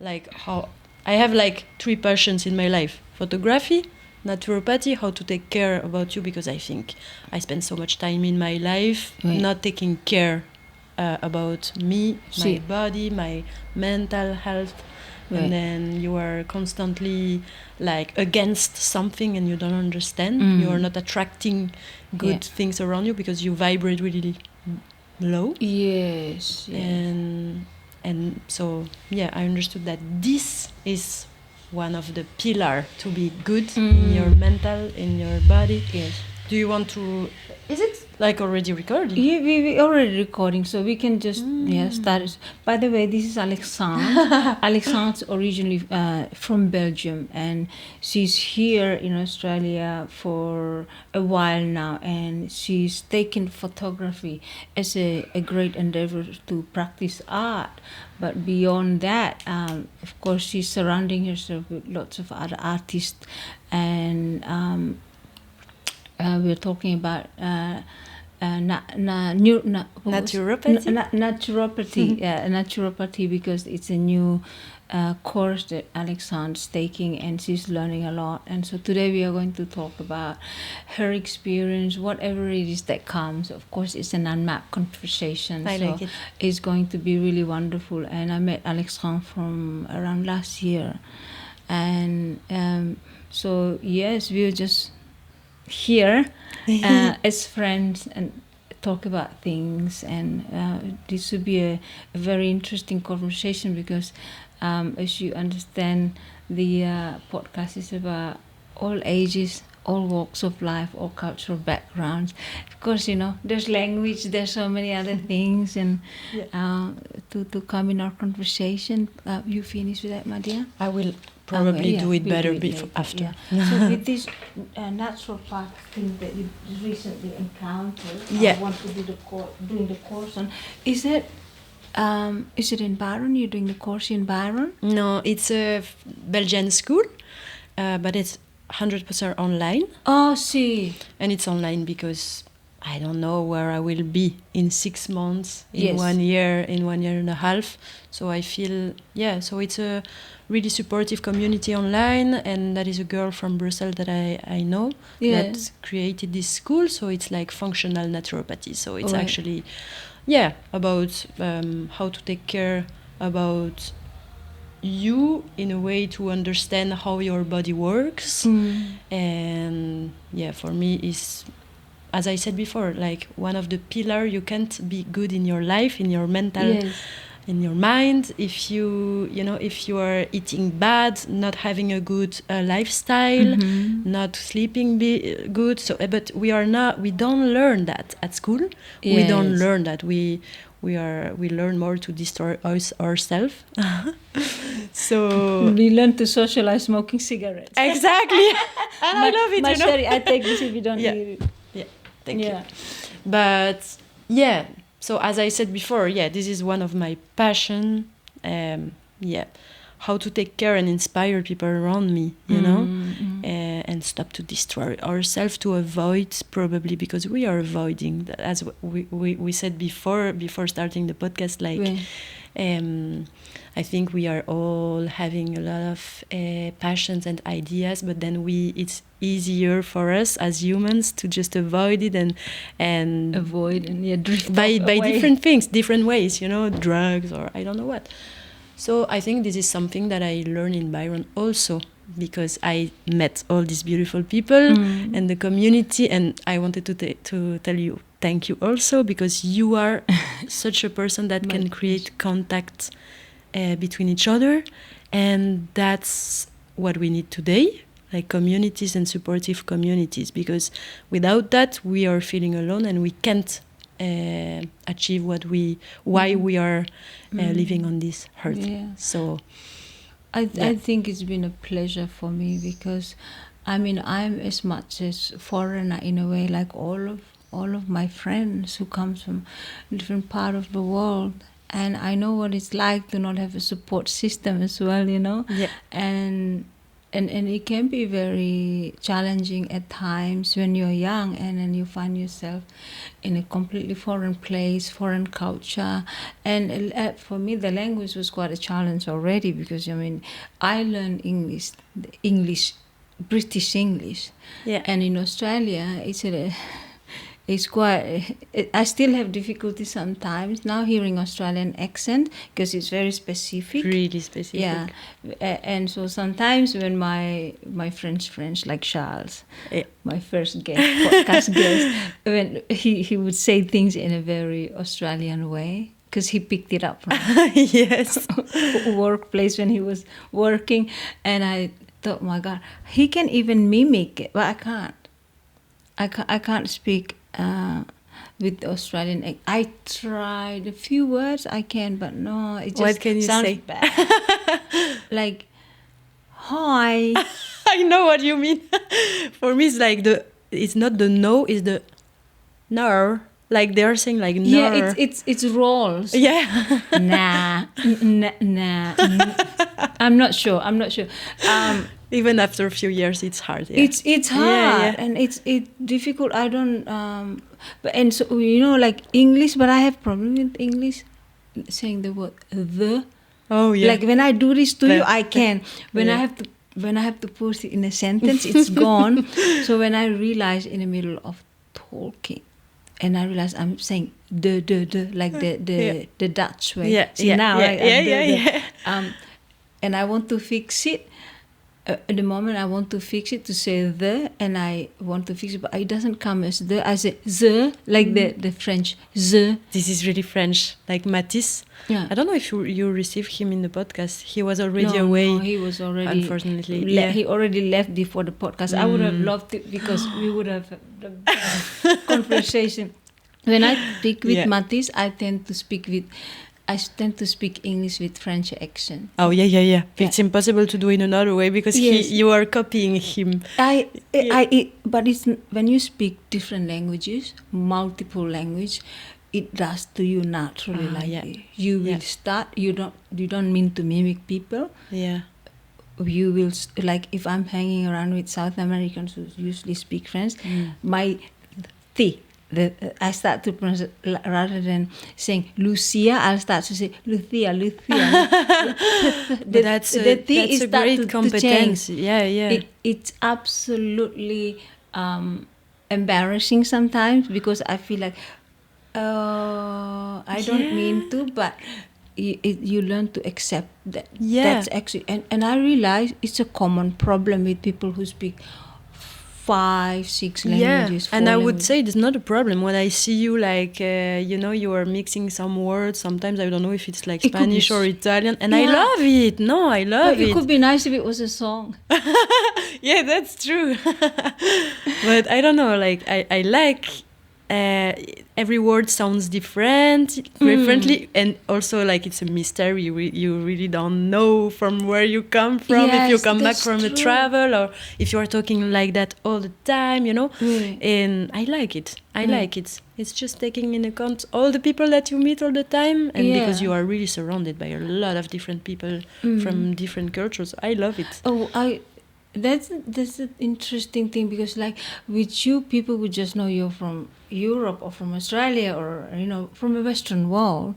like how I have like 3 passions in my life: photography, naturopathy, how to take care about you, because I think I spend so much time in my life not taking care about me, my body, my mental health. And then you are constantly like against something and you don't understand. You are not attracting good things around you because you vibrate really low. Yes. And so I understood that this is one of the pillar to be good in your mental, in your body. Yes. Do you want to? Is it like already recording? Yeah, we already recording, so we can just start it. By the way, this is Alexane. Alexane's originally from Belgium, and she's here in Australia for a while now, and she's taken photography as a great endeavor to practice art. But beyond that, of course, she's surrounding herself with lots of other artists, and we're talking about naturopathy. Naturopathy, because it's a new course that Alexane's taking, and she's learning a lot. And so today we are going to talk about her experience, whatever it is that comes. Of course, it's an unmapped conversation, like it. It's going to be really wonderful. And I met Alexane from around last year, and so yes, we're just here as friends and talk about things, and this would be a very interesting conversation because as you understand, the podcast is about all ages, all walks of life, all cultural backgrounds. Of course, there's language, there's so many other things, and to come in our conversation. You finish with that, my dear? I will probably do it better after. Yeah. So with this natural part thing that you recently encountered, I want to do doing the course on. Is it in Byron? You're doing the course in Byron? No, it's a Belgian school, but it's 100% online. Oh, see. And it's online because I don't know where I will be in 6 months, in 1 year, in 1 year and a half. So I feel, so it's a really supportive community online, and that is a girl from Brussels that I know that created this school. So it's like functional naturopathy. So it's actually, about how to take care about you in a way to understand how your body works. And for me is, as I said before, like one of the pillars. You can't be good in your life, in your mental, in your mind, if you are eating bad, not having a good lifestyle, not sleeping good. So, but we don't learn that at school. We don't learn that. We learn more to destroy ourselves. So we learn to socialize smoking cigarettes. Exactly. And I love it. My sherry, I take this if you don't need it. Yeah, thank you. But so as I said before, this is one of my passion. How to take care and inspire people around me, and stop to destroy ourselves, to avoid, probably because we are avoiding, as we said before starting the podcast, like I think we are all having a lot of passions and ideas, but then it's easier for us as humans to just avoid it and avoid and drift by different things, different ways, drugs or I don't know what. So I think this is something that I learned in Byron also, because I met all these beautiful people and the community, and I wanted to tell you thank you also, because you are such a person that can create contact between each other, and that's what we need today, like communities and supportive communities, because without that we are feeling alone and we can't achieve why we are living on this earth. So I think it's been a pleasure for me, because I'm as much as foreigner in a way, like all of my friends who comes from different part of the world, and I know what it's like to not have a support system as well, and and it can be very challenging at times when you're young, and then you find yourself in a completely foreign place, foreign culture. And for me, the language was quite a challenge already, because I mean, I learned English, British English, and in Australia, it's quite. I still have difficulty sometimes now hearing Australian accent, because it's very specific. Really specific. Yeah, and so sometimes when my French like Charles, my first podcast guest, when he would say things in a very Australian way, because he picked it up from yes workplace when he was working, and I thought, my God, he can even mimic it, but I can't. I can't speak with the Australian accent. I tried a few words I can, but no, it just what can you sounds say? Bad. Like, hi. I know what you mean. For me, it's like it's not the no, it's the no. Like they are saying like no. Yeah, it's rolls. Yeah. Nah. I'm not sure. Even after a few years, it's hard. Yeah. It's hard, and it's difficult. I don't. But and so like English, but I have problem with English saying the word the. Oh yeah. Like when I do this to you, I can. When I have to put it in a sentence, it's gone. So when I realize in the middle of talking, and I realize I'm saying the like the Dutch way. Yeah. See now, Yeah. And I want to fix it. At the moment I want to fix it to say the, and I want to fix it, but it doesn't come as the. I say the, like the French the. This is really French, like Matisse. Yeah. I don't know if you received him in the podcast. He was already away. No, he was already. Unfortunately, he already left before the podcast. I would have loved it, because we would have had the best conversation. When I speak with Matisse, I tend to speak English with French accent. Oh yeah. It's impossible to do in another way, because you are copying him. But it's when you speak different languages, multiple language, it does to you naturally. You will start. You don't mean to mimic people. Yeah. You will, like if I'm hanging around with South Americans who usually speak French, my I start to pronounce it, rather than saying Lucia, I'll start to say Lucia. But that's a great competence. Yeah. It's absolutely embarrassing sometimes, because I feel like I don't mean to, but you learn to accept that. That's actually, and I realize it's a common problem with people who speak 5-6 languages. And I would say it's not a problem when I see you, like you are mixing some words. Sometimes I don't know if it's like Spanish or Italian, and I love it. I love it. It could be nice if it was a song. Yeah, that's true. But I don't know, like I like every word sounds differently, and also like it's a mystery. You really don't know from where you come from, if you come back from a travel, or if you are talking like that all the time, and I like it. It's just taking into account all the people that you meet all the time, and because you are really surrounded by a lot of different people from different cultures. I love it. That's an interesting thing, because like with you, people would just know you're from Europe or from Australia, or from the Western world,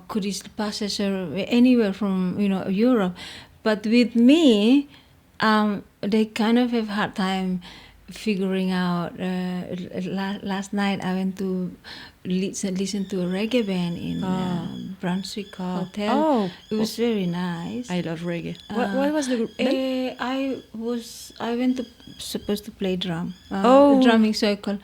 could easily pass as anywhere from Europe. But with me, they kind of have hard time figuring out. Last night I went to listen to a reggae band in Brunswick Hotel. It was very nice. I love reggae. What was the group? I went to supposed to play drum. A drumming circle.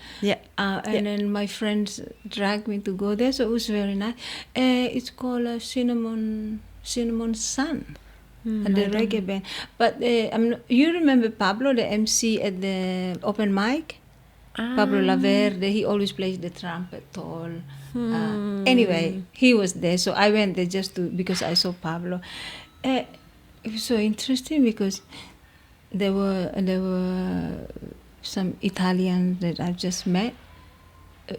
And then my friends dragged me to go there, so it was very nice. It's called Cinnamon Sun. And the reggae band. But you remember Pablo, the MC at the open mic? Pablo Laverde, he always plays the trumpet tall. Anyway, he was there, so I went there because I saw Pablo. It was so interesting, because there were some Italians that I've just met.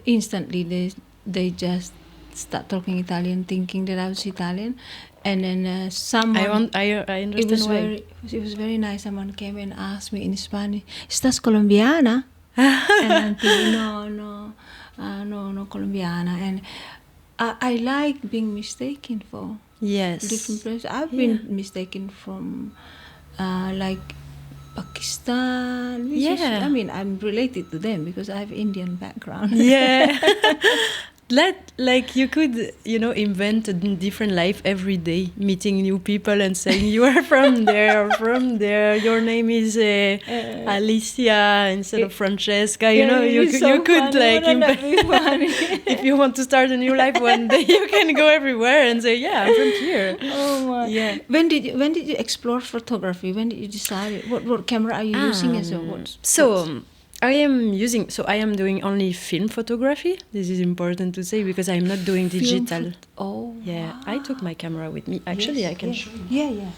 Instantly, they just start talking Italian, thinking that I was Italian. And then someone... I understand why. It was very nice. Someone came and asked me in Spanish, ¿Estás colombiana? And I'm thinking, no, colombiana. And I like being mistaken for different places. I've been mistaken from like Pakistan. I'm related to them because I have Indian background. Yeah. Like you could, invent a different life every day, meeting new people and saying you are from there, your name is Alicia instead of Francesca. You could like invent. If you want to start a new life one day, you can go everywhere and say, I'm from here. Oh my! Yeah. When did you explore photography? When did you decide what camera are you using as a I am doing only film photography. This is important to say because I'm not doing digital. Wow. I took my camera with me. Actually, I can show you.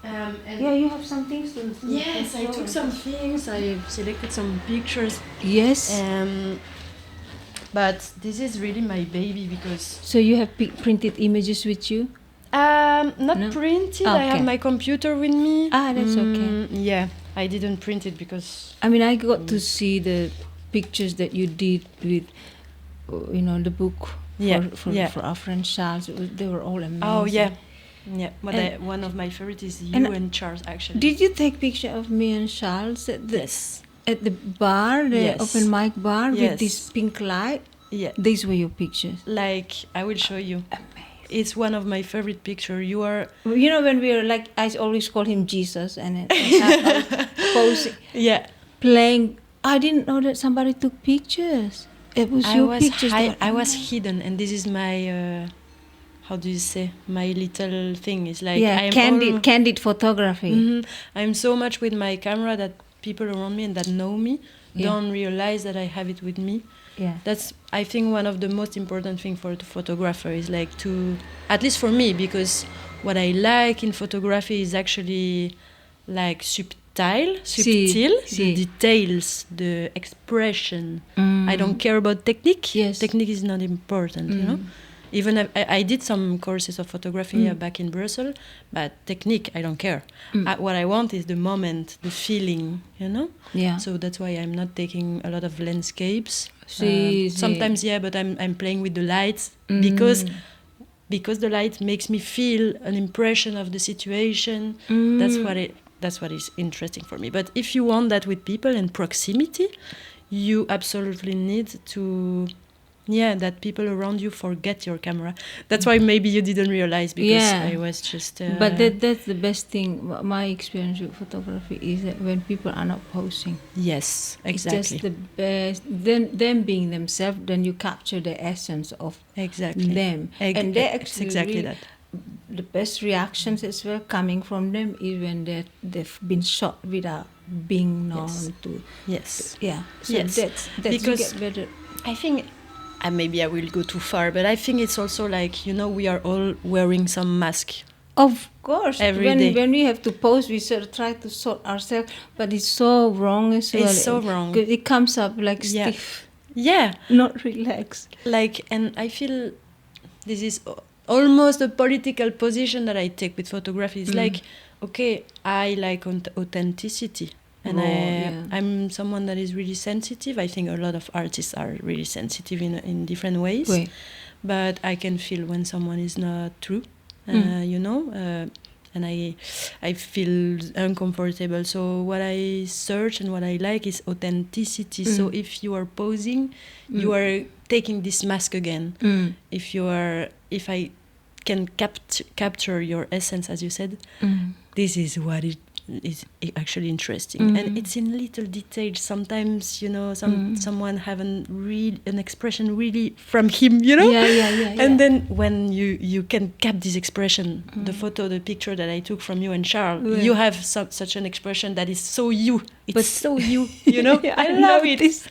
Yeah. You have some things to. Yes, I took some things. I selected some pictures. Yes. But this is really my baby because. So you have printed images with you? Not printed. Okay. I have my computer with me. That's okay. Yeah. I didn't print it because... I got to see the pictures that you did with, the book for our friend Charles. They were all amazing. Oh, yeah. Yeah, but one of my favorites is you and Charles, actually. Did you take picture of me and Charles at the bar, open mic bar with this pink light? Yeah. These were your pictures. Like, I will show you. Amazing. It's one of my favorite pictures. You are... when we were like, I always call him Jesus and I was posing. Yeah. Playing. I didn't know that somebody took pictures. It was your pictures. I was hidden, and this is my... how do you say? My little thing. It's like... candid photography. Mm-hmm. I'm so much with my camera that people around me and that know me don't realize that I have it with me. Yeah. That's, I think, one of the most important things for the photographer is like to, at least for me, because what I like in photography is actually like subtle, the details, the expression. I don't care about technique. Yes. Technique is not important, Even I did some courses of photography back in Brussels, but technique, I don't care. What I want is the moment, the feeling, Yeah. So that's why I'm not taking a lot of landscapes. See. Sometimes, but I'm playing with the lights because the light makes me feel an impression of the situation. That's what is interesting for me. But if you want that with people and proximity, you absolutely need to... that people around you forget your camera. That's why maybe you didn't realize because I was just... But that's the best thing. My experience with photography is that when people are not posing. Yes, exactly. It's just the best. Them being themselves, then you capture the essence of them. And they actually exactly that. The best reactions as well coming from them is when they've been shot without being known to... Yes. So that's because you get better. I think... And maybe I will go too far, but I think it's also like, we are all wearing some mask. Of course. Every day. When we have to pose, we sort of try to sort ourselves, but it's so wrong as well. It's so wrong. It comes up like stiff. Yeah. Not relaxed. Like, and I feel this is almost a political position that I take with photography. It's like, okay, I like authenticity. And I'm someone that is really sensitive. I think a lot of artists are really sensitive in different ways. Oui. But I can feel when someone is not true, and I feel uncomfortable. So what I search and what I like is authenticity. So if you are posing, you are taking this mask again. If I can capture your essence, as you said, this is what it is actually interesting, and it's in little details. Sometimes someone have an expression really from him, and then when you can cap this expression, the picture that I took from you and Charles, you have such an expression that is so you. It's so you, I love it.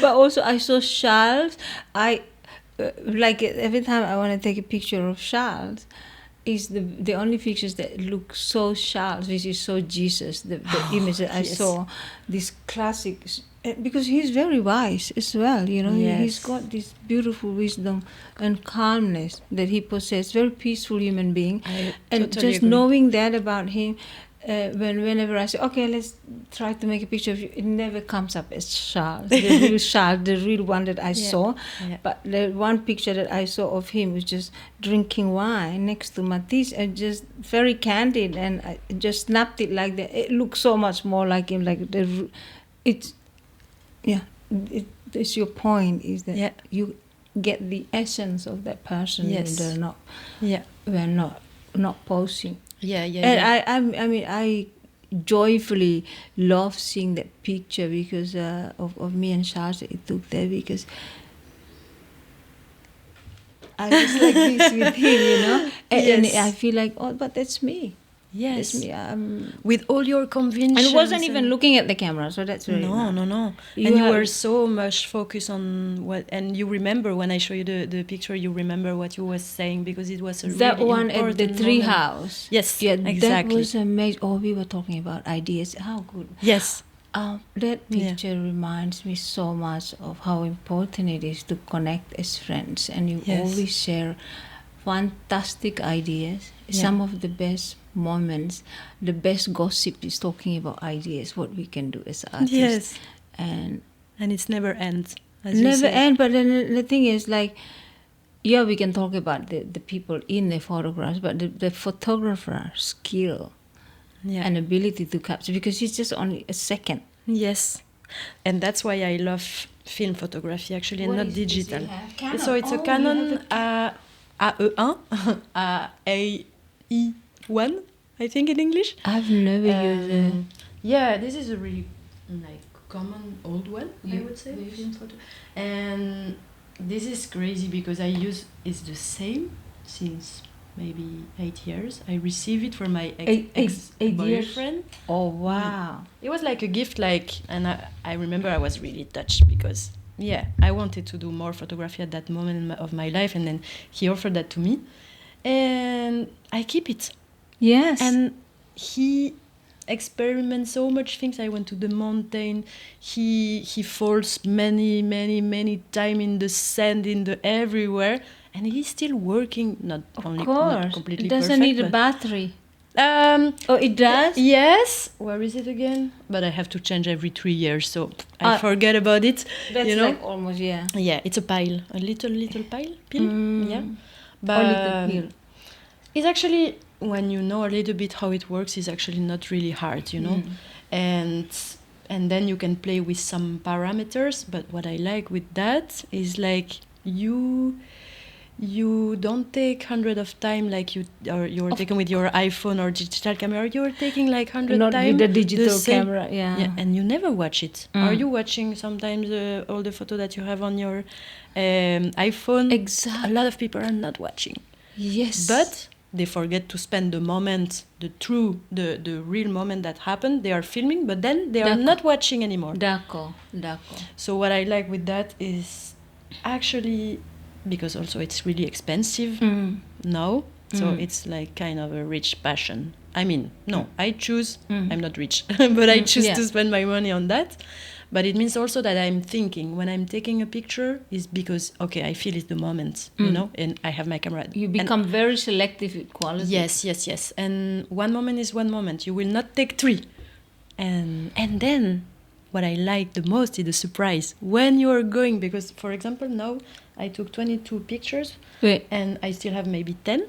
But also I saw Charles. Like every time I want to take a picture of Charles, is the only pictures that look so Charles, which is so Jesus. The image that I saw, this classic because he's very wise as well, you know. Yes. He's got this beautiful wisdom and calmness that he possesses. Very peaceful human being. I And totally just agree. knowing that about him, whenever I say, okay, let's try to make a picture of you, it never comes up as Charles, the real Charles, the real one that I saw. Yeah. But the one picture that I saw of him was just drinking wine next to Matisse, and just very candid, and I just snapped it like that. It looked so much more like him, like it's your point is that you get the essence of that person. Yes. And we're not posing. And I mean, I joyfully love seeing that picture because of me and Charles that it took there, because I was like this with him, you know, and I feel like, oh, but that's me. Yes, that's me. With all your convictions. And wasn't even looking at the camera, so that's very nice. No. You were so much focused on what, and you remember when I show you the picture, you remember what you was saying, because it was that really one at the tree moment. House. Yes, yeah, exactly. That was amazing. Oh, we were talking about ideas. How good. Yes. That picture reminds me so much of how important it is to connect as friends, and you always share fantastic ideas. Some of the best moments, the best gossip is talking about ideas, what we can do as artists. Yes. And it's never ends. Never end. But then the thing is, like, we can talk about the people in the photographs, but the photographer skill and ability to capture, because it's just only a second. Yes. And that's why I love film photography, actually, and not digital. So it's a Canon AE1, AE1, I think in English. I've never used it. Yeah, this is a really common old one, I would say, film photo. And this is crazy because it's the same since maybe 8 years. I received it from my ex-boyfriend. Oh, wow. It was like a gift, and I remember I was really touched because, I wanted to do more photography at that moment of my life, and then he offered that to me. And I keep it. Yes. And he experiments so much things. I went to the mountain. He falls many time in the sand, everywhere. And he's still working, not completely perfect. It doesn't need a battery. It does? Yes. Where is it again? But I have to change every 3 years, so I forget about it. That's like almost, Yeah, it's a pile. A little pile? Yeah. But little pill. It's actually, when you know a little bit how it works, it's actually not really hard, you know? And then you can play with some parameters, but what I like with that is like you don't take hundred of time like you're taking with your iPhone or digital camera. You're taking like 100 not times with the digital camera, and you never watch it. Are you watching sometimes all the photo that you have on your iPhone? Exactly. A lot of people are not watching. Yes. But they forget to spend the moment, the real moment that happened. They are filming, but then they are not watching anymore. D'accord. So what I like with that is actually, because also it's really expensive now, so it's like kind of a rich passion. I mean, no, I choose, I'm not rich, but I choose to spend my money on that. But it means also that I'm thinking, when I'm taking a picture, is because, I feel it's the moment, you know, and I have my camera. You become very selective with quality. Yes. And one moment is one moment. You will not take 3. And then what I like the most is the surprise when you are going, because, for example, now I took 22 pictures and I still have maybe 10.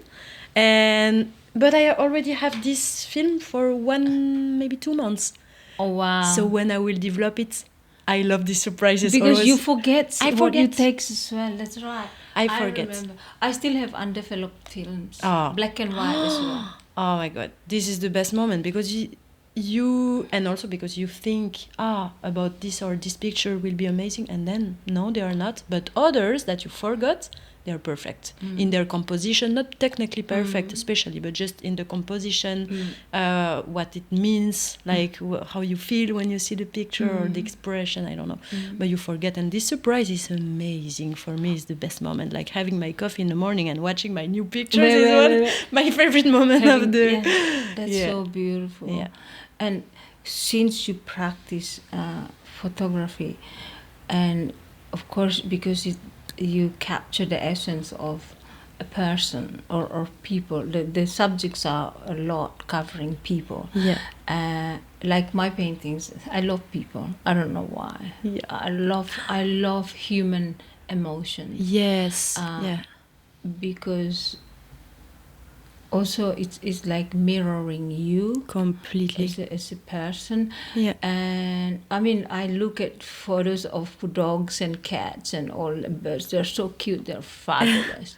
But I already have this film for maybe 2 months. Oh, wow. So when I will develop it, I love these surprises. Because always. you forget what you take as well. That's right. I forget. Remember. I still have undeveloped films. Black and white as well. Oh my God. This is the best moment, because you and also because you think about this or this picture will be amazing, and then no, they are not. But others that you forgot, they are perfect in their composition, not technically perfect especially, but just in the composition, what it means, like how you feel when you see the picture or the expression, I don't know. But you forget, and this surprise is amazing. For me, it's the best moment, like having my coffee in the morning and watching my new pictures is my favorite moment of the... That's so beautiful. Yeah. And since you practice photography, and of course because you capture the essence of a person or people. The subjects are a lot covering people. Yeah. Like my paintings, I love people. I don't know why. Yeah. I love human emotions. Yes. Yeah. Because also it's like mirroring you completely as a person. Yeah. And I mean, I look at photos of dogs and cats and all the birds. They're so cute. They're fabulous.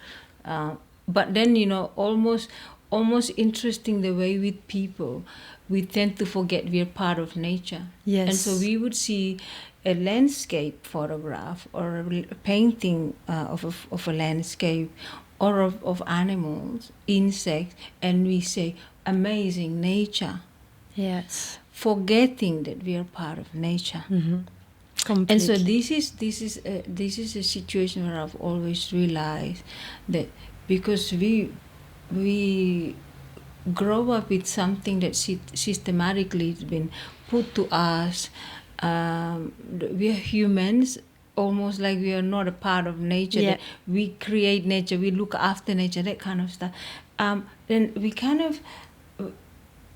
But then, you know, almost interesting the way with people, we tend to forget we're part of nature. Yes. And so we would see a landscape photograph or a painting of a landscape or of animals, insects, and we say, amazing nature. Yes. Forgetting that we are part of nature. Mm-hmm. Completely. And so this is a situation where I've always realized that because we grow up with something that systematically has been put to us. We are humans, almost like we are not a part of nature. Yeah. That we create nature, we look after nature, that kind of stuff. Then we kind of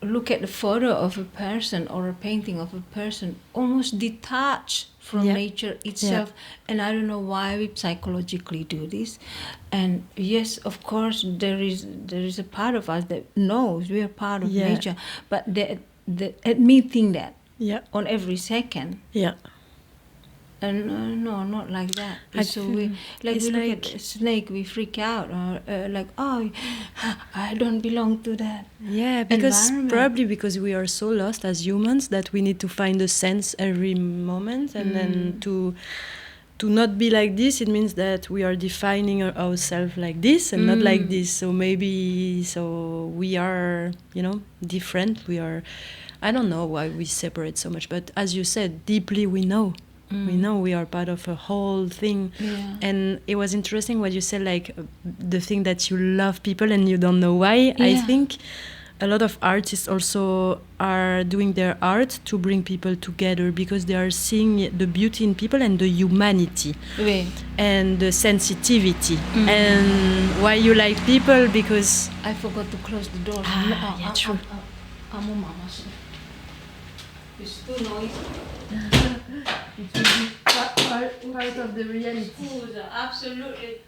look at the photo of a person or a painting of a person almost detached from nature itself. And I don't know why we psychologically do this. And yes, of course, there is a part of us that knows we are part of nature, but admitting that on every second. And no, not like that. So we look at a snake, we freak out, or like, oh, I don't belong to that. Yeah, because probably because we are so lost as humans that we need to find a sense every moment, and then to not be like this, it means that we are defining ourselves like this and not like this. So maybe we are, different. We are. I don't know why we separate so much, but as you said, deeply we know. We know we are part of a whole thing. Yeah. And it was interesting what you said, like the thing that you love people and you don't know why. Yeah. I think a lot of artists also are doing their art to bring people together because they are seeing the beauty in people and the humanity and the sensitivity. And why you like people, because I forgot to close the door. Yeah, true. It's too noisy. It will be part of the reality. Absolutely.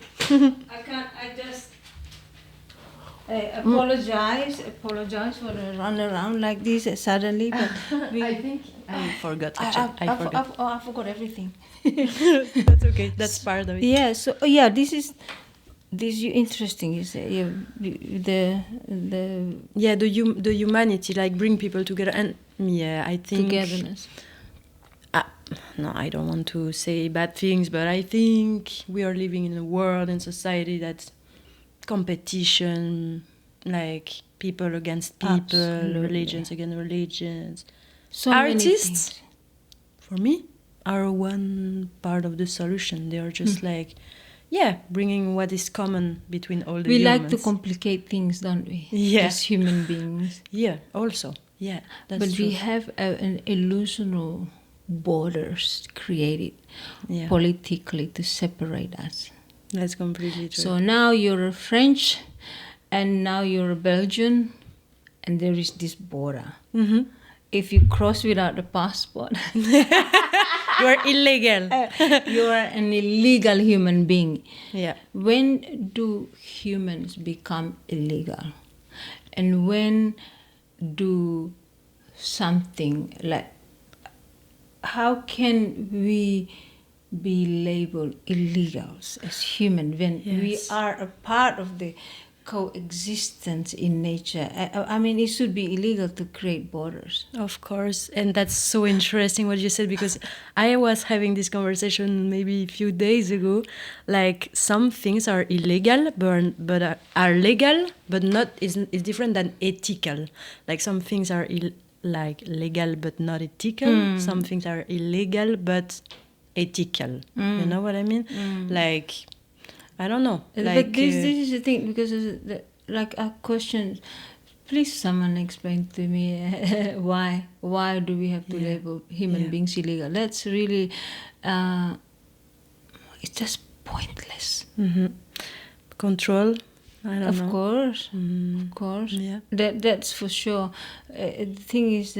I apologize for the run around like this suddenly, but I think I forgot. I forgot everything. That's okay. That's part of it. Yeah. So this is interesting. You say the humanity, like bring people together, and I think togetherness. No, I don't want to say bad things, but I think we are living in a world and society that's competition, like people against people, Absolutely. Religions against religions. So artists, for me, are one part of the solution. They are just bringing what is common between all the humans. We like to complicate things, don't we? Yeah. As human beings. Yeah, also. Yeah, that's but true. We have an illusional borders created politically to separate us. That's completely true. So now you're a French and now you're a Belgian and there is this border. Mm-hmm. If you cross without a passport, you are illegal. You are an illegal human being. Yeah. When do humans become illegal? And when do something like, how can we be labeled illegals as human when we are a part of the coexistence in nature? I mean, it should be illegal to create borders. Of course, and that's so interesting what you said, because I was having this conversation maybe a few days ago. Like, some things are illegal, but are legal, but not is different than ethical. Like, some things are legal but not ethical. Some things are illegal but ethical. You know what I mean? Like, I don't know. But this is the thing, because like a question, Please, someone explain to me why do we have to label human beings illegal? That's really, it's just pointless. Control. I don't know. Of course. Yeah. That's for sure. The thing is,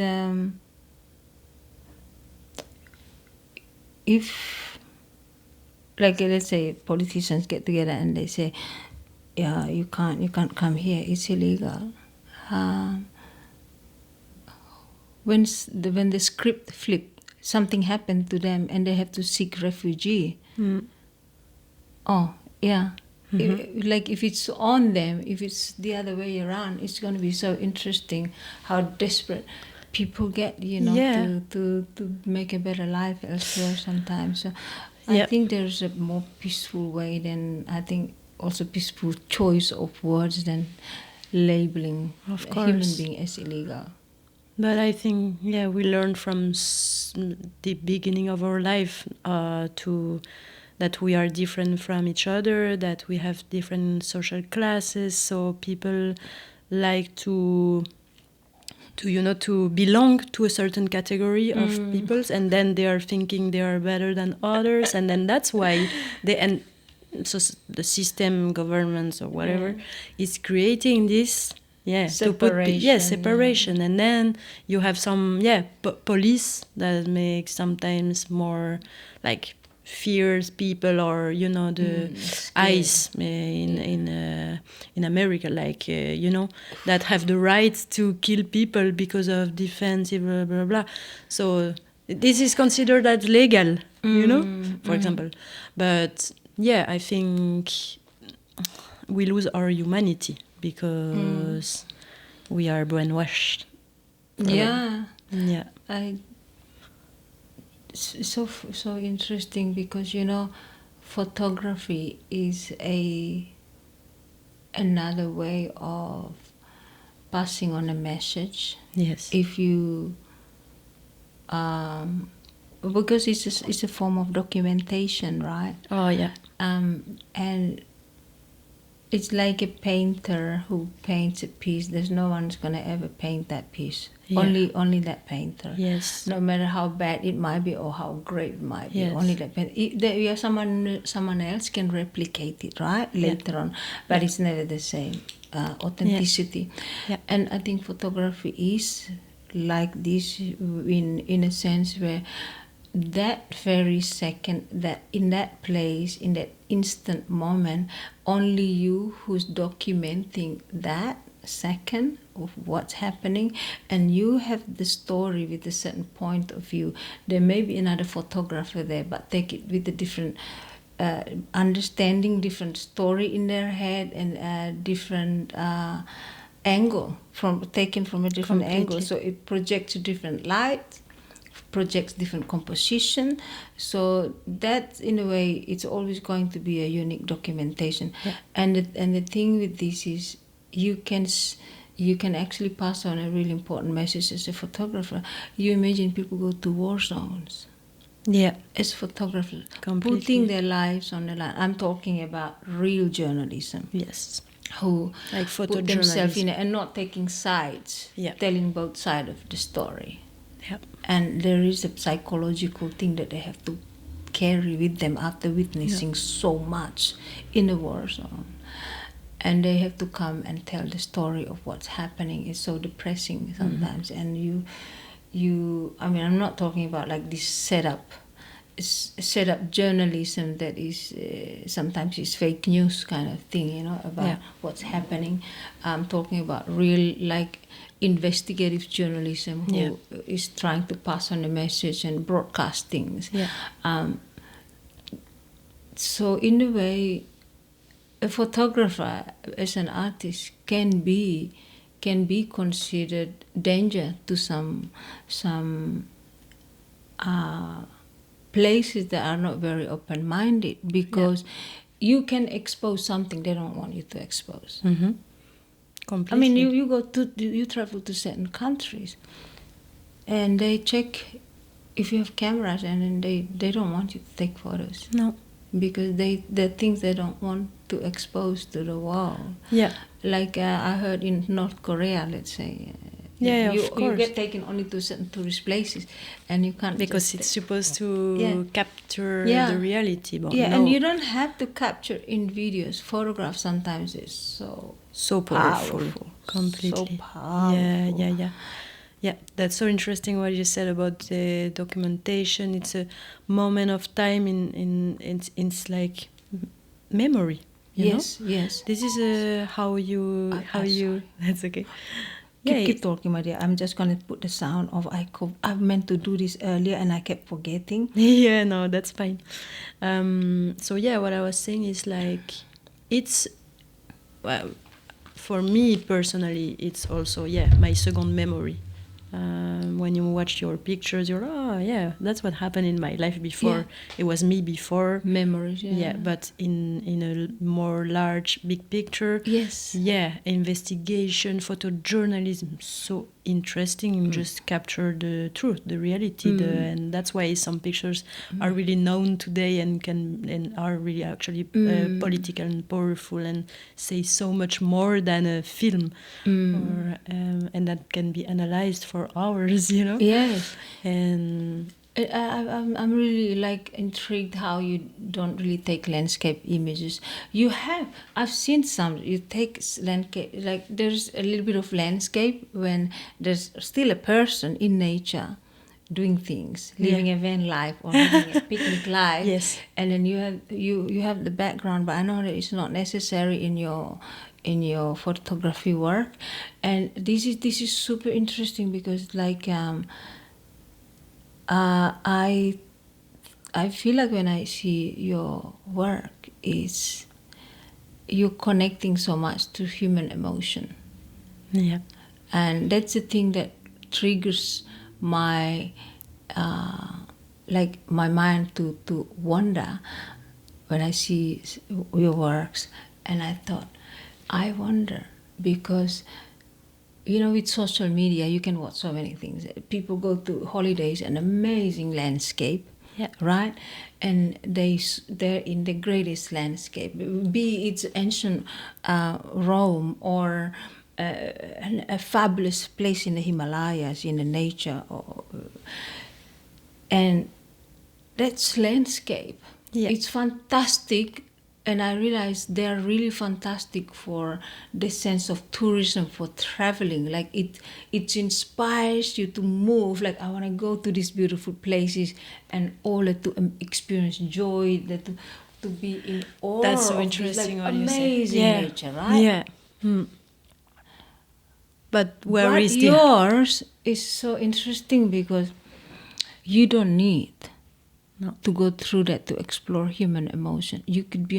if, like, let's say politicians get together and they say, yeah, you can't come here, it's illegal. When the script flipped, something happened to them and they have to seek refugee. Oh, yeah. Like if it's on them, if it's the other way around, it's going to be so interesting how desperate people get, to make a better life elsewhere sometimes. So I think there's a more peaceful way than, I think also peaceful choice of words than labeling a human being as illegal. But I think, we learn from the beginning of our life that we are different from each other, that we have different social classes, so people like to belong to a certain category of peoples, and then they are thinking they are better than others, and then that's why so the system, governments or whatever is creating this separation. And then you have some police that make sometimes more like fears people, or the ICE in America, like that have the right to kill people because of defensive blah blah blah. So this is considered as legal, for example. But I think we lose our humanity because we are brainwashed. So interesting, because photography is another way of passing on a message. Yes. If you because it's a form of documentation, right? Oh yeah. And it's like a painter who paints a piece. There's no one's gonna ever paint that piece. Only that painter. Yes. No matter how bad it might be or how great it might be, only that painter. Someone else can replicate it, right? Later on, but it's never the same authenticity. And I think photography is like this in a sense where that very second, that in that place, in that instant moment, only you who's documenting that second of what's happening, and you have the story with a certain point of view. There may be another photographer there, but take it with a different understanding, different story in their head, and different angle taken from a different angle. So it projects a different light, projects different composition. So that, in a way, it's always going to be a unique documentation. And the thing with this is you can actually pass on a really important message as a photographer. You imagine people go to war zones. As photographers, putting their lives on the line. I'm talking about real journalism. Yes. Who like put themselves in it and not taking sides, telling both sides of the story. And there is a psychological thing that they have to carry with them after witnessing so much in a war zone. And they have to come and tell the story of what's happening. It's so depressing sometimes. And you I mean, I'm not talking about like this setup journalism that is sometimes is fake news kind of thing, about what's happening. I'm talking about real, like, investigative journalism who is trying to pass on a message and broadcast things. So in a way, a photographer as an artist can be considered danger to some places that are not very open-minded, because you can expose something they don't want you to expose. Completely. I mean, you travel to certain countries, and they check if you have cameras, and then they don't want you to take photos. No. because the things they don't want to expose to the world. Yeah. Like I heard in North Korea, let's say. Of course. You get taken only to certain tourist places, and you can't, because it's supposed to capture the reality. But no. And you don't have to capture in videos. Photographs sometimes is so powerful. Completely. So powerful. Yeah, that's so interesting what you said about the documentation. It's a moment of time in it's like memory. You know? Yes. This is how you that's okay. Keep talking, my dear. I'm just gonna put the sound of I meant to do this earlier and I kept forgetting. Yeah, no, that's fine. So what I was saying is like it's for me personally, it's also my second memory. When you watch your pictures, you're that's what happened in my life before. Yeah. It was me before. Memories, but in a more large, big picture. Yes. Yeah, investigation, photojournalism, so interesting. Just capture the truth, the reality, and that's why some pictures are really known today and are really actually political and powerful and say so much more than a film, and that can be analyzed for hours, you know. Yes. And I'm really like intrigued how you don't really take landscape images. I've seen some. You take landscape, like there's a little bit of landscape when there's still a person in nature doing things, living a van life or living a picnic life. Yes. And then you have the background, but I know that it's not necessary in your photography work. And this is super interesting because like I feel like when I see your work is you're connecting so much to human emotion. Yeah. And that's the thing that triggers my my mind to wonder when I see your works. And I thought, I wonder, because with social media, you can watch so many things. People go to holidays, an amazing landscape, right? And they're in the greatest landscape, be it ancient Rome or a fabulous place in the Himalayas, in the nature, and that's landscape. Yeah. It's fantastic. And I realized they're really fantastic for the sense of tourism, for traveling. Like it inspires you to move. Like I want to go to these beautiful places and all to experience joy, to be in awe. That's so of interesting. this, what amazing you say. nature, right? Yeah. But where is yours is so interesting because you don't need to go through that to explore human emotion. You could be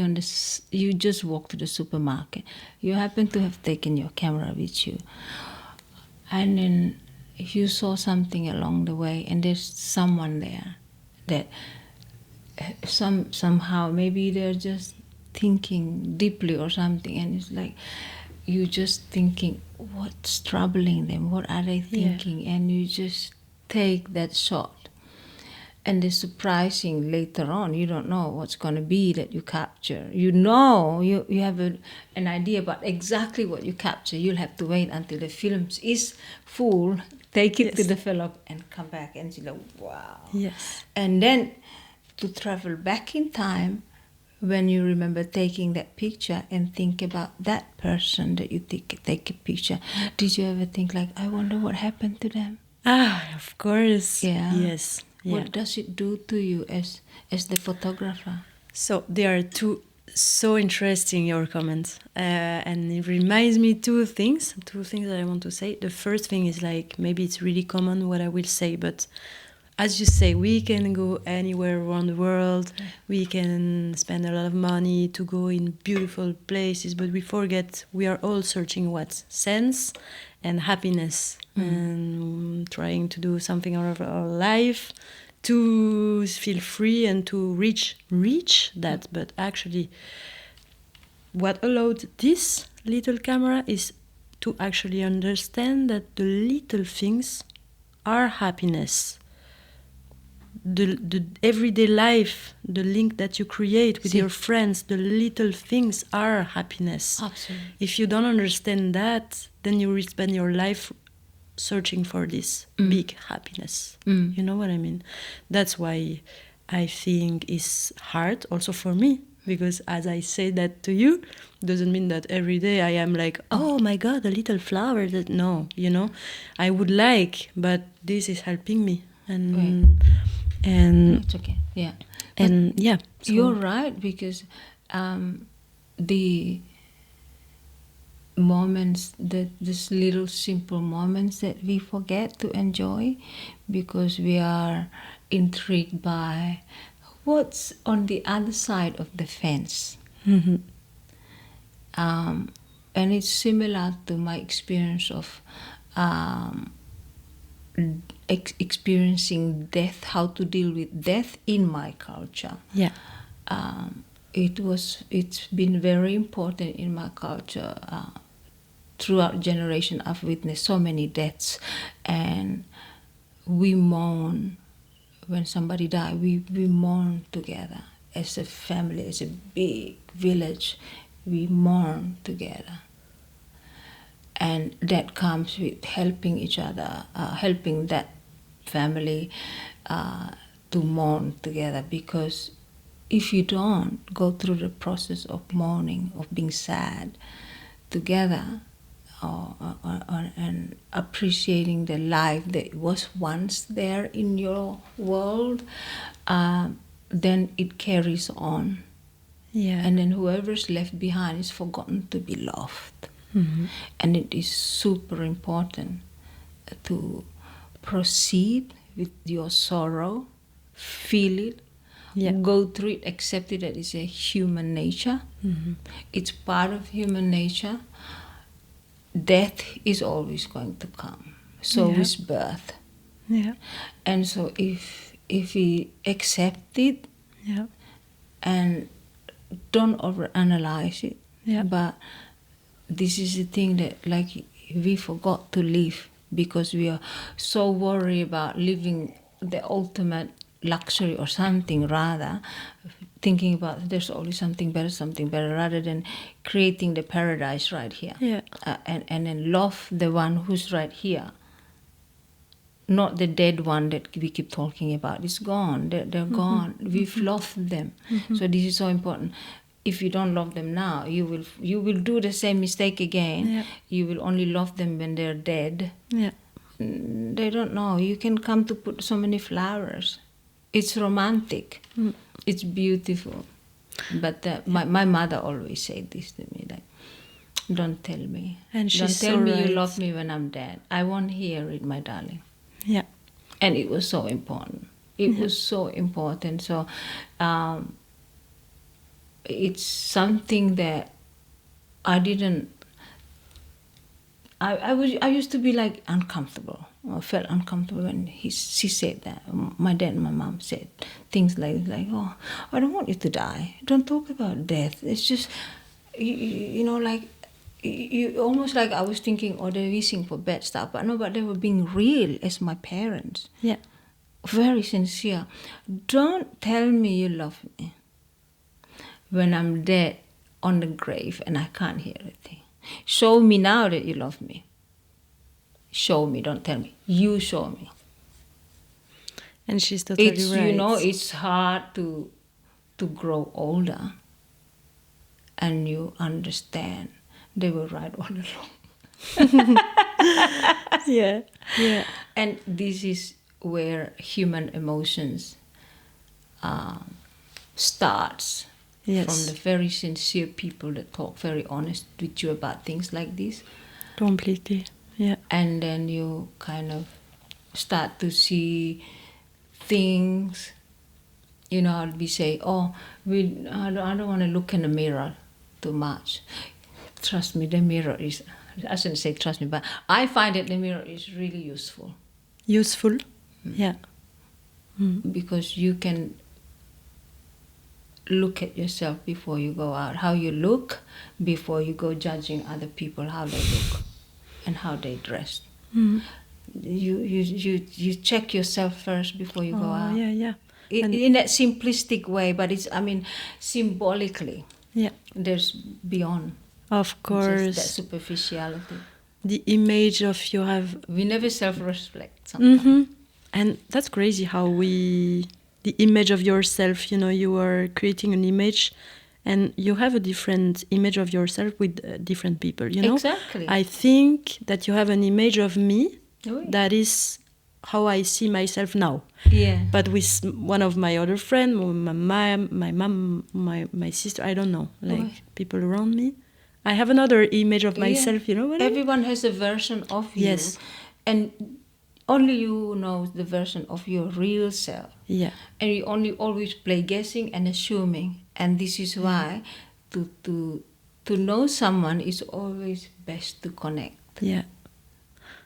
you just walk to the supermarket. You happen to have taken your camera with you. And then if you saw something along the way and there's someone there that somehow maybe they're just thinking deeply or something, and it's like you just thinking what's troubling them, what are they thinking, and you just take that shot. And the surprising later on, you don't know what's going to be that you capture. You have an idea about exactly what you capture. You'll have to wait until the film is full, take it to develop, and come back and you're like, wow. Yes. And then to travel back in time, when you remember taking that picture and think about that person that you take a picture, did you ever think like, I wonder what happened to them? Of course. Yeah. Yes. Yeah. What does it do to you as the photographer? So there are two so interesting your comments, and it reminds me two things that I want to say. The first thing is like maybe it's really common what I will say, but as you say, we can go anywhere around the world. We can spend a lot of money to go in beautiful places, but we forget we are all searching what? Sense and happiness, and trying to do something out of our life to feel free and to reach that. But actually, what allowed this little camera is to actually understand that the little things are happiness. the everyday life, the link that you create with your friends, the little things are happiness. Absolutely. If you don't understand that, then you will spend your life searching for this big happiness. You know what I mean? That's why I think it's hard also for me, because as I say that to you, doesn't mean that every day I am like, oh my God, a little flower. That no, you know, I would like, but this is helping me, and It's okay. Yeah. and yeah, so you're right, because the moments, that these little simple moments that we forget to enjoy because we are intrigued by what's on the other side of the fence. And it's similar to my experience of experiencing death, how to deal with death in my culture. Yeah. It's been very important in my culture. Throughout generation, I've witnessed so many deaths, and we mourn when somebody dies. We mourn together as a family, as a big village. We mourn together, and that comes with helping each other, helping that family to mourn together. Because if you don't go through the process of mourning, of being sad together, and appreciating the life that was once there in your world, then it carries on. Yeah. And then whoever's left behind is forgotten to be loved. And it is super important to proceed with your sorrow, feel it, go through it, accept it, that it's a human nature. It's part of human nature. Death is always going to come. So is birth. Yeah. And so if we accept it, and don't overanalyze it, but this is the thing that, like, we forgot to live because we are so worried about living the ultimate luxury or something, rather thinking about there's always something better, rather than creating the paradise right here. And then love the one who's right here, not the dead one that we keep talking about. It's gone. They're gone. We've loved them. So this is so important. If you don't love them now, you will do the same mistake again. You will only love them when they're dead. They don't know. You can come to put so many flowers. It's romantic. It's beautiful. But my mother always said this to me, like, don't tell me. And she's don't tell me right. You love me when I'm dead. I won't hear it, my darling. Yeah. And it was so important. It was so important. So it's something that I didn't. I used to be like uncomfortable. I felt uncomfortable when she said that. My dad and my mom said things like, oh, I don't want you to die. Don't talk about death. It's just, you know, like, you almost like I was thinking, oh, they're wishing for bad stuff. But no, but they were being real as my parents. Yeah. Very sincere. Don't tell me you love me when I'm dead on the grave and I can't hear a thing. Show me now that you love me. Show me, don't tell me. You show me. And she's totally right. You know, it's hard to grow older and you understand they were right all along. Yeah. And this is where human emotions starts. Yes. From the very sincere people that talk very honest with you about things like this. Completely. Yeah. And then you kind of start to see things, you know, we say, oh, I don't want to look in the mirror too much. Trust me, the mirror is, I shouldn't say trust me, but I find that the mirror is really useful. Useful? Yeah. Because you can look at yourself before you go out. How you look before you go judging other people, how they look and how they dress. you check yourself first before you go out. Yeah. In that simplistic way, but it's, I mean, symbolically. Yeah. There's beyond. Of course. Just that superficiality. The image of you have... We never self-reflect sometimes. Mm-hmm. And that's crazy how the image of yourself, you are creating an image and you have a different image of yourself with different people, Exactly. I think that you have an image of me that is how I see myself now. Yeah. But with one of my other friends, my mom, my sister, I don't know, people around me, I have another image of myself, you know what Everyone has a version of you. Yes. And only you know the version of your real self. Yeah. And you only always play guessing and assuming. And this is why to know someone is always best to connect. Yeah.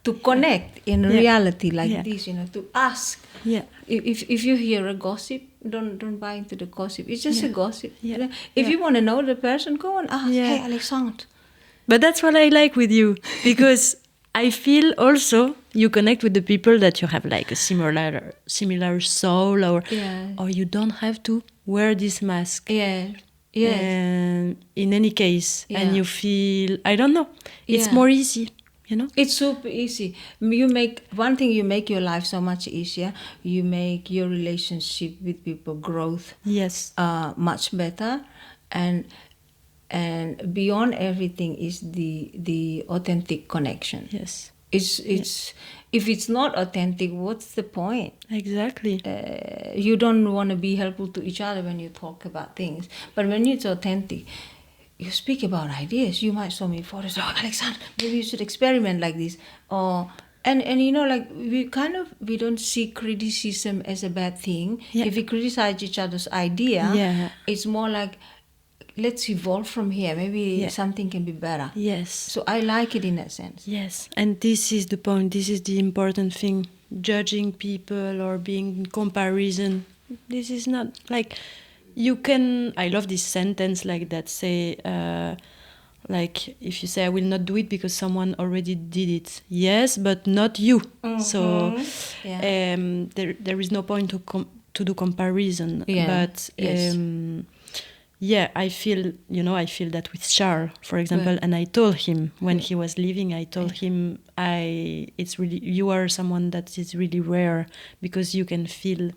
To connect in reality like this, to ask. Yeah. If you hear a gossip, don't buy into the gossip. It's just a gossip. Yeah. If you want to know the person, go and ask. Hey, Alexandre. But that's what I like with you, because I feel also you connect with the people that you have like a similar soul, or you don't have to wear this mask. Yeah. And in any case, and you feel, I don't know, it's more easy. It's super easy. You make your life so much easier. You make your relationship with people growth much better, and beyond everything is the authentic connection. Yes. It's if it's not authentic, what's the point? Exactly. You don't want to be helpful to each other when you talk about things, but when it's authentic, you speak about ideas. You might show me photos. Oh, Alexandre, maybe you should experiment like this. Or and we don't see criticism as a bad thing. Yeah. If we criticize each other's idea, it's more like, let's evolve from here. Maybe something can be better. Yes. So I like it in that sense. Yes, and this is the point. This is the important thing. Judging people or being in comparison. This is not like... You can... I love this sentence like that, say, like, if you say, I will not do it because someone already did it. Yes, but not you. Mm-hmm. So there is no point to do comparison. Yeah. But I feel that with Charles, for example, and I told him when he was leaving, I told him, you are someone that is really rare, because you can feel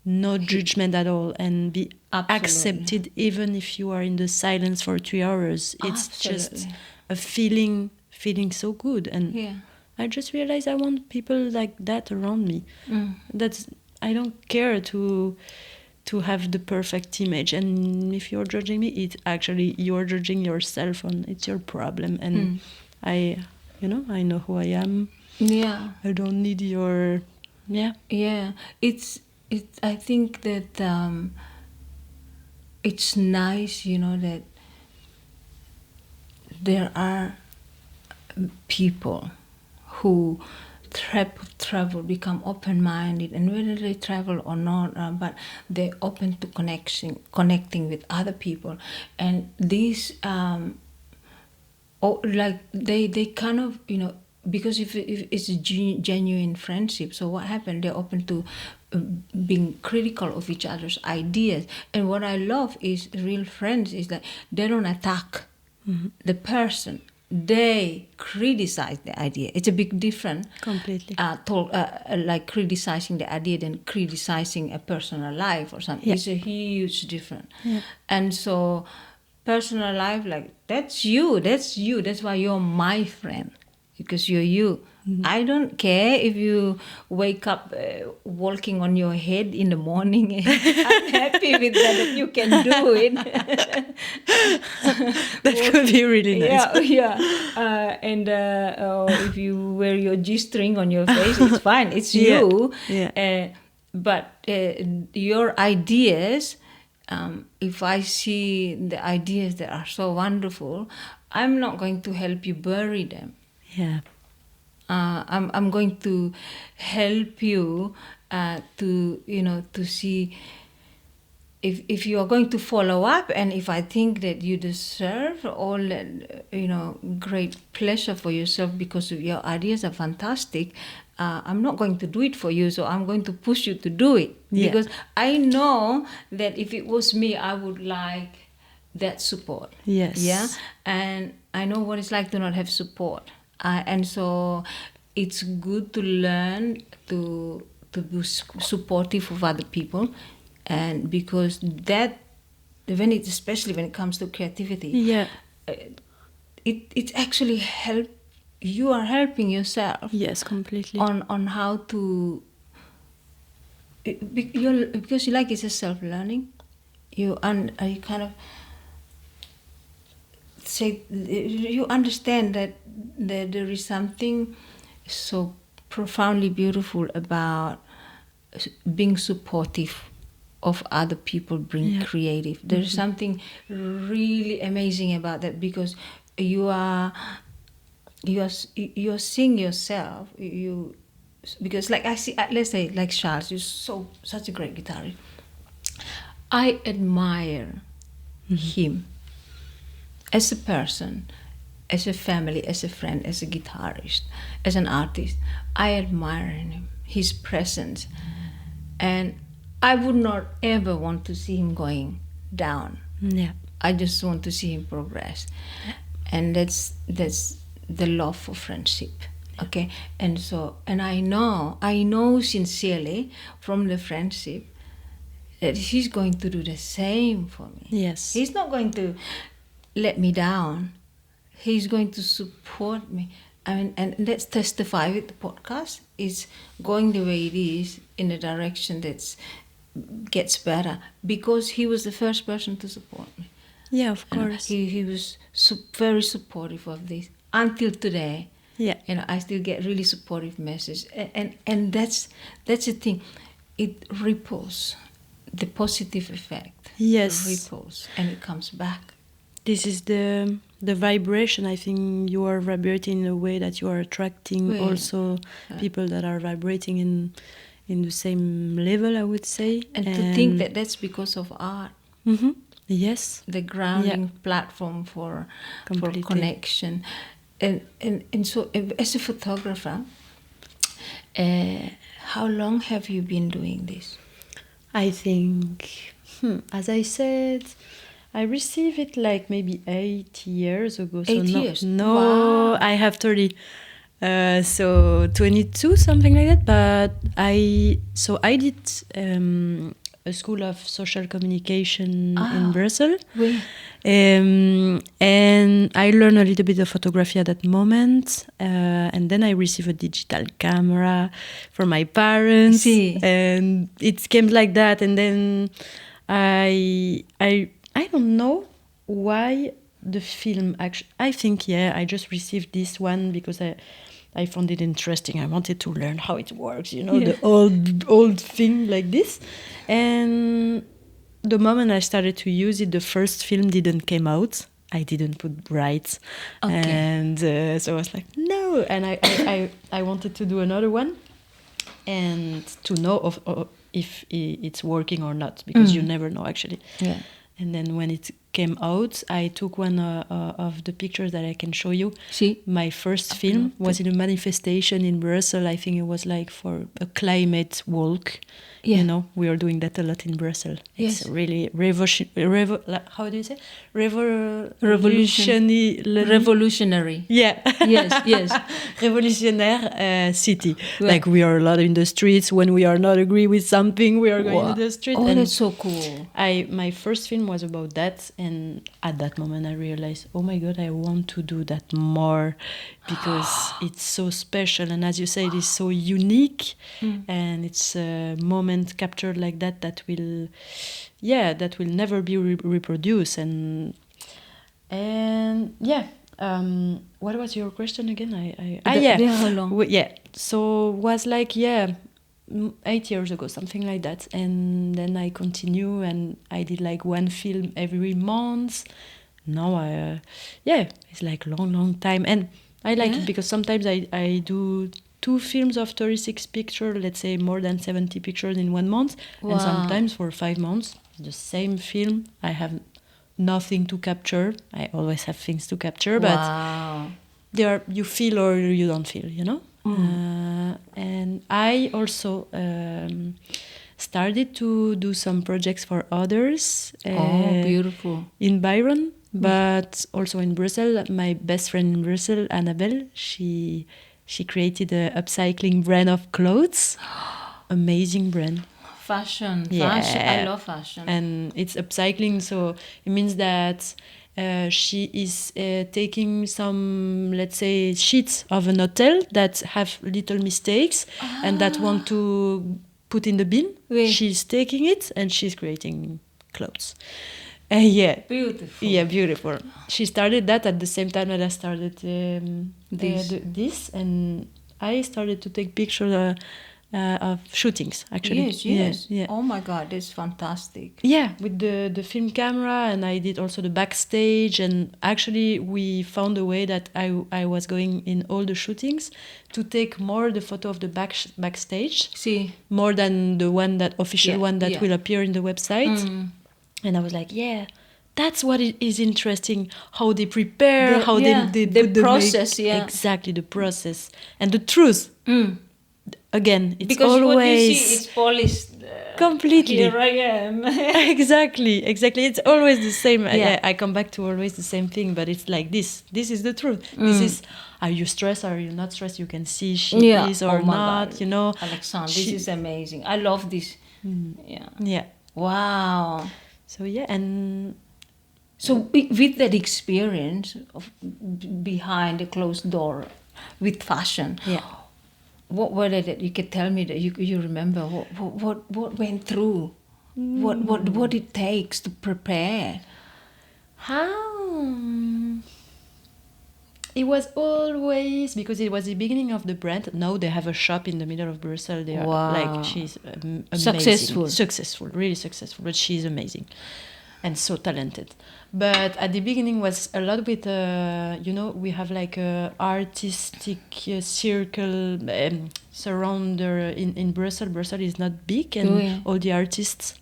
no judgment at all and be accepted even if you are in the silence for 3 hours. It's just a feeling so good, and I just realized I want people like that around me. I don't care to have the perfect image, and if you're judging me, it's actually you're judging yourself, and it's your problem. And I know who I am. I don't need your I think that it's nice, that there are people who travel, become open-minded, and whether they travel or not, but they're open to connecting with other people, and these they kind of because if it's a genuine friendship, so what happened? They're open to being critical of each other's ideas. And what I love is real friends is that they don't attack the person. They criticize the idea. It's a big difference. Completely. Like criticizing the idea than criticizing a personal life or something. Yeah. It's a huge difference. Yeah. And so personal life, like, that's you. That's why you're my friend. Because you're you. I don't care if you wake up walking on your head in the morning. I'm happy with that you can do it. That could be really nice. And if you wear your G-string on your face, it's fine. It's you. Yeah. But your ideas, if I see the ideas that are so wonderful, I'm not going to help you bury them. Yeah. I'm going to help you to see if you are going to follow up, and if I think that you deserve all that, great pleasure for yourself because your ideas are fantastic, I'm not going to do it for you, so I'm going to push you to do it. Yeah. Because I know that if it was me, I would like that support. Yes. Yeah. And I know what it's like to not have support. And so it's good to learn to be supportive of other people. And because that, especially when it comes to creativity, Yeah. It actually you are helping yourself. Yes, completely. On how to, because you like it's a self-learning. You kind of say, you understand that there is something so profoundly beautiful about being supportive of other people being creative. There's something really amazing about that, because you're seeing yourself. Because like I see, let's say like Charles, you're such a great guitarist. I admire him as a person, as a family, as a friend, as a guitarist, as an artist. I admire him, his presence, and I would not ever want to see him going down. Yeah. I just want to see him progress, and that's the love for friendship. Okay, and I know sincerely from the friendship that he's going to do the same for me. Yes. He's not going to let me down. He's going to support me. I mean, and let's testify with the podcast. It's going the way it is in a direction that gets better, because he was the first person to support me. Yeah, of course. He was very supportive of this until today. Yeah. I still get really supportive messages, and that's the thing. It ripples, the positive effect. Yes. Ripples, and it comes back. This is the vibration. I think you are vibrating in a way that you are attracting also people that are vibrating in the same level, I would say. And to think that that's because of art. Mm-hmm. Yes. The grounding platform for connection. And so as a photographer, how long have you been doing this? I think, as I said, I received it like maybe 8 years ago. So 8 years? No, wow. I have 30. So 22, something like that. But I did a school of social communication in Brussels. Oui. And I learned a little bit of photography at that moment. And then I received a digital camera from my parents. Sí. And it came like that. And then I don't know why the film actually. I think, I just received this one because I found it interesting. I wanted to learn how it works, the old thing like this. And the moment I started to use it, the first film didn't come out. I didn't put bright. Okay. And so I was like, no. And I wanted to do another one and to know if it's working or not, because you never know actually. Yeah. And then when it came out, I took one of the pictures that I can show you. Sí. My first film was in a manifestation in Brussels. I think it was like for a climate walk. Yeah. We are doing that a lot in Brussels. It's really how do you say? Revolutionary. Yeah. Yes. Revolutionary city. Yeah. Like we are a lot in the streets. When we are not agree with something, we are going to the street. Oh, and that's so cool. My first film was about that, and at that moment I realized, oh my God, I want to do that more, because it's so special, and as you say, it is so unique, and it's a moment captured like that will never be reproduced. And what was your question again? How long? So was like 8 years ago, something like that. And then I continue, and I did like one film every month. Now it's like long time, and I like it because sometimes I do 2 films of 36 pictures, let's say more than 70 pictures in 1 month. Wow. And sometimes for 5 months, the same film, I have nothing to capture. I always have things to capture, but you feel or you don't feel, and I also started to do some projects for others. Beautiful. In Byron, but also in Brussels. My best friend in Brussels, Annabelle, she created a upcycling brand of clothes. Amazing brand. Fashion. Yeah. Fashion. I love fashion. And it's upcycling, so it means that she is taking some, let's say, sheets of an hotel that have little mistakes and that want to put in the bin. Oui. She's taking it and she's creating clothes. Yeah. Beautiful. Yeah, beautiful. She started that at the same time that I started this, and I started to take pictures of shootings, actually. Yes. Yeah. Oh my God, that's fantastic. Yeah, with the film camera, and I did also the backstage, and actually we found a way that I was going in all the shootings to take more the photo of the backstage, more than the one that official one that will appear in the website. And I was like, yeah, that's what it is interesting, how they prepare, how they put the process, exactly, the process and the truth. Again, it's because always what you see, it's polished. Completely. Here I am. Exactly. It's always the same. I come back to always the same thing, but it's like this. This is the truth. This is, are you stressed? Are you not stressed? You can see she is or not, God. You know. Alexane, this is amazing. I love this. Yeah. Wow. So, and... So, with that experience of behind a closed door with fashion... What did it? You could tell me that you remember what went through, what it takes to prepare. It was always because it was the beginning of the brand. Now they have a shop in the middle of Brussels. They are like, she's amazing, successful, really successful. But she's amazing and so talented. But at the beginning was a lot with, we have like a artistic circle surrounder in Brussels. Brussels is not big, and all the artists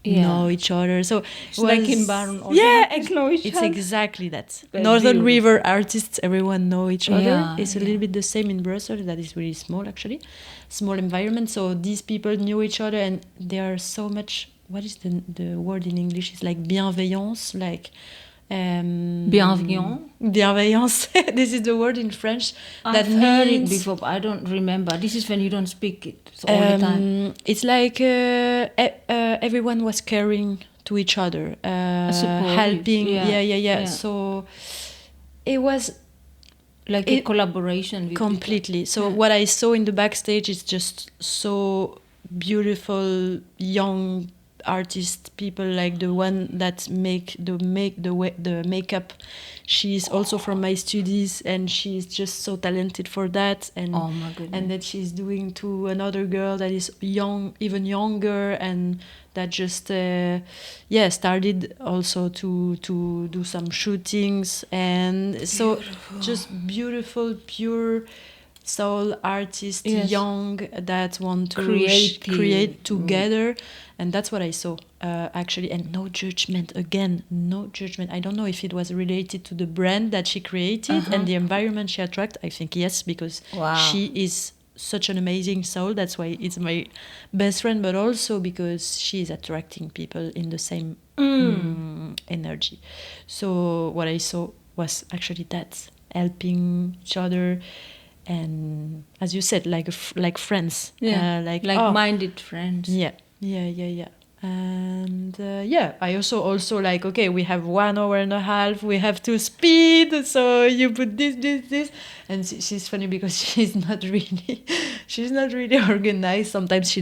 know each other. So it's like in Byron. Know each other. Exactly that. Northern River artists, everyone know each other. It's a little bit the same in Brussels. That is really small, actually. Small environment. So these people knew each other, and they are so much... What is the word in English? It's like bienveillance, like... Bienveillance. This is the word in French. I've heard it before, but I don't remember. This is when you don't speak it all the time. It's like everyone was caring to each other, helping. Yeah. So it was... Like a collaboration with completely. So what I saw in the backstage is just so beautiful, young artist people, like the one that make the makeup. She's also from my studies, and she's just so talented for that. And oh my goodness. And that she's doing to another girl that is young, even younger, and that just started also to do some shootings. And so just beautiful, pure soul artists, young, that want to create together. And that's what I saw, actually. And no judgment, again, no judgment. I don't know if it was related to the brand that she created and the environment she attracted. I think yes, because she is such an amazing soul. That's why it's my best friend, but also because she is attracting people in the same energy. So what I saw was actually that, helping each other. And as you said, like friends, like-minded friends. Yeah. And I also like, okay, we have 1 hour and a half, we have to speed, so you put this, and she's funny because she's not really organized. Sometimes she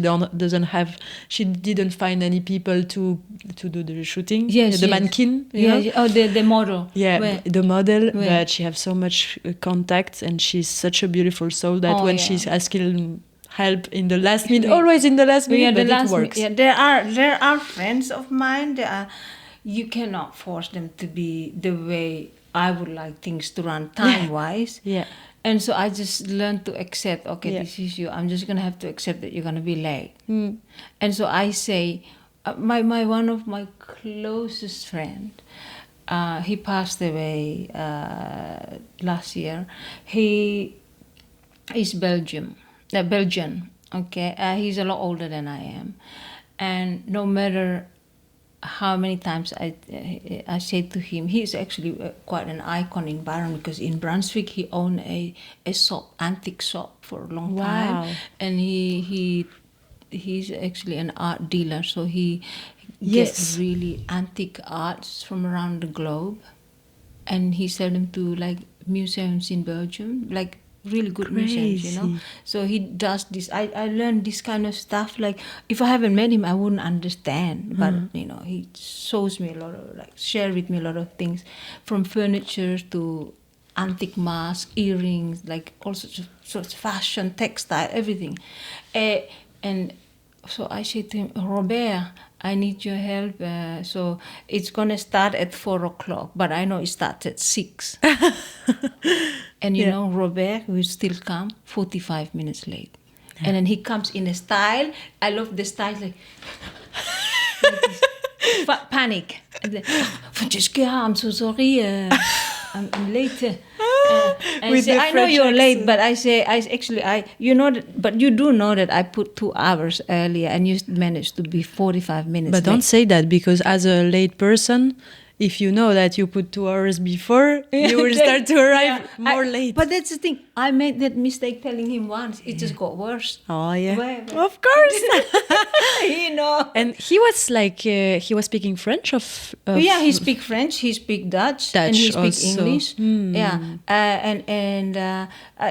didn't find any people to do the shooting. The mannequin. The model. The model. But she has so much contact, and she's such a beautiful soul that when she's asking help in the last minute, always in the last minute, but it works. There are friends of mine. You cannot force them to be the way I would like things to run time-wise. And so I just learned to accept, this is you. I'm just going to have to accept that you're going to be late. And so I say, one of my closest friend, he passed away last year. He is Belgian. Belgian. Okay, he's a lot older than I am, and no matter how many times I say to him, he's actually quite an icon in Byron, because in Brunswick he owned a shop, antique shop, for a long time, and he's actually an art dealer, so he gets really antique arts from around the globe, and he sells them to like museums in Belgium, like really good museums, you know. So he does this. I learned this kind of stuff. Like, if I haven't met him, I wouldn't understand. But you know, he shows me a lot of, like, share with me a lot of things, from furniture to antique masks, earrings, like all sorts of fashion, textile, everything. And so I said to him, Robert, I need your help. So it's going to start at 4 o'clock, but I know it starts at 6. And you know, Robert will still come 45 minutes late. And then he comes in a style. I love the style, like panic. And then, Francesca, I'm so sorry. I'm late. And say, I know you're late, but you know that, but you do know that I put 2 hours earlier, and you managed to be 45 minutes But late. don't say that, because as a late person, if you know that you put 2 hours before, you will start to arrive more late. But that's the thing. I made that mistake telling him once. It just got worse. Oh, yeah. Well, of course. You know. And he was like, he was speaking French yeah, he speak French, he speak Dutch, and he speak also. English. Yeah, and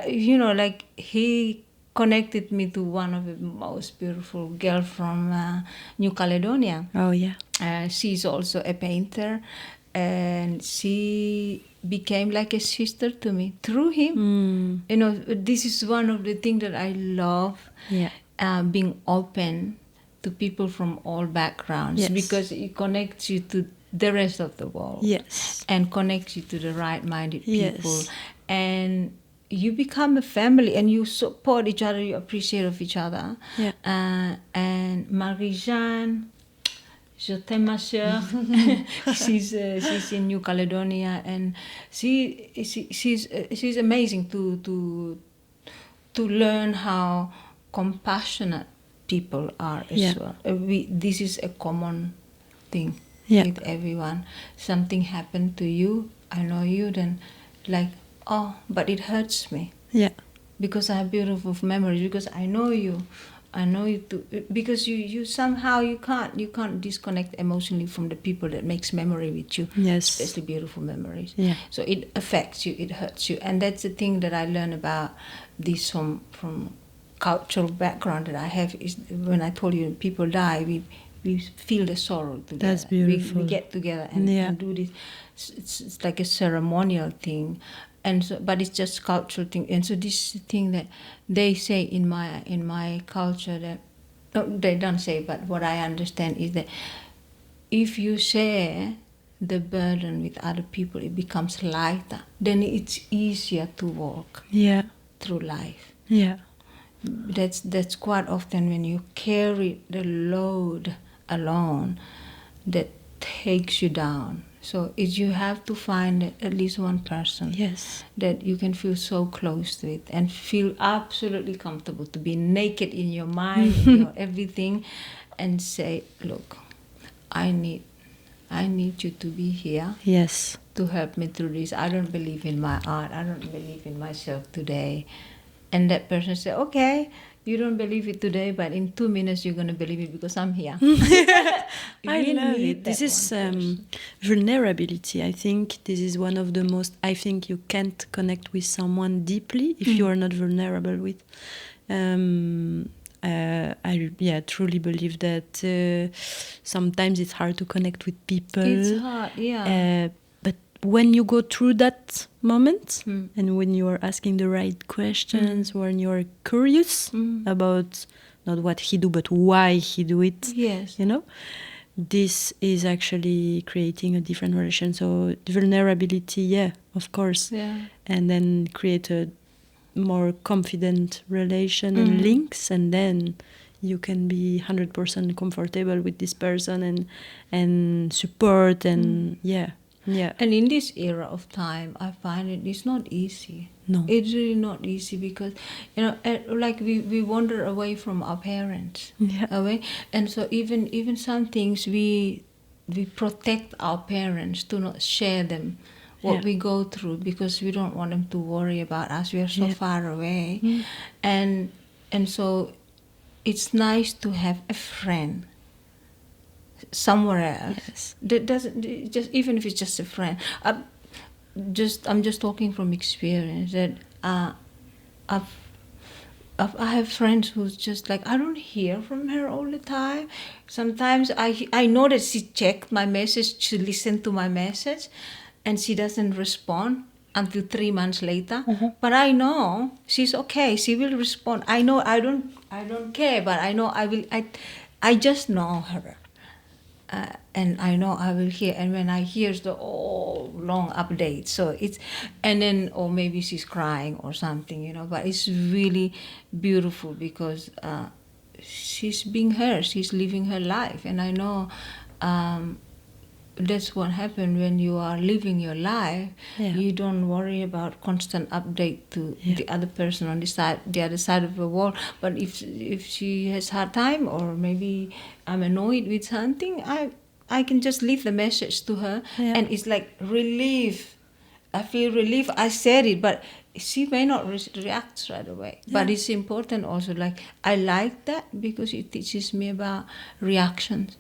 you know, like, he connected me to one of the most beautiful girl from New Caledonia. Oh, yeah. She's also a painter, and she became like a sister to me through him. You know, this is one of the things that I love. Yeah. Being open to people from all backgrounds, because it connects you to the rest of the world. Yes. And connects you to the right-minded people. And you become a family, and you support each other, you appreciate of each other. Yeah. And Marie-Jeanne, je t'aime, ma sœur. She's in New Caledonia, and she's amazing to learn how compassionate people are as well. This is a common thing with everyone. Something happened to you, I know you, then like, oh, but it hurts me. Yeah. Because I have beautiful memories, because I know you too, because you somehow you can't disconnect emotionally from the people that makes memory with you. Yes. Especially beautiful memories. Yeah. So it affects you, it hurts you, and that's the thing that I learned about this from cultural background that I have, is when I told you people die, we feel the sorrow together. That's beautiful. We get together and do this. It's like a ceremonial thing. And so, but it's just cultural thing. And so this thing that they say in my culture, that they don't say, but what I understand is that if you share the burden with other people, it becomes lighter. Then it's easier to walk through life. Yeah. That's quite often when you carry the load alone, that takes you down. So you have to find at least one person that you can feel so close to it and feel absolutely comfortable to be naked in your mind, in your everything, and say, look, I need you to be here. Yes. To help me through this. I don't believe in my art. I don't believe in myself today. And that person said, okay, you don't believe it today, but in 2 minutes you're going to believe it because I'm here. I love it. This is vulnerability. I think this is one of the most, I think you can't connect with someone deeply if you are not vulnerable with. I truly believe that sometimes it's hard to connect with people. It's hard, yeah. But when you go through that moment and when you are asking the right questions, when you are curious about not what he do but why he do it, you know, this is actually creating a different relation. So vulnerability, of course, and then create a more confident relation and links, and then you can be 100% comfortable with this person and support and Yeah. And in this era of time, I find it's not easy. No. It's really not easy because, like we wander away from our parents. Yeah. Away. And so even some things we protect our parents to not share them, what we go through, because we don't want them to worry about us. We are so far away. And so it's nice to have a friend somewhere else. Yes. That doesn't, just even if it's just a friend. I'm just talking from experience that I have friends who's just like, I don't hear from her all the time. Sometimes I know that she checked my message, she listened to my message, and she doesn't respond until 3 months later. But I know she's okay. She will respond. I know I don't care, but I know I will. I just know her. And I know I will hear, and when I hear the long update, so it's, and then, or maybe she's crying or something, but it's really beautiful because she's being her, she's living her life, and I know that's what happens when you are living your life. You don't worry about constant update to the other person on the other side of the world. But if she has hard time, or maybe I'm annoyed with something, I can just leave the message to her, and it's like relief. I feel relief. I said it, but she may not react straight away. But it's important also. Like, I like that because it teaches me about reactions.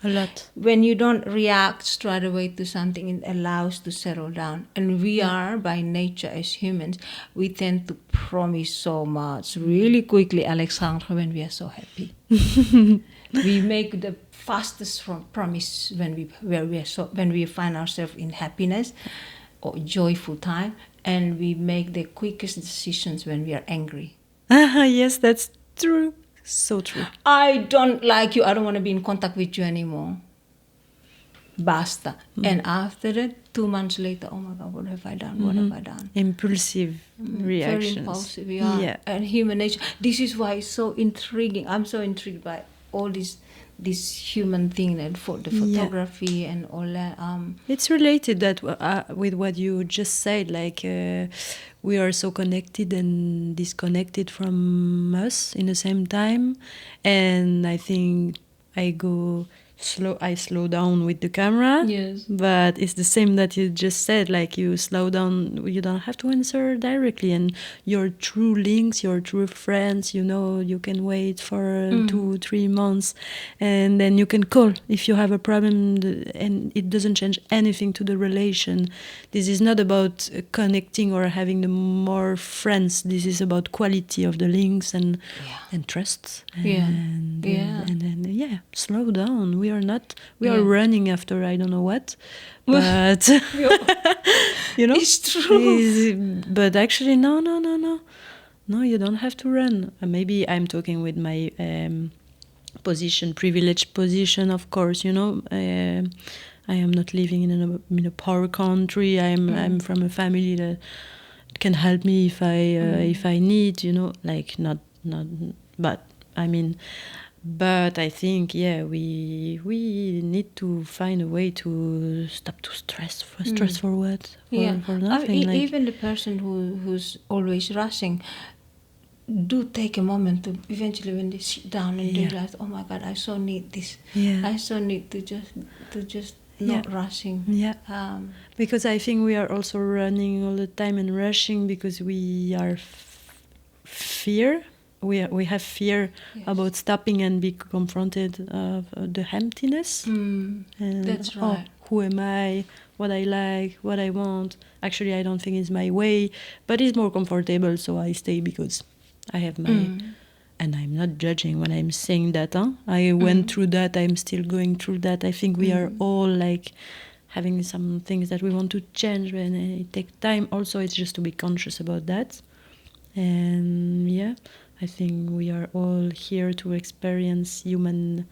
A lot. When you don't react straight away to something, it allows to settle down. And we are, by nature as humans, we tend to promise so much really quickly, Alexandra, when we are so happy. We make the fastest promise when we find ourselves in happiness or joyful time, and we make the quickest decisions when we are angry. Yes, that's true. So true. I don't like you. I don't want to be in contact with you anymore. Basta. And after that, 2 months later, oh my God, what have I done? What have I done? Impulsive reactions. Very impulsive, yeah. And human nature. This is why it's so intriguing. I'm so intrigued by all this human thing, and for the photography and all that. It's related that with what you just said, like we are so connected and disconnected from us in the same time, and I think I slow down with the camera. Yes. But it's the same that you just said, like you slow down, you don't have to answer directly, and your true links, your true friends, you can wait for 2-3 months, and then you can call if you have a problem, and it doesn't change anything to the relation. This is not about connecting or having the more friends. This is about quality of the links and trust. And then slow down. We are running after I don't know what, but it's true. But actually, no, you don't have to run. Maybe I'm talking with my privileged position, of course. I am not living in a poor country. I'm from a family that can help me if I need. Like not. But I mean. But I think, we need to find a way to stop to stress. Stress for what? For nothing. Even the person who's always rushing, do take a moment to eventually, when they sit down and realize, oh my God, I so need this. I so need to just not rushing. Because I think we are also running all the time and rushing because we are fear. We have fear about stopping and be confronted of the emptiness. And, that's right. Who am I? What I like? What I want? Actually, I don't think it's my way, but it's more comfortable, so I stay because I have my... And I'm not judging when I'm saying that. I went through that. I'm still going through that. I think we are all like having some things that we want to change, and it takes time. Also, it's just to be conscious about that. And I think we are all here to experience human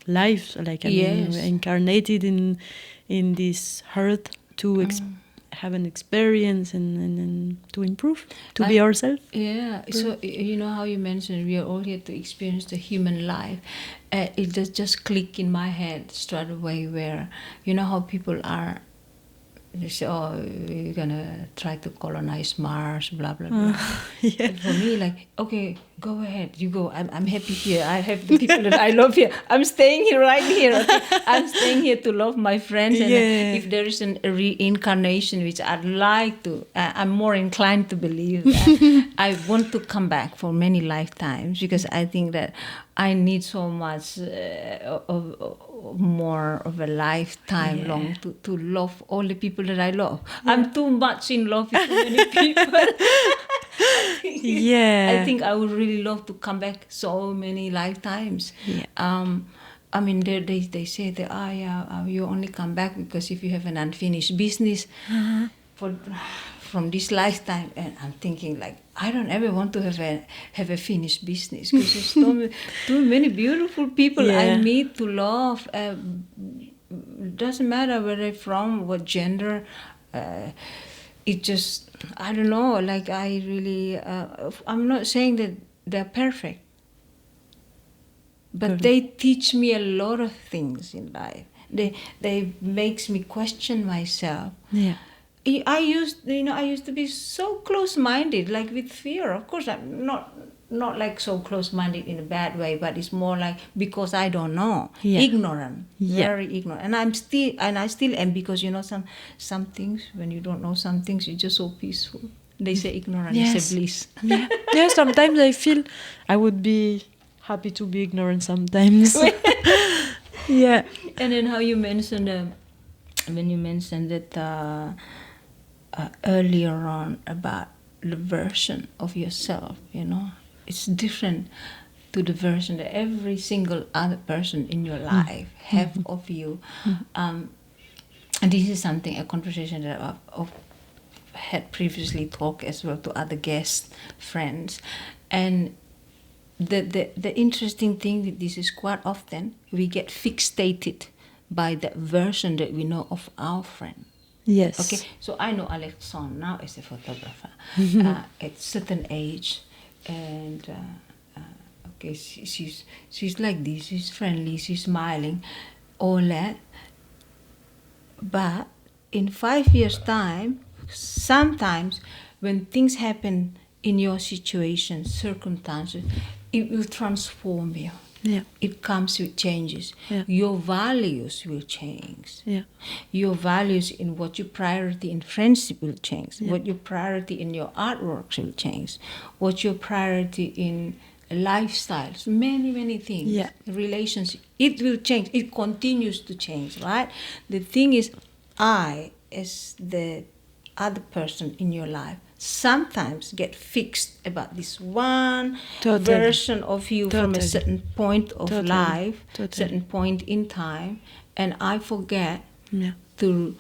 life, like incarnated in this earth to have an experience and to improve, to be ourselves. Yeah. So you know how you mentioned we are all here to experience the human life. It just click in my head straight away. Where you know how people are. They say, "Oh, we're gonna try to colonize Mars," blah blah blah. Yeah. And for me, like, okay, go ahead, you go. I'm happy here. I have the people that I love here. I'm staying here, right here. Okay? I'm staying here to love my friends. And if there is a reincarnation, which I'd like to, I'm more inclined to believe that I want to come back for many lifetimes, because I think that I need so much more of a lifetime long to love all the people that I love. I'm too much in love with too many people. I think I would really love to come back so many lifetimes. I mean, they say that you only come back because if you have an unfinished business from this lifetime. And I'm thinking, like, I don't ever want to have a finished business, because there's too many beautiful people I meet to love. Doesn't matter where they're from, what gender. It just, I don't know, like I really, I'm not saying that they're perfect, but they teach me a lot of things in life. They makes me question myself. Yeah. I used to be so close-minded, like with fear. Of course, I'm not like so close-minded in a bad way, but it's more like because I don't know, ignorant, very ignorant, and I still am, because some things, when you don't know some things, you're just so peaceful. They say ignorance is a bliss. Yeah. Sometimes I feel I would be happy to be ignorant sometimes. Yeah. And then how you mentioned when you mentioned that earlier on about the version of yourself, it's different to the version that every single other person in your life have of you. And this is something, a conversation that I've had previously talked as well to other guest friends. And the interesting thing with this is quite often we get fixated by the version that we know of our friend. Yes. Okay, so I know Alexane now as a photographer at a certain age, and okay, she's like this. She's friendly. She's smiling, all that. But in 5 years' time, sometimes when things happen in your situation, circumstances, it will transform you. Yeah. It comes with changes. Yeah. Your values will change. Yeah. Your values in what your priority in friendship will change. Yeah. What your priority in your artworks will change. What your priority in lifestyles, many things. Yeah. Relationship, it will change. It continues to change, right? The thing is, I, as the other person in your life, sometimes get fixed about this one version of you from a certain point of life, certain point in time, and I forget to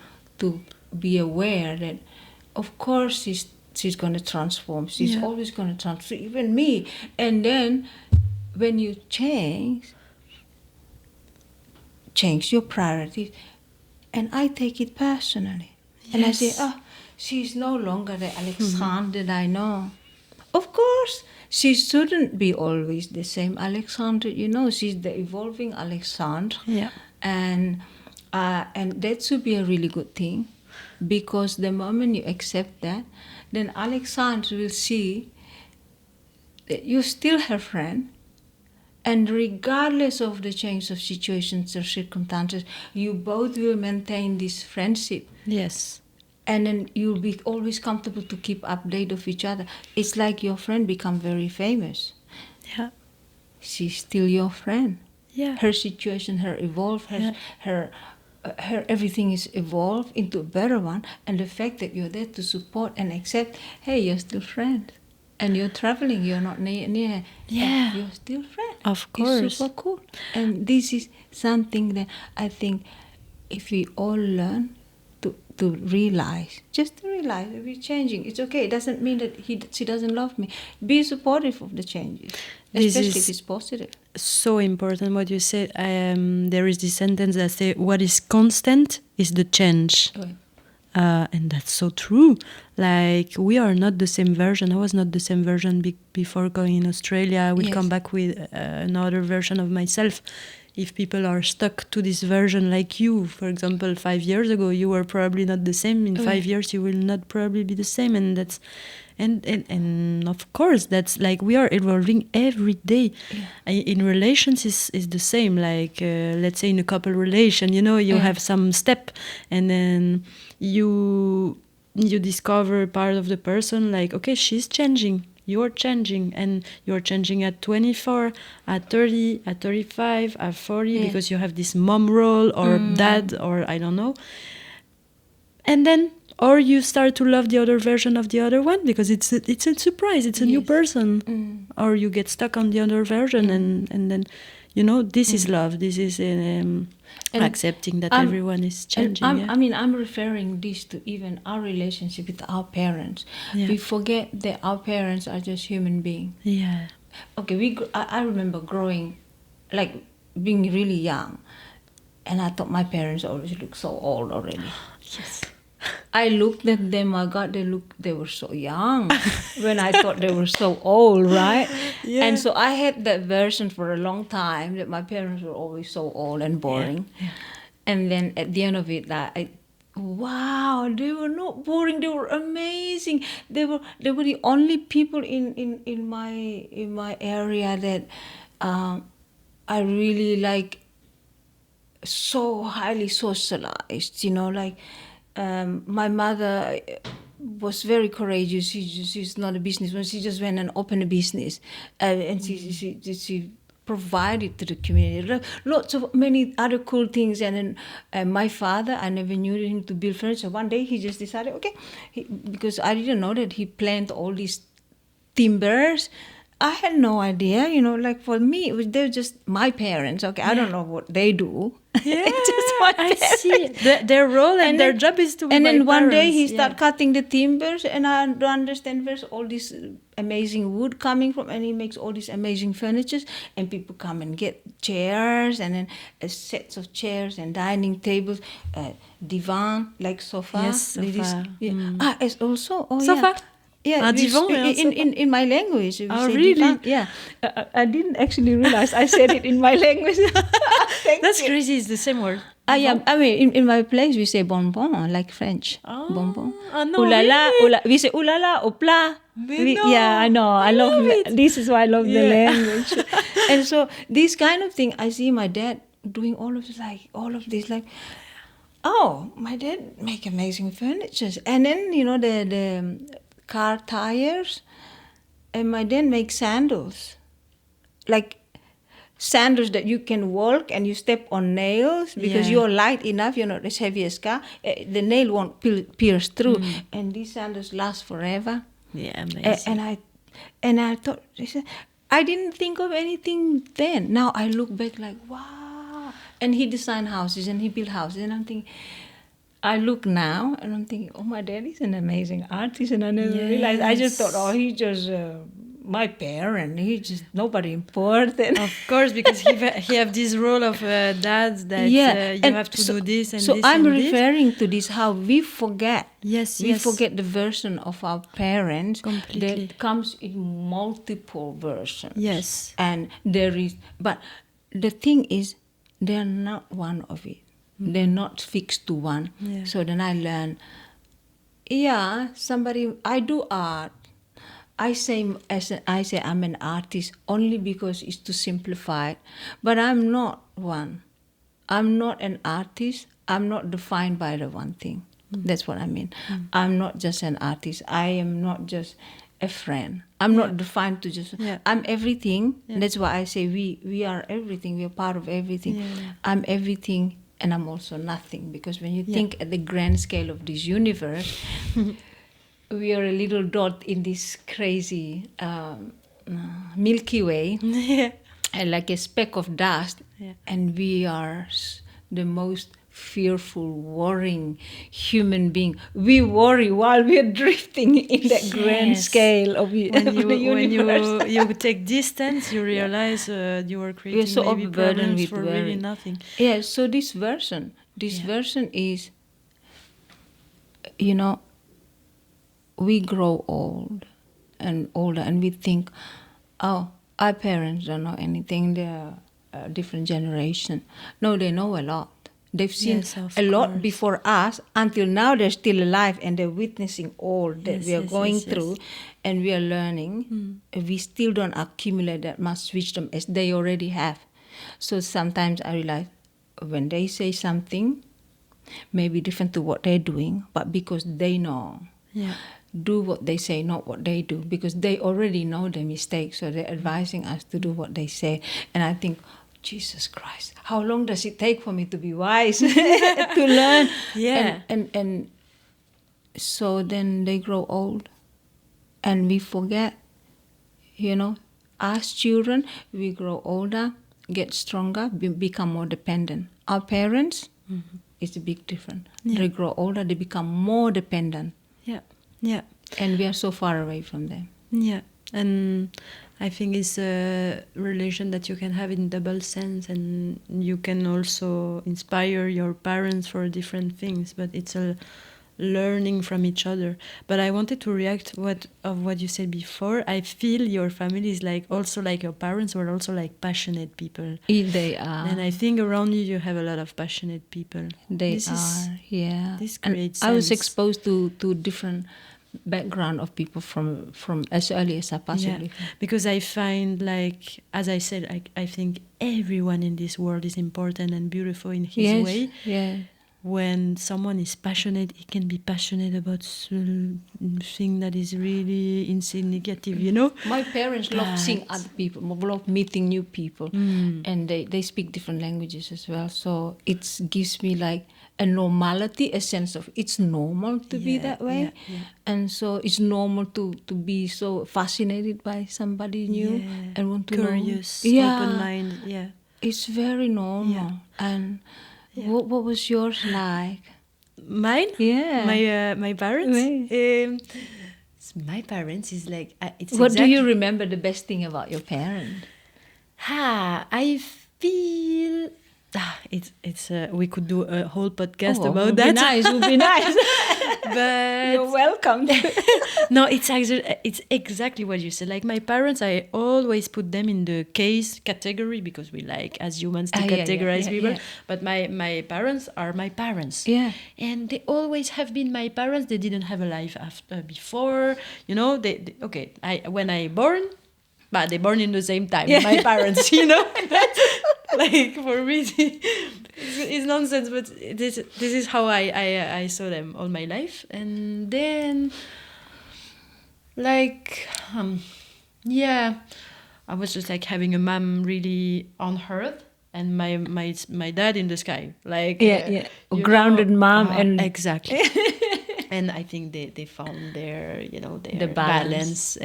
be aware that, of course, she's going to transform. She's always going to transform, even me. And then when you change your priorities, and I take it personally. Yes. And I say, she's no longer the Alexane that I know. Of course, she shouldn't be always the same Alexane that you know. She's the evolving Alexane. Yeah. And that should be a really good thing, because the moment you accept that, then Alexane will see that you're still her friend, and regardless of the change of situations or circumstances, you both will maintain this friendship. Yes. And then you'll be always comfortable to keep update of each other. It's like your friend become very famous. Yeah. She's still your friend. Yeah. Her situation, her evolve, her everything is evolved into a better one. And the fact that you're there to support and accept, hey, you're still friends. And you're traveling, you're not near. Yeah. You're still friends. Of course. It's super cool. And this is something that I think if we all learn to realize, just to realize that we're changing. It's okay. It doesn't mean that she doesn't love me. Be supportive of the changes, especially if it's positive. So important what you said. There is this sentence that says, what is constant is the change. Okay. And that's so true. Like, we are not the same version. I was not the same version before going in Australia. I will come back with another version of myself. If people are stuck to this version, like you, for example, 5 years ago, you were probably not the same. In 5 years, you will not probably be the same. And that's, and of course, that's like, we are evolving every day. In relations is the same. Like, let's say in a couple relation, you have some step, and then you discover part of the person, like, okay, she's changing, you're changing, and you're changing at 24, at 30, at 35, at 40, because you have this mom role or dad, or I don't know. And then, or you start to love the other version of the other one because it's a surprise, it's a new person. Or you get stuck on the other version, and then, this is love, this is accepting that everyone is changing. I'm referring this to even our relationship with our parents. We forget that our parents are just human beings. Okay, I remember growing, like being really young, and I thought my parents always looked so old already. Yes. I looked at them, my God, they were so young when I thought they were so old, right? And so I had that version for a long time, that my parents were always so old and boring. And then at the end of it, wow, they were not boring, they were amazing. They were the only people in my area that I really like, so highly socialized, like. My mother was very courageous. She's not a businesswoman. She just went and opened a business, and she provided to the community lots of many other cool things. And then my father, I never knew him to build furniture. One day he just decided, okay, because I didn't know that he planted all these timbers. I had no idea, like for me, they're just my parents. Okay, I don't know what they do. Yeah, just my I see. Their role and their job is to be and my then one day parents. he started cutting the timbers, and I don't understand where's all this amazing wood coming from, and he makes all these amazing furniture, and people come and get chairs, and then sets of chairs and dining tables, divan, like sofa. Yes, sofa. It's also sofa. Yeah, divan, in my language. We say really? Divan. Yeah, I didn't actually realize I said it in my language. That's crazy. It's the same word. I mean, in my place we say bonbon, like French. Bonbon. No, Oulala, really? we say oulala, opla. No, yeah, I know. I love it. This is why I love the language. And so this kind of thing, I see my dad doing all of this, like, oh, my dad make amazing furniture, and then the car tires, and my dad makes sandals, like sandals that you can walk and you step on nails because you're light enough, you're not as heavy as car, the nail won't pierce through, and these sandals last forever. Amazing. And I thought, I didn't think of anything then. Now I look back like, wow. And he designed houses and he built houses, and I'm thinking, I look now and I'm thinking, oh, my dad is an amazing artist, and I never realized. I just thought, oh, he's just my parent. He's just nobody important. Of course, because he have this role of dads that you have to do this and so this. I'm and referring to this, how we forget. We forget the version of our parents completely. That comes in multiple versions. Yes. And there is, but the thing is, they're not one of it. They're not fixed to one. So then I learn, I do art. I say I'm an artist only because it's to simplify it. But I'm not one. I'm not an artist. I'm not defined by the one thing. That's what I mean. I'm not just an artist. I am not just a friend. I'm not defined to just... I'm everything. That's why I say we are everything. We are part of everything. I'm everything. And I'm also nothing, because when you think at the grand scale of this universe, we are a little dot in this crazy Milky Way, and like a speck of dust, and we are the most fearful, worrying human being. We worry while we are drifting in that grand scale of the universe. When you take distance, you realize you are creating so maybe problems for really nothing. So this version is you know, we grow old and older, and we think, oh, our parents don't know anything. They're a different generation. No, they know a lot. They've seen Yes, of a lot course. before us. Until now, they're still alive, and they're witnessing all that Yes, we are yes, going yes, yes. through, and we are learning. We still don't accumulate that much wisdom as they already have. So sometimes I realize when they say something, maybe different to what they're doing, but because they know. Yeah. Do what they say, not what they do, because they already know the mistake, so they're advising us to do what they say. And I think, Jesus Christ, how long does it take for me to be wise, to learn? Yeah. And so then they grow old, and we forget, as children, we grow older, get stronger, become more dependent. Our parents, it's a big difference. Yeah. They grow older, they become more dependent. Yeah. Yeah. And we are so far away from them. Yeah. And I think it's a relation that you can have in double sense, and you can also inspire your parents for different things, but it's a learning from each other. But I wanted to react what you said before. I feel your family is like also like your parents were also like passionate people. They are. And I think around you have a lot of passionate people. They are, yeah. This And creates I was sense. exposed to different background of people from as early as I possibly can. Because I find, like, as I said, I think everyone in this world is important and beautiful in his way. Yeah. When someone is passionate, he can be passionate about thing that is really insignificant, My parents love seeing other people, love meeting new people, and they speak different languages as well. So it gives me like a normality, a sense of it's normal to be that way. Yeah. And so it's normal to be so fascinated by somebody new and want to curious, know. open-minded. Yeah, It's very normal. Yeah. And what was yours like? Mine? Yeah. My parents? Right. My parents is like it's. What do you remember the best thing about your parents? I feel. It's we could do a whole podcast about that. Would be nice. But you're welcome. No, it's exactly what you said. Like my parents, I always put them in the case category because we like as humans to categorize people. Yeah. But my parents are my parents. Yeah. And they always have been my parents. They didn't have a life after before. They okay. When I born, but they born in the same time. Yeah. My parents, like for me, it's nonsense. But this is how I saw them all my life, and then like I was just like having a mom really on earth, and my dad in the sky, like grounded mom and exactly. And I think they found their the balance.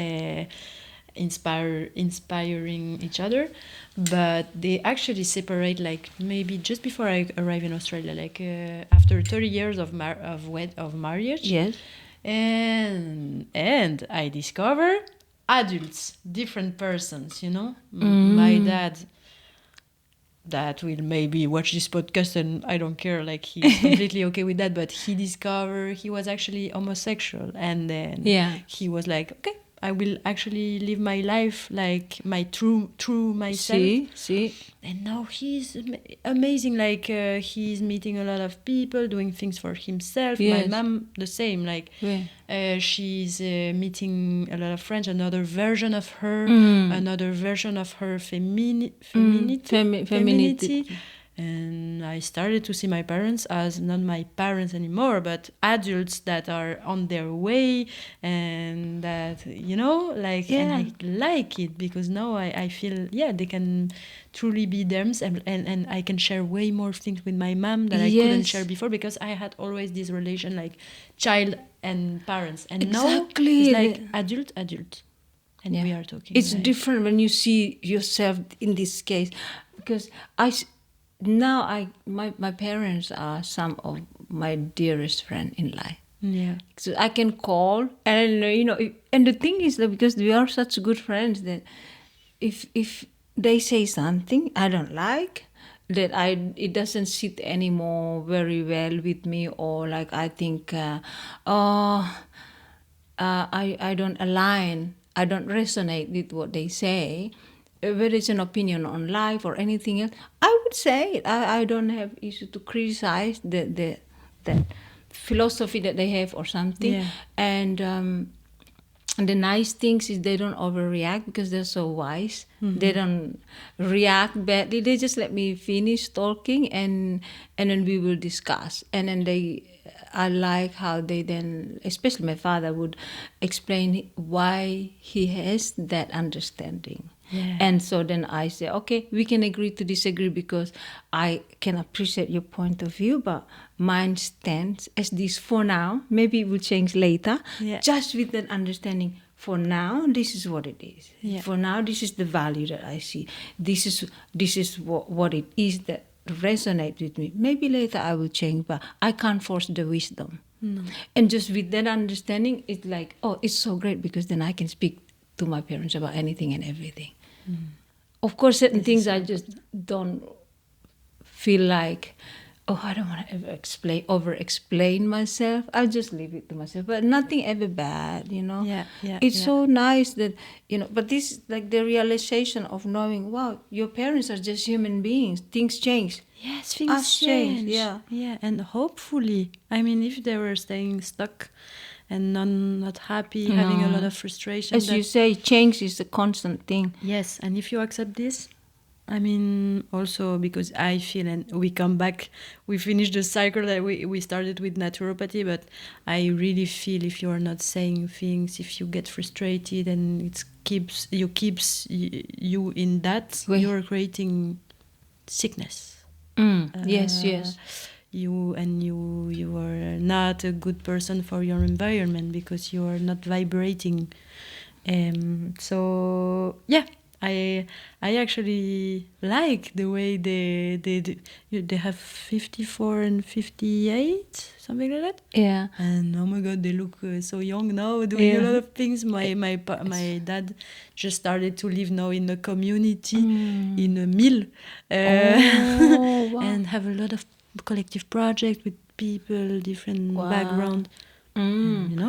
Inspiring each other, but they actually separate like maybe just before I arrived in Australia, like after 30 years of marriage. Yes. And I discover adults, different persons, my dad that will maybe watch this podcast, and I don't care, like he's completely okay with that, but he discovered he was actually homosexual, and then he was like, okay, I will actually live my life like my true myself. See. And now he's amazing. Like he's meeting a lot of people, doing things for himself. Yes. My mom, the same. Like she's meeting a lot of friends. Another version of her. Another version of her femininity. And I started to see my parents as not my parents anymore, but adults that are on their way, and that, and I like it because now I feel, they can truly be themselves, and I can share way more things with my mom that I couldn't share before, because I had always this relation like child and parents. And now it's like adult. And we are talking. It's different when you see yourself in this case, because my parents are some of my dearest friends in life. Yeah. So I can call, and and the thing is that because we are such good friends that if they say something I don't like, that it doesn't sit anymore very well with me, or like I think I don't align, I don't resonate with what they say, whether it's an opinion on life or anything else, I would say it. I don't have issue to criticize the philosophy that they have or something. Yeah. And the nice things is they don't overreact because they're so wise. They don't react badly. They just let me finish talking, and then we will discuss. And then I like how they then, especially my father, would explain why he has that understanding. Yeah. And so then I say, okay, we can agree to disagree because I can appreciate your point of view, but mine stands as this for now. Maybe it will change later. Yeah. Just with that understanding, for now, this is what it is. Yeah. For now, this is the value that I see. This is what it is that resonates with me. Maybe later I will change, but I can't force the wisdom. No. And just with that understanding, it's like, oh, it's so great because then I can speak to my parents about anything and everything. Of course, certain things I just don't feel like, oh, I don't want to over-explain myself. I'll just leave it to myself. But nothing ever bad, Yeah. It's so nice that, but this is like the realization of knowing, wow, your parents are just human beings. Things change. Yes, things change. Yeah. Yeah, and hopefully, I mean, if they were staying stuck and not happy, having a lot of frustration. As you say, change is a constant thing. Yes, and if you accept this, I mean, also because I feel, and we come back, we finish the cycle that we started with naturopathy, but I really feel if you are not saying things, if you get frustrated and it keeps you in that, you are creating sickness. Yes. You are not a good person for your environment because you are not vibrating. So yeah, I actually like the way they have 54 and 58, something like that. Yeah. And oh my God, they look so young now, doing a lot of things. My dad just started to live now in a community in a mill, wow. and have a lot of collective project with people, different background. And,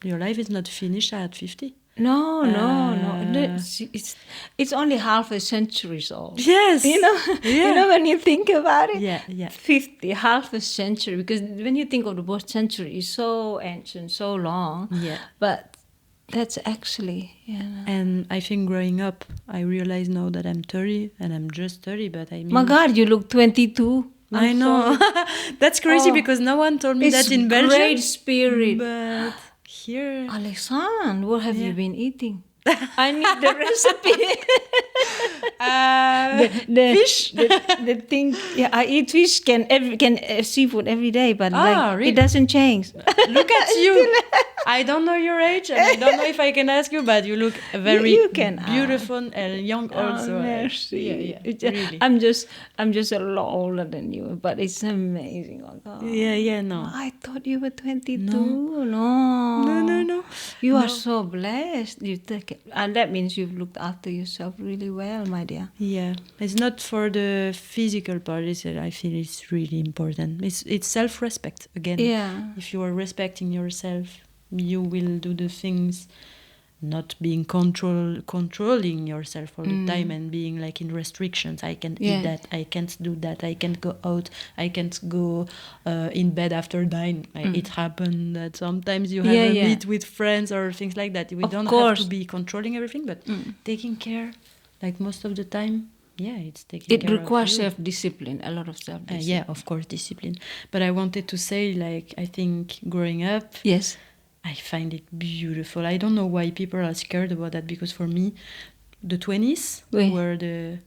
your life is not finished at 50. No. It's only half a century old. Yes. When you think about it. Yeah. 50, half a century. Because when you think of the word century, it's so ancient, so long. Yeah. But that's actually, And I think growing up, I realize now that I'm 30, and I'm just 30, but I mean... My God, you look 22. I know. That's crazy because no one told me that in Belgium. Great spirit. But here... Alexane, what have you been eating? I need the recipe. The fish. The thing. Yeah, I eat fish. Can seafood every day, but really? It doesn't change. Look at you. I don't know your age, and I don't know if I can ask you, but you look very beautiful and young also. Merci. Yeah, really. I'm just a lot older than you, but it's amazing. Oh God. Yeah, no. I thought you were 22. No. No. You are so blessed. You take it. And that means you've looked after yourself really well, my dear. Yeah, it's not for the physical part. I feel it's really important. It's self-respect again. Yeah. If you are respecting yourself, you will do the things, not being controlling yourself all the time and being like in restrictions. I can't eat that. I can't do that. I can't go out. I can't go in bed after dine. It happened that sometimes you have a meet with friends or things like that. We don't have to be controlling everything, but taking care, like most of the time. Yeah, it's taking care of you. It requires self-discipline, a lot of self-discipline. Yeah, of course, discipline. But I wanted to say, like, I think growing up... Yes. I find it beautiful. I don't know why people are scared about that, because for me, the 20s were the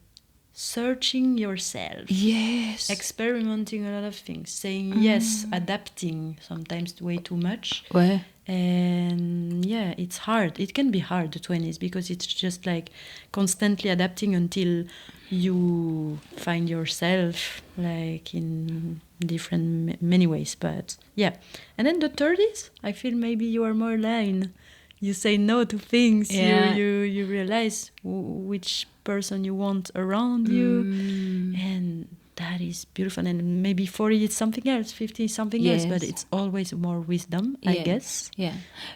searching yourself. Yes. Experimenting a lot of things. Saying yes, adapting sometimes way too much. Ouais. And yeah, it's hard. It can be hard, the 20s, because it's just like constantly adapting until you find yourself like in different many ways. But yeah, and then the 30s, I feel maybe you are more aligned. You say no to things. Yeah. You realize which person you want around you, and that is beautiful. And maybe 40 it's something else, 50 is something else, but it's always more wisdom, I guess. Yeah.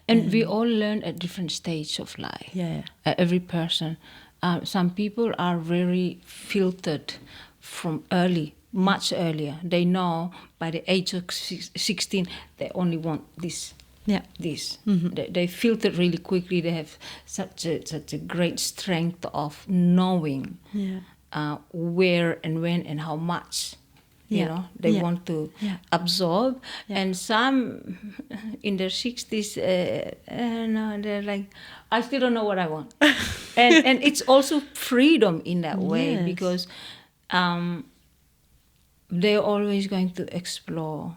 And we all learn at different stages of life. Yeah. Every person. Some people are very filtered from early, much earlier. They know by the age of 16 they only want this. Yeah. This. They filter really quickly. They have such a great strength of knowing where and when and how much they want to absorb. And some in their 60s, no, they're like, I still don't know what I want. and it's also freedom in that way, because they're always going to explore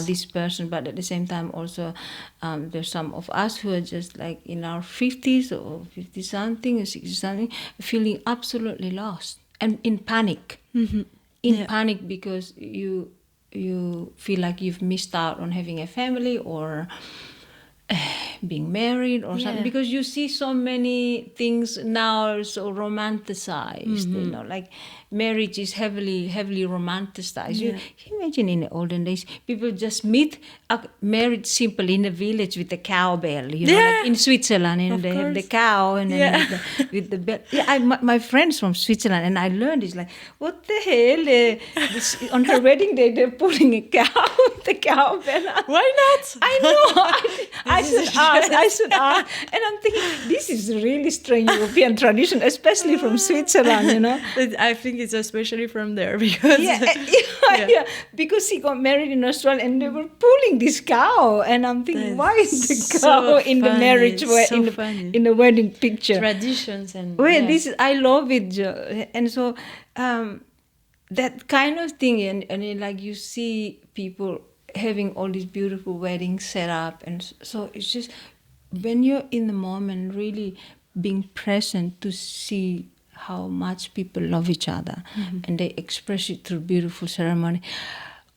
this person, but at the same time also there's some of us who are just like in our 50s or 50 something or 60 something, feeling absolutely lost and in panic. Panic because you feel like you've missed out on having a family or being married or something, because you see so many things now so romanticized, like marriage is heavily romanticized. You can imagine in the olden days, people just meet, married simply in a village with a cowbell, like in Switzerland, they have the cow and then with the bell. My friends from Switzerland, and I learned it's like, what the hell? On her wedding day, they're putting a cow with the cowbell. Why not? I know. I should ask. And I'm thinking, this is a really strange European tradition, especially from Switzerland, I think it's especially from there because... because he got married in Australia and they were pulling this cow. And I'm thinking, why is the cow in the marriage, in the wedding picture? Traditions and... I love it. And so that kind of thing, and like you see people having all these beautiful weddings set up, and so it's just when you're in the moment, really being present to see how much people love each other, and they express it through beautiful ceremony.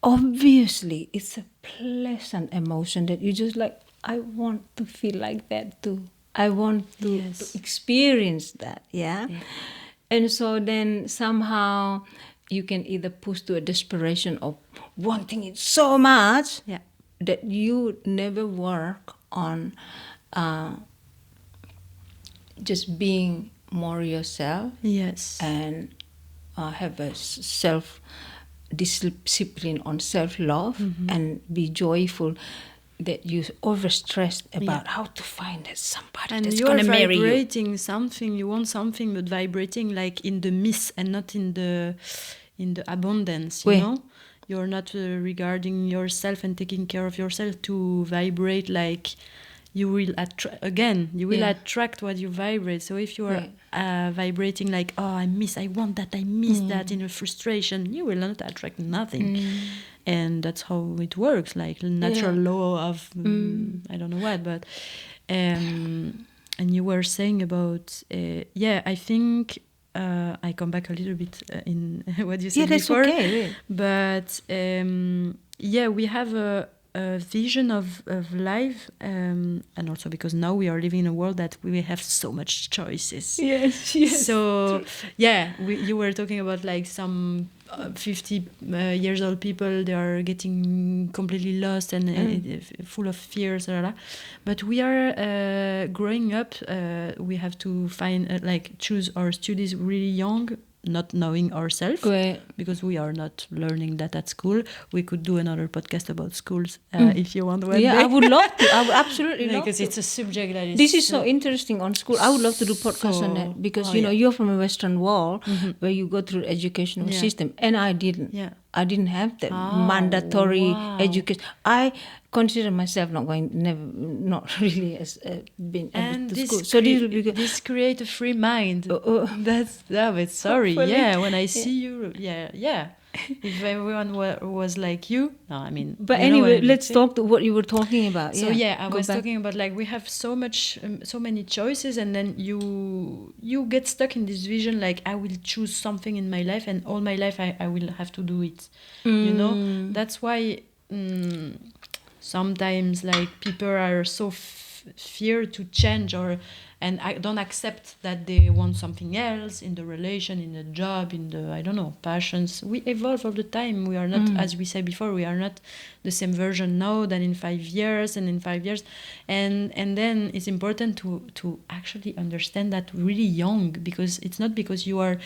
Obviously, it's a pleasant emotion that you just like, I want to feel like that too. I want to experience that, And so then somehow you can either push to a desperation of wanting it so much that you never work on just being more yourself. Yes. And have a self-discipline on self-love and be joyful, that you're overstressed about how to find somebody and that's going to marry you. And you're vibrating something, you want something, but vibrating like in the miss and not in the abundance, you know? You're not regarding yourself and taking care of yourself to vibrate like you will attract what you vibrate. So if you are vibrating like, oh, I miss that in a frustration, you will not attract nothing. And that's how it works, like natural law of I don't know what, but and you were saying about I think I come back a little bit in what you said before. That's okay. But we have a vision of life, and also because now we are living in a world that we have so much choices. Yes. So you were talking about like some 50 years old people, they are getting completely lost and full of fears, but we are growing up, we have to find choose our studies really young, not knowing ourselves, because we are not learning that at school. We could do another podcast about schools if you want one day. I would love to. I would absolutely love to. Because it's a subject that is... This is so interesting on school. I would love to do podcasts on that, because you're from a Western world where you go through educational system, and I didn't. I didn't have that mandatory education. I consider myself not really as being able to school. So this create a free mind. That's it. Sorry. When I see you, if everyone was like you, no, I mean. But anyway, let's talk to what you were talking about. So I was talking about like we have so many choices, and then you get stuck in this vision like I will choose something in my life, and all my life I will have to do it. You know, that's why sometimes like people are so fear to change, and I don't accept that they want something else in the relation, in the job, in the, I don't know, passions. We evolve all the time. We are not, as we said before, we are not the same version now than in 5 years and in 5 years. And then it's important to actually understand that really young, because it's not because you are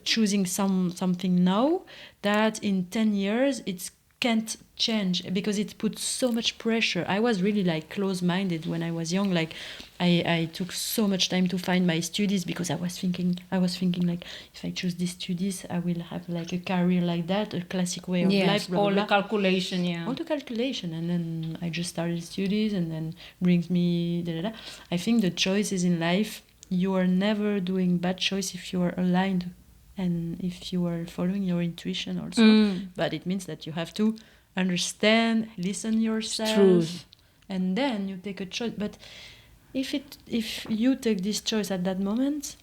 choosing something now that in 10 years it's can't change, because it puts so much pressure. I was really like close-minded when I was young. Like I took so much time to find my studies, because I was thinking like, if I choose these studies, I will have like a career like that, a classic way of life. Blah, all blah, the calculation, all the calculation, and then I just started studies, and then brings me da, da, da. I think the choices in life, you are never doing bad choice if you are aligned and if you are following your intuition also. But it means that you have to understand, listen yourself, truth, and then you take a choice. But if you take this choice at that moment,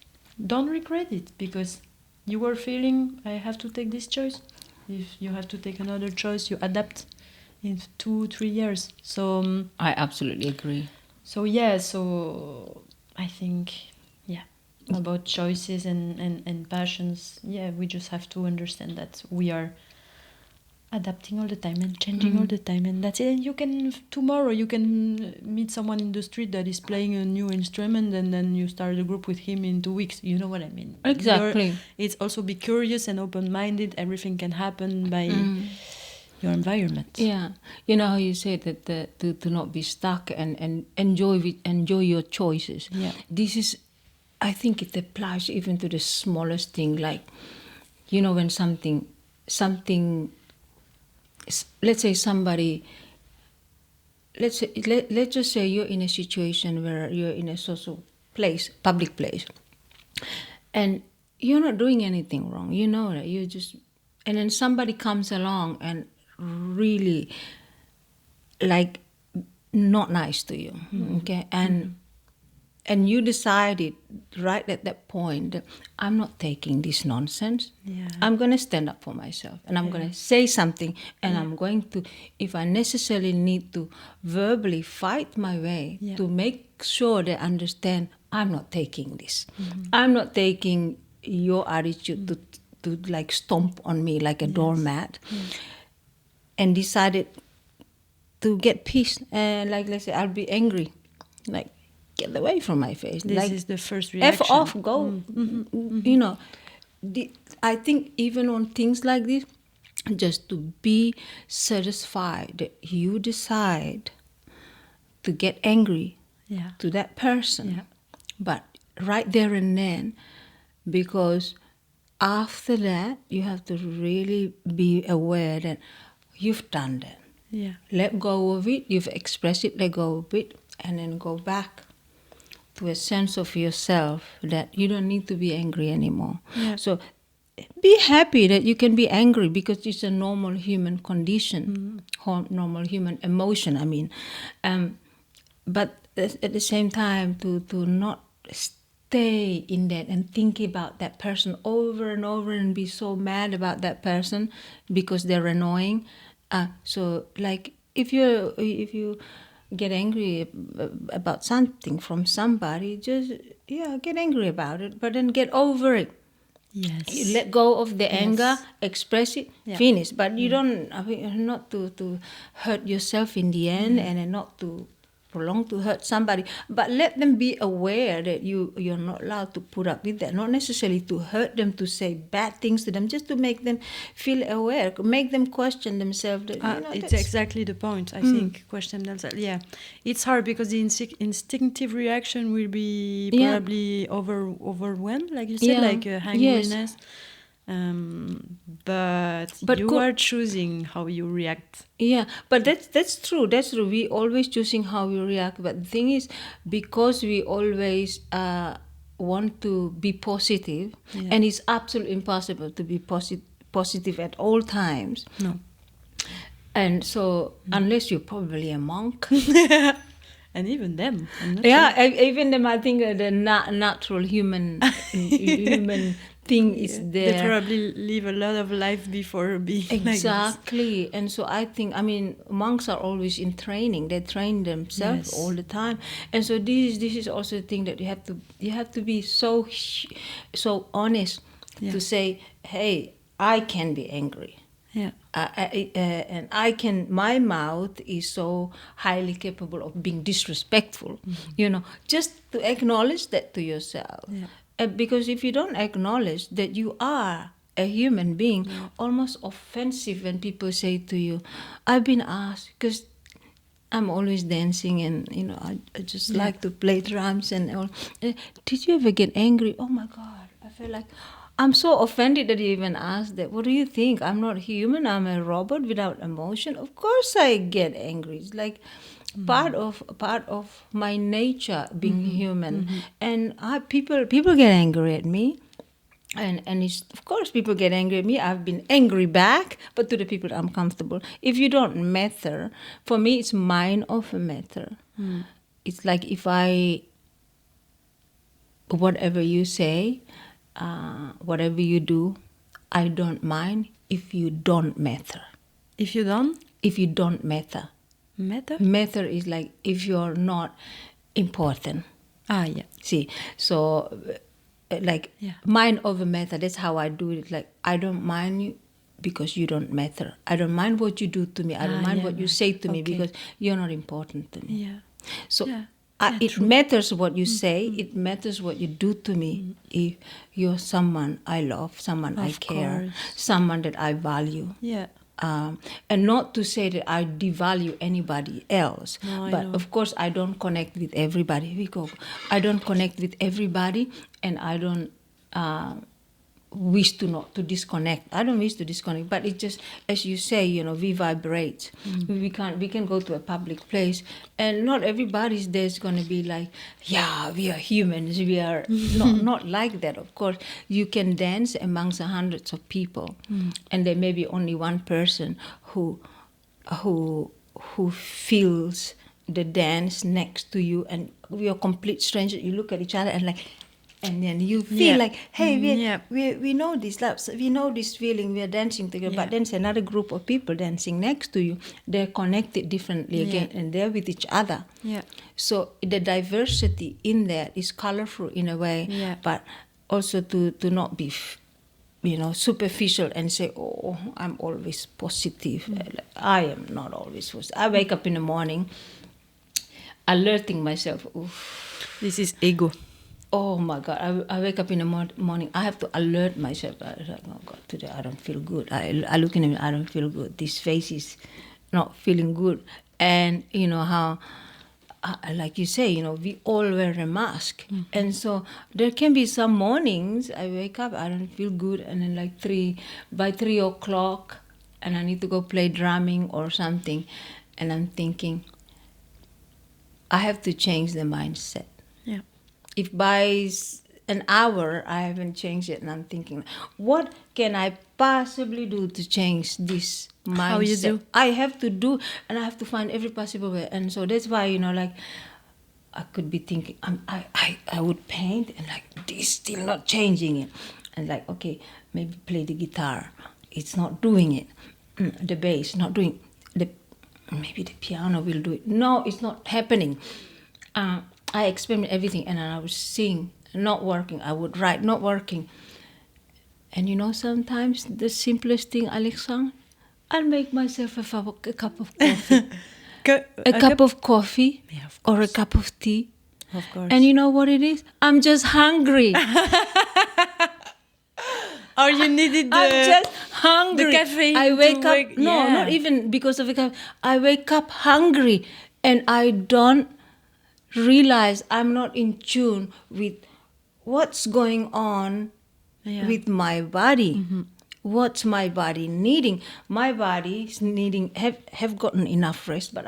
don't regret it, because you were feeling, I have to take this choice. If you have to take another choice, you adapt in 2-3 years. So I absolutely agree. So I think, about choices and passions, we just have to understand that we are adapting all the time and changing all the time, and that's it. And tomorrow you can meet someone in the street that is playing a new instrument, and then you start a group with him in 2 weeks. You know what I mean? Exactly. It's also be curious and open-minded. Everything can happen by your environment. Yeah, you know how you say that to not be stuck and enjoy your choices. Yeah, this is, I think it applies even to the smallest thing, like, you know, when something, let's say somebody, let's just say you're in a situation where you're in a social place, public place, and you're not doing anything wrong, you know that, you just, and then somebody comes along and really, like, not nice to you, okay, and you decided right at that point that I'm not taking this nonsense. Yeah. I'm going to stand up for myself, and I'm going to say something, and I'm going to, if I necessarily need to verbally fight my way to make sure they understand, I'm not taking this. I'm not taking your attitude to like stomp on me like a doormat, and decided to get peace. And like, let's say I'll be angry, like, get away from my face. This like, is the first reaction. F off, go. You know, I think even on things like this, just to be satisfied that you decide to get angry to that person, but right there and then, because after that you have to really be aware that you've done that. Yeah. Let go of it. You've expressed it. Let go of it, and then go back to a sense of yourself that you don't need to be angry anymore. Yeah. So be happy that you can be angry, because it's a normal human condition, normal human emotion, I mean. But at the same time, to not stay in that and think about that person over and over and be so mad about that person because they're annoying. So like if you get angry about something from somebody, just get angry about it, but then get over it. Yes. You let go of the anger, express it, finish. But you don't, not to hurt yourself in the end, and then not to prolong to hurt somebody. But let them be aware that you're not allowed to put up with that. Not necessarily to hurt them, to say bad things to them, just to make them feel aware, make them question themselves. That, it's exactly the point, I think. Question themselves. Yeah. It's hard because the instinctive reaction will be probably overwhelmed, like you said, like hangriness. Yes. But you are choosing how you react. Yeah, but that's true. That's true. We always choosing how we react. But the thing is, because we always want to be positive, and it's absolutely impossible to be positive at all times. No. And so, unless you're probably a monk. And even them. Even them, I think the natural human thing is there. They probably live a lot of life before being exactly. Like this. And so I think, monks are always in training. They train themselves all the time. And so this is also the thing that you have to be so honest to say, hey, I can be angry. Yeah. And my mouth is so highly capable of being disrespectful, just to acknowledge that to yourself. Yeah. Because if you don't acknowledge that you are a human being, almost offensive when people say to you, I've been asked, because I'm always dancing and, I just like to play drums and all. Did you ever get angry? Oh my God, I feel like I'm so offended that you even asked that. What do you think? I'm not human. I'm a robot without emotion. Of course I get angry. It's like part of my nature being human. And people get angry at me. And it's, of course people get angry at me. I've been angry back, but to the people I'm comfortable. If you don't matter, for me it's mind over matter. It's like if whatever you say, whatever you do, I don't mind if you don't matter. If you don't? If you don't matter. Matter? Matter is like if you're not important. Yeah. See, so mind over matter, that's how I do it. Like, I don't mind you because you don't matter. I don't mind what you do to me. I don't mind what you say to me because you're not important to me. Yeah. So it matters what you say. It matters what you do to me. If you're someone I love, someone I care, someone that I value. Yeah. And not to say that I devalue anybody else, but of course I don't connect with everybody. I don't connect with everybody, and I don't wish to disconnect. I don't wish to disconnect, but it just, as you say, we vibrate. We can go to a public place, and not everybody's there's going to be like, yeah, we are humans. We are not like that. Of course, you can dance amongst hundreds of people, and there may be only one person who feels the dance next to you, and we are complete strangers. You look at each other and like. And then you feel like, hey, we know this love, we know this feeling, we are dancing together. But then there's another group of people dancing next to you. They're connected differently again, and they're with each other. Yeah. So the diversity in there is colorful in a way, but also to not be, superficial and say, oh, I'm always positive. I am not always positive. I wake up in the morning, alerting myself. Oof. This is ego. Oh my God! I wake up in the morning. I have to alert myself. I was like, oh God, today I don't feel good. I look in the mirror. I don't feel good. This face is not feeling good. And how, like you say, we all wear a mask. And so there can be some mornings I wake up, I don't feel good, and then by 3 o'clock, and I need to go play drumming or something, and I'm thinking, I have to change the mindset. Yeah. If by an hour I haven't changed it, and I'm thinking, what can I possibly do to change this mindset? How you do? I have to do, and I have to find every possible way. And so that's why, I could be thinking, I would paint, and this still not changing it. And okay, maybe play the guitar. It's not doing it. The bass, not doing it. Maybe the piano will do it. No, it's not happening. I experiment everything, and then I would sing, not working. I would write, not working. And sometimes the simplest thing, Alexane, I'll make myself a cup of coffee. a cup of coffee, or a cup of tea. Of course. And you know what it is? I'm just hungry. Or you needed I'm just hungry. The caffeine. I wake up. Not even because of the caffeine. I wake up hungry, and I don't realize I'm not in tune with what's going on with my body. What's my body needing? My body is needing have gotten enough rest, but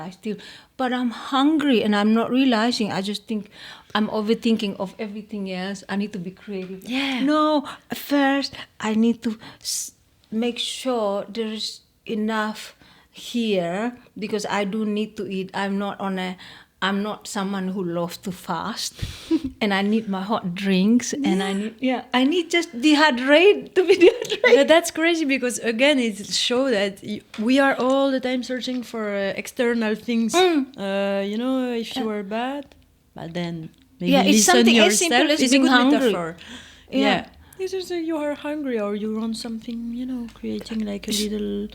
I'm hungry, and I'm not realizing. I just think I'm overthinking of everything else. I need to be creative. Yeah. No, first I need to make sure there's enough here, because I do need to eat. I'm not on a I'm not someone who loves to fast, and I need my hot drinks, and I need just dehydrate to be dehydrated. But that's crazy because again it shows that we are all the time searching for external things. If you are bad, but then maybe it's listen something yourself. as simple as It's being a good hungry. metaphor. Yeah. It's just you are hungry or you want something, creating like a little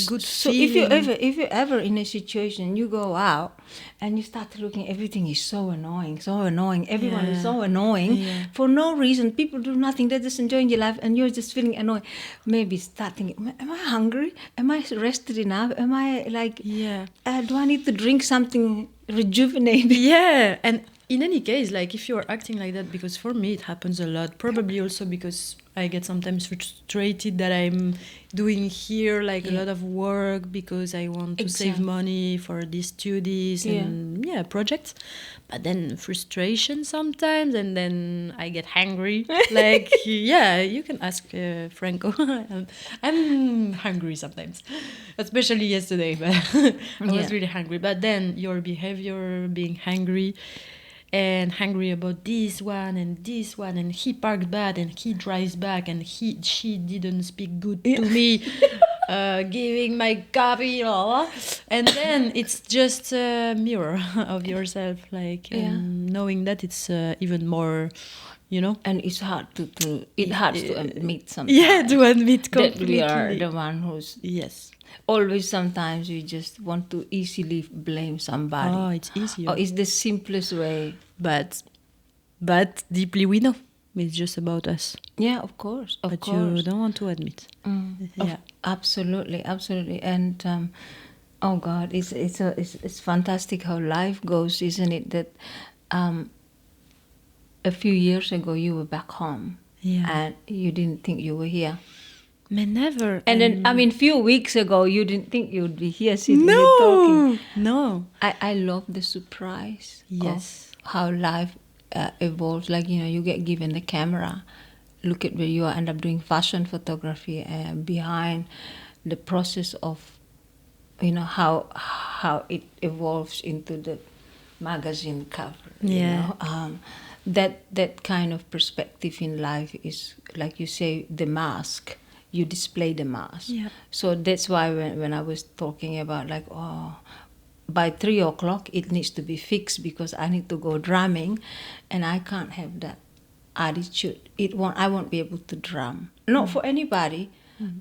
good so feeling. if you ever in a situation you go out and you start looking, everything is so annoying, everyone is so annoying for no reason, people do nothing, they're just enjoying your life and you're just feeling annoyed, maybe start thinking, am I hungry, am I rested enough, am I like do I need to drink something rejuvenating? And in any case, like if you're acting like that, because for me it happens a lot, probably also because I get sometimes frustrated that I'm doing here like a lot of work because I want to save money for these studies and projects, but then frustration sometimes, and then I get hungry. Like you can ask Franco. I'm hungry sometimes, especially yesterday, but I was really hungry. But then your behavior, being hungry and hungry about this one, and he parked bad, and he drives back, and she didn't speak good to me, giving my copy, and then it's just a mirror of yourself, like knowing that it's even more, and it's hard to admit sometimes. To admit completely that we are the one who's always. Sometimes we just want to easily blame somebody. Oh, it's easier. Or it's the simplest way. But deeply we know it's just about us. Yeah, of course. But you don't want to admit. Absolutely. And oh God, it's fantastic how life goes, isn't it? That a few years ago you were back home, and you didn't think you were here. Never. And then, a few weeks ago, you didn't think you'd be here sitting here talking. No. I love the surprise of how life evolves. Like, you get given the camera, look at where you end up doing fashion photography, and behind the process of, how it evolves into the magazine cover. That kind of perspective in life is, like you say, the mask. You display the mask. So that's why when I was talking about like, by 3 o'clock it needs to be fixed because I need to go drumming, and I can't have that attitude. I won't be able to drum. Not for anybody.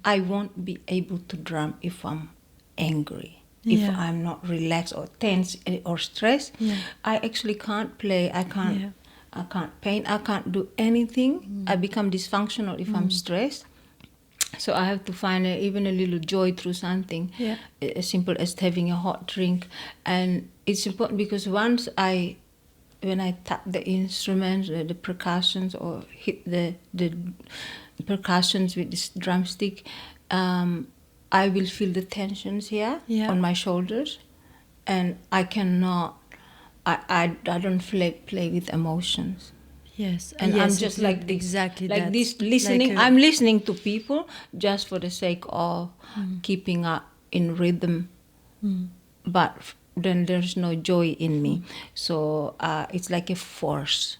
I won't be able to drum if I'm angry. If I'm not relaxed or tense or stressed, I actually can't play. I can't paint. I can't do anything. I become dysfunctional if I'm stressed. So I have to find even a little joy through something as simple as having a hot drink. And it's important because when I tap the instruments, the percussions, or hit the percussions with this drumstick, I will feel the tensions here on my shoulders, and I cannot. I don't play with emotions. Yes, and I'm just like this, exactly like that. this listening. I'm listening to people just for the sake of keeping up in rhythm, but then there's no joy in me. So it's like a force.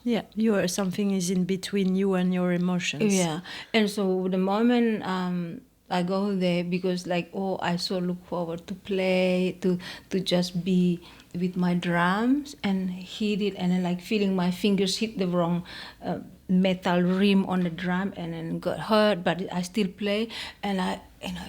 Something is in between you and your emotions. And so the moment I go there, because I so look forward to play, to just be with my drums and hit it, and then like feeling my fingers hit the wrong metal rim on the drum and then got hurt, but I still play. And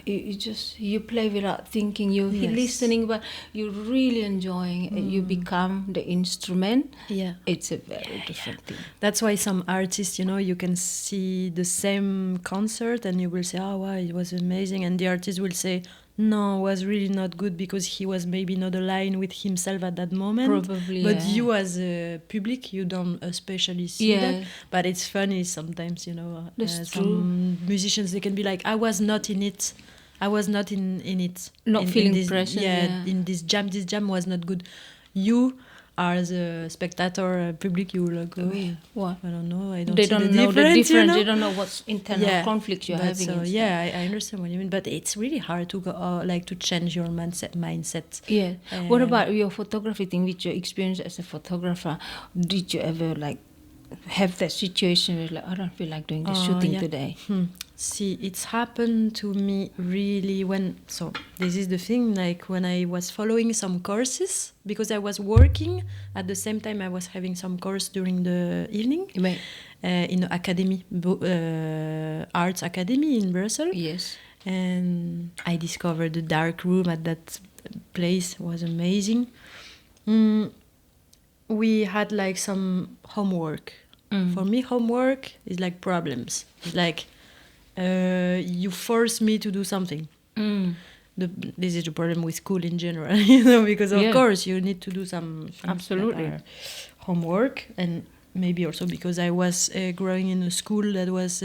you play without thinking, you're listening, but you're really enjoying it. You become the instrument. It's a very different thing. That's why some artists, you can see the same concert and you will say, oh wow, it was amazing, and the artist will say, no, it was really not good because he was maybe not aligned with himself at that moment. Probably, but you as a public, you don't especially see that. But it's funny sometimes, some musicians, they can be like, I was not in it. Not feeling present. In this jam was not good. You as a spectator, public, you will go. What? I don't know. I don't. They see don't the know the difference. You know? They don't know what's internal conflict you're having. So I understand what you mean. But it's really hard to go like to change your mindset. Yeah. What about your photography thing? With your experience as a photographer, did you ever like have that situation where like I don't feel like doing the shooting today? See, it's happened to me really so this is the thing, like when I was following some courses, because I was working at the same time I was having some course during the evening in an academy, arts academy in Brussels. Yes. And I discovered the dark room at that place. It was amazing. We had like some homework. For me, homework is like problems. It's like you force me to do something. This is the problem with school in general, because of course you need to do some absolutely homework, and maybe also because I was growing in a school that was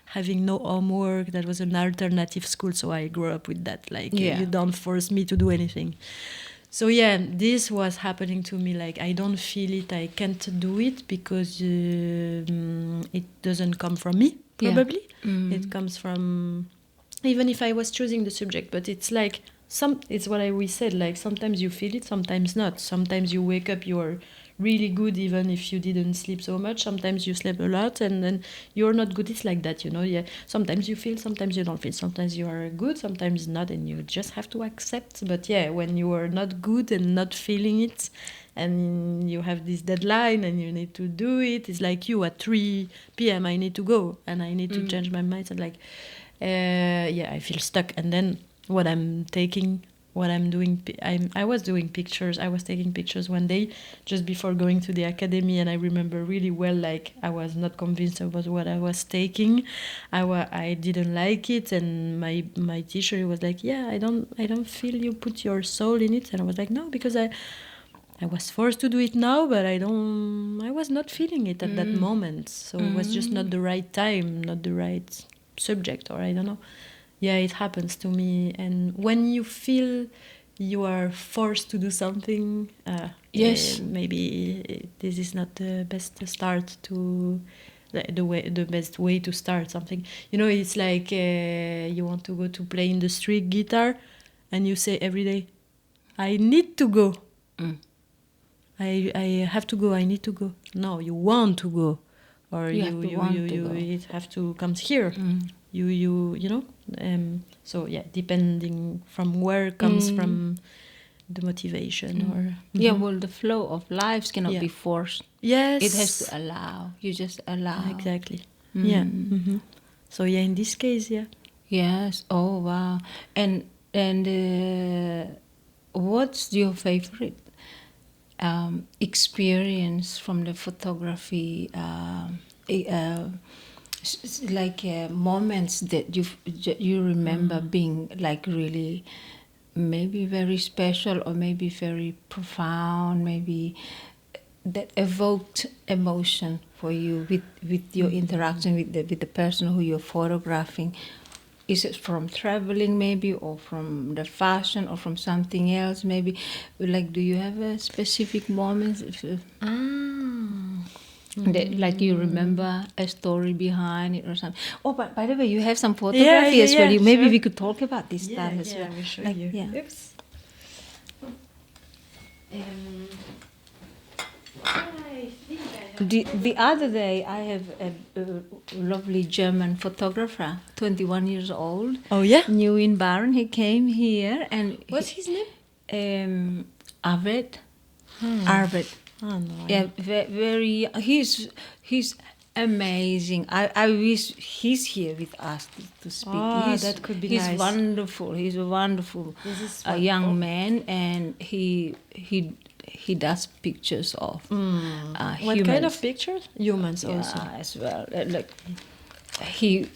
having no homework, that was an alternative school, so I grew up with that. Like you don't force me to do anything. So this was happening to me. Like I don't feel it, I can't do it because it doesn't come from me. Probably it comes from, even if I was choosing the subject, but it's like it's what we said, like sometimes you feel it, sometimes not. Sometimes you wake up, you're really good even if you didn't sleep so much. Sometimes you sleep a lot and then you're not good. It's like that, sometimes you feel, sometimes you don't feel, sometimes you are good, sometimes not, and you just have to accept. But when you are not good and not feeling it, and you have this deadline and you need to do it, it's like you at 3 p.m. I need to go and I need to change my mindset. Like I feel stuck. And then what I'm doing, I was doing pictures. I was taking pictures one day just before going to the academy, and I remember really well, like I was not convinced about what I was taking. I didn't like it, and my teacher was like, I don't feel you put your soul in it. And I was like, no, because I was forced to do it now, but I was not feeling it at that moment. So it was just not the right time, not the right subject, or I don't know. It happens to me. And when you feel you are forced to do something, maybe this is not the best start to the best way to start something. It's like you want to go to play in the street guitar, and you say every day, I need to go. I have to go. I need to go. No, you want to go, or you it have to come here. So depending from where comes from the motivation or well, the flow of lives cannot be forced. Yes, it has to allow. You just allow. Exactly. So in this case, yes. Oh wow. And what's your favorite experience from the photography? Like moments that you remember being like really maybe very special, or maybe very profound, maybe that evoked emotion for you with your interaction with the person who you're photographing. Is it from traveling maybe, or from the fashion, or from something else maybe? Like, do you have a specific moment that, like, you remember a story behind it or something? Oh, but by the way, you have some photography as well. Maybe we could talk about this stuff as well. I will show you. Oops. The other day, I have a lovely German photographer, 21 years old. Oh yeah, new in Byron. He came here, and what's his name? Arvid. Arvid. Oh no. Yeah, very. He's amazing. I wish he's here with us to speak. That could be nice. He's wonderful. He's a wonderful young man, and he does pictures of humans. What kind of pictures? Humans also. As well. Like he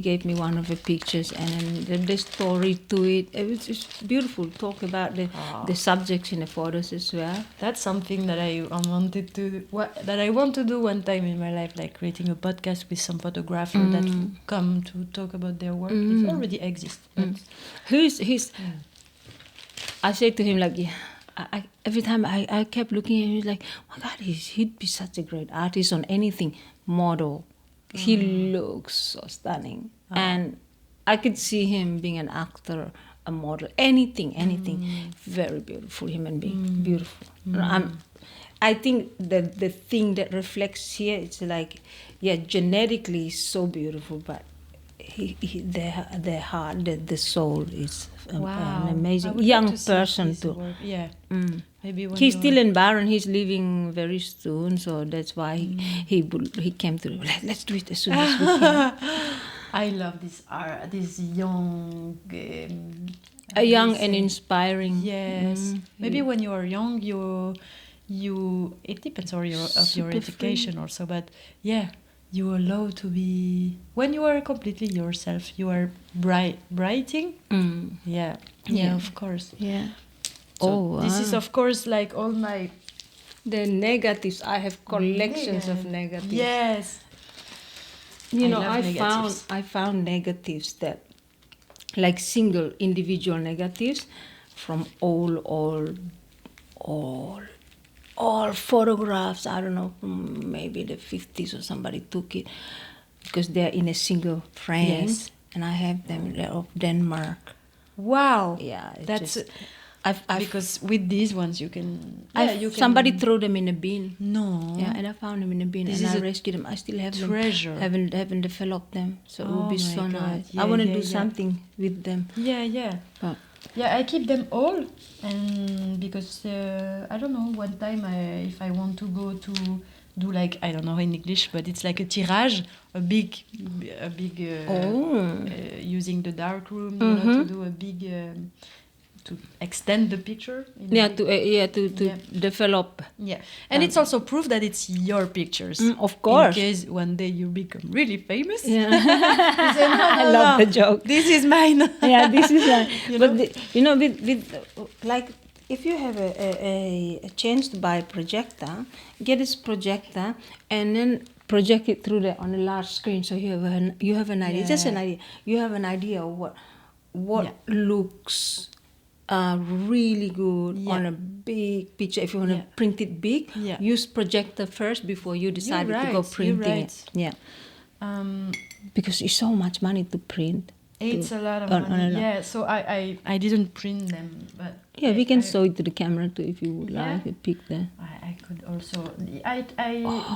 gave me one of the pictures, and then the story to it. It was just beautiful. Talk about the subjects in the photos as well. That's something that I want to do one time in my life, like creating a podcast with some photographer that come to talk about their work. It already exists. He's I said to him, like, every time I kept looking at him, like, oh my God, he'd be such a great artist on anything, model. He looks so stunning. And I could see him being an actor, a model, anything. Very beautiful human being, beautiful. I think the thing that reflects here, it's like, yeah, genetically he's so beautiful, but their heart, the soul is an amazing young person too. Yeah. Maybe he's still in Byron. He's leaving very soon, so that's why he came to. Let's do it as soon as we can. I love this art, this young. Young and inspiring. Yes. Maybe when you are young, you it depends on your education free. Also, but yeah, you are allowed to be when you are completely yourself. You are writing. Yeah, of course. Yeah. So this is of course like all my the negatives. I have collections of negatives. Yes. I found negatives that like single individual negatives from all photographs. I don't know, maybe the 50s or somebody took it because they're in a single frame. Yes. And I have them of Denmark. Wow. Yeah, that's because with these ones you can. Somebody threw them in a bin. No. Yeah, and I found them in a bin and I rescued them. I still have treasure. them. Haven't developed them, so it would be so nice. I want to do something with them. Yeah. But. Yeah, I keep them all, and because I don't know. One time, if I want to go to do like I don't know in English, but it's like a tirage, a big, using the dark room, to do a big. To extend the picture. To develop. Yeah, and it's also proof that it's your pictures. Of course. In case one day you become really famous. Yeah. Say, no, I love the joke. This is mine. Yeah, this is mine. With like if you have a chance to buy a projector, get this projector and then project it through on a large screen, so you have an idea. Just an idea. You have an idea of what looks. Really good on a big picture. If you want to print it big, use projector first before you decide to go printing it. Yeah, because it's so much money to print. It's a lot of money. Yeah, so I didn't print them, but we can show it to the camera too if you would like to pick that. I could also. I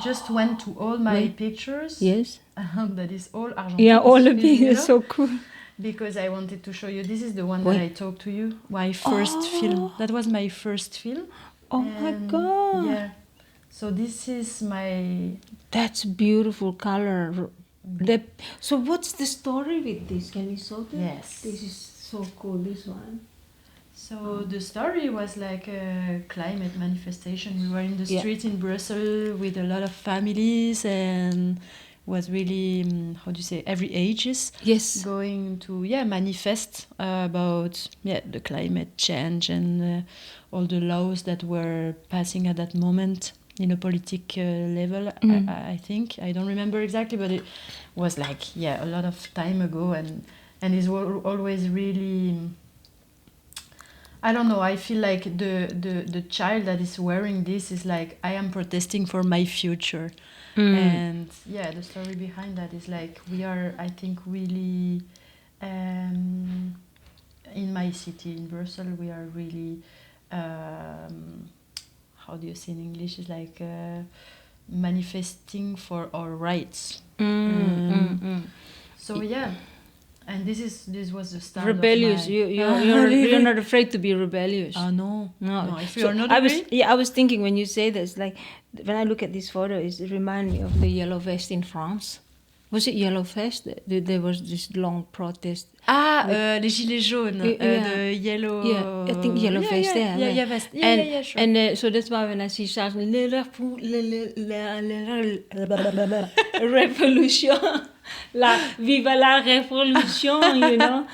just went to all my pictures. Yes, that is all Argentine. Yeah, all the pictures, so cool. Because I wanted to show you. This is the one that I talked to you. My first film. That was my first film. Oh my God. Yeah. So this is my... That's beautiful color. So what's the story with this? Can you show them? Yes. This is so cool, this one. So the story was like a climate manifestation. We were in the street in Brussels with a lot of families and... was really every ages going to manifest about the climate change and all the laws that were passing at that moment in a political level. I think I don't remember exactly, but it was like a lot of time ago, and it's always really I don't know, I feel like the child that is wearing this is like, I am protesting for my future. And the story behind that is like, we are, I think, really in my city in Brussels, we are really how do you say in English, is like manifesting for our rights. So and this was the start. Rebellious. Of you're not afraid to be rebellious. No. If you're not I was thinking when you say this, like when I look at this photo, it reminds me of the yellow vest in France. Was it yellow vest? There was this long protest. Les gilets jaunes. The yellow. Yeah, I think yellow vest. Vest. Sure. And so that's why when I see Charles, revolution. Viva la révolution,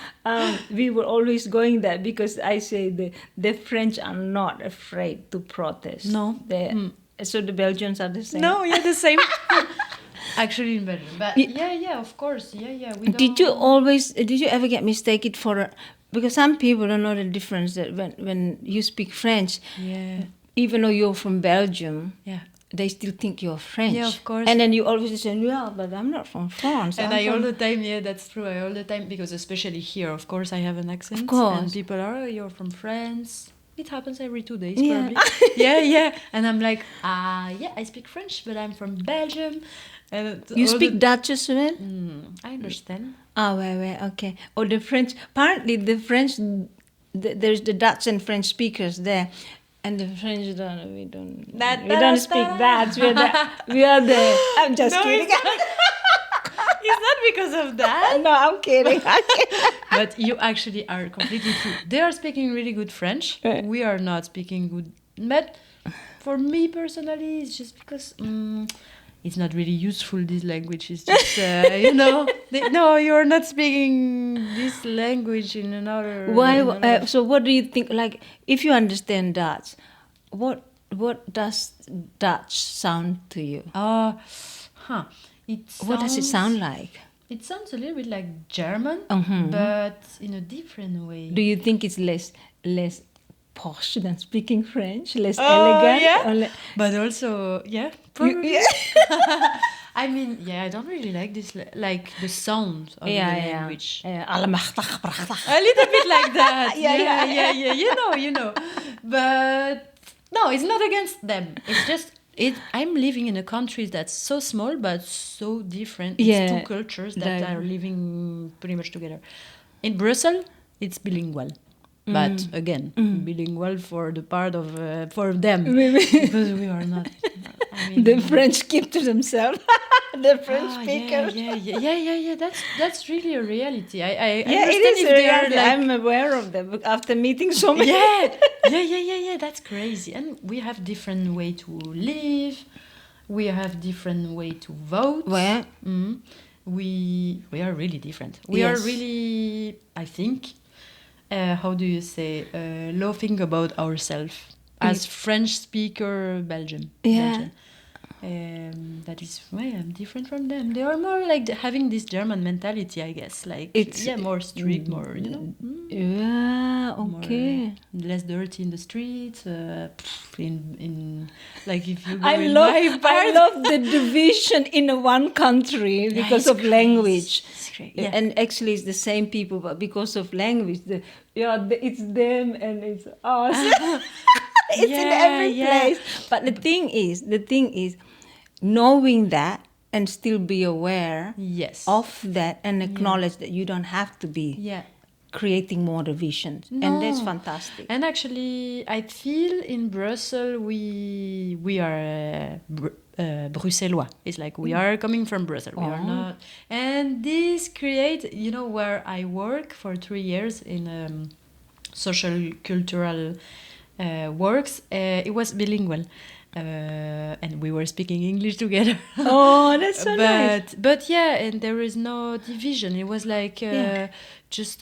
we were always going there because I say the French are not afraid to protest. No. So the Belgians are the same. No, the same. Actually in Belgium. But of course. We don't... Did you ever get mistaken for because some people don't know the difference that when you speak French, even though you're from Belgium, they still think you're French. Yeah, of course. And then you always say, yeah, but I'm not from France. And all the time, that's true. I all the time, because especially here, of course, I have an accent. Of course. And people are, you're from France. It happens every 2 days, probably. Yeah. And I'm like, I speak French, but I'm from Belgium. And you speak Dutch as well? I understand. Okay. Or the French, apparently the French, there's the Dutch and French speakers there. And the French we don't speak Dutch. We are the. I'm just kidding. It's not because of that. No, I'm kidding. But you actually are completely true. They are speaking really good French. We are not speaking good. But for me personally, it's just because it's not really useful. This language is just no, you're not speaking this language in another. Why? So what do you think? Like, if you understand Dutch, what does Dutch sound to you? What does it sound like? It sounds a little bit like German, but in a different way. Do you think it's less posh than speaking French, less elegant? Yeah. But also, probably. I mean, I don't really like this, like the sound of the language. Allemachtig, prachtig. A little bit like that. You know. But no, it's not against them. It's just I'm living in a country that's so small but so different. It's two cultures that are living pretty much together. In Brussels, it's bilingual. But again, bilingual for the part of for them, because we are not. I mean, the French keep to themselves. The French speakers. Yeah. That's really a reality. I understand it is if they are. Like, I'm aware of them after meeting so many. Yeah. That's crazy. And we have different way to live. We have different way to vote. Where we are really different. We are really, I think. How do you say, laughing about ourselves as French speaker Belgian. That is why I'm different from them. They are more like having this German mentality, I guess. Like it's more strict, more okay, less dirty in the streets. In like if you go I love the division in one country because of language. And actually, it's the same people, but because of language, it's them and it's us. It's in every place. But the thing is, knowing that and still be aware of that and acknowledge that you don't have to be creating more divisions. No. And that's fantastic. And actually, I feel in Brussels we are Bruxellois. It's like we are coming from Brussels. We are not. And this creates, where I work for 3 years in social cultural works, it was bilingual. And we were speaking English together. Oh, that's so nice. But and there is no division. It was like just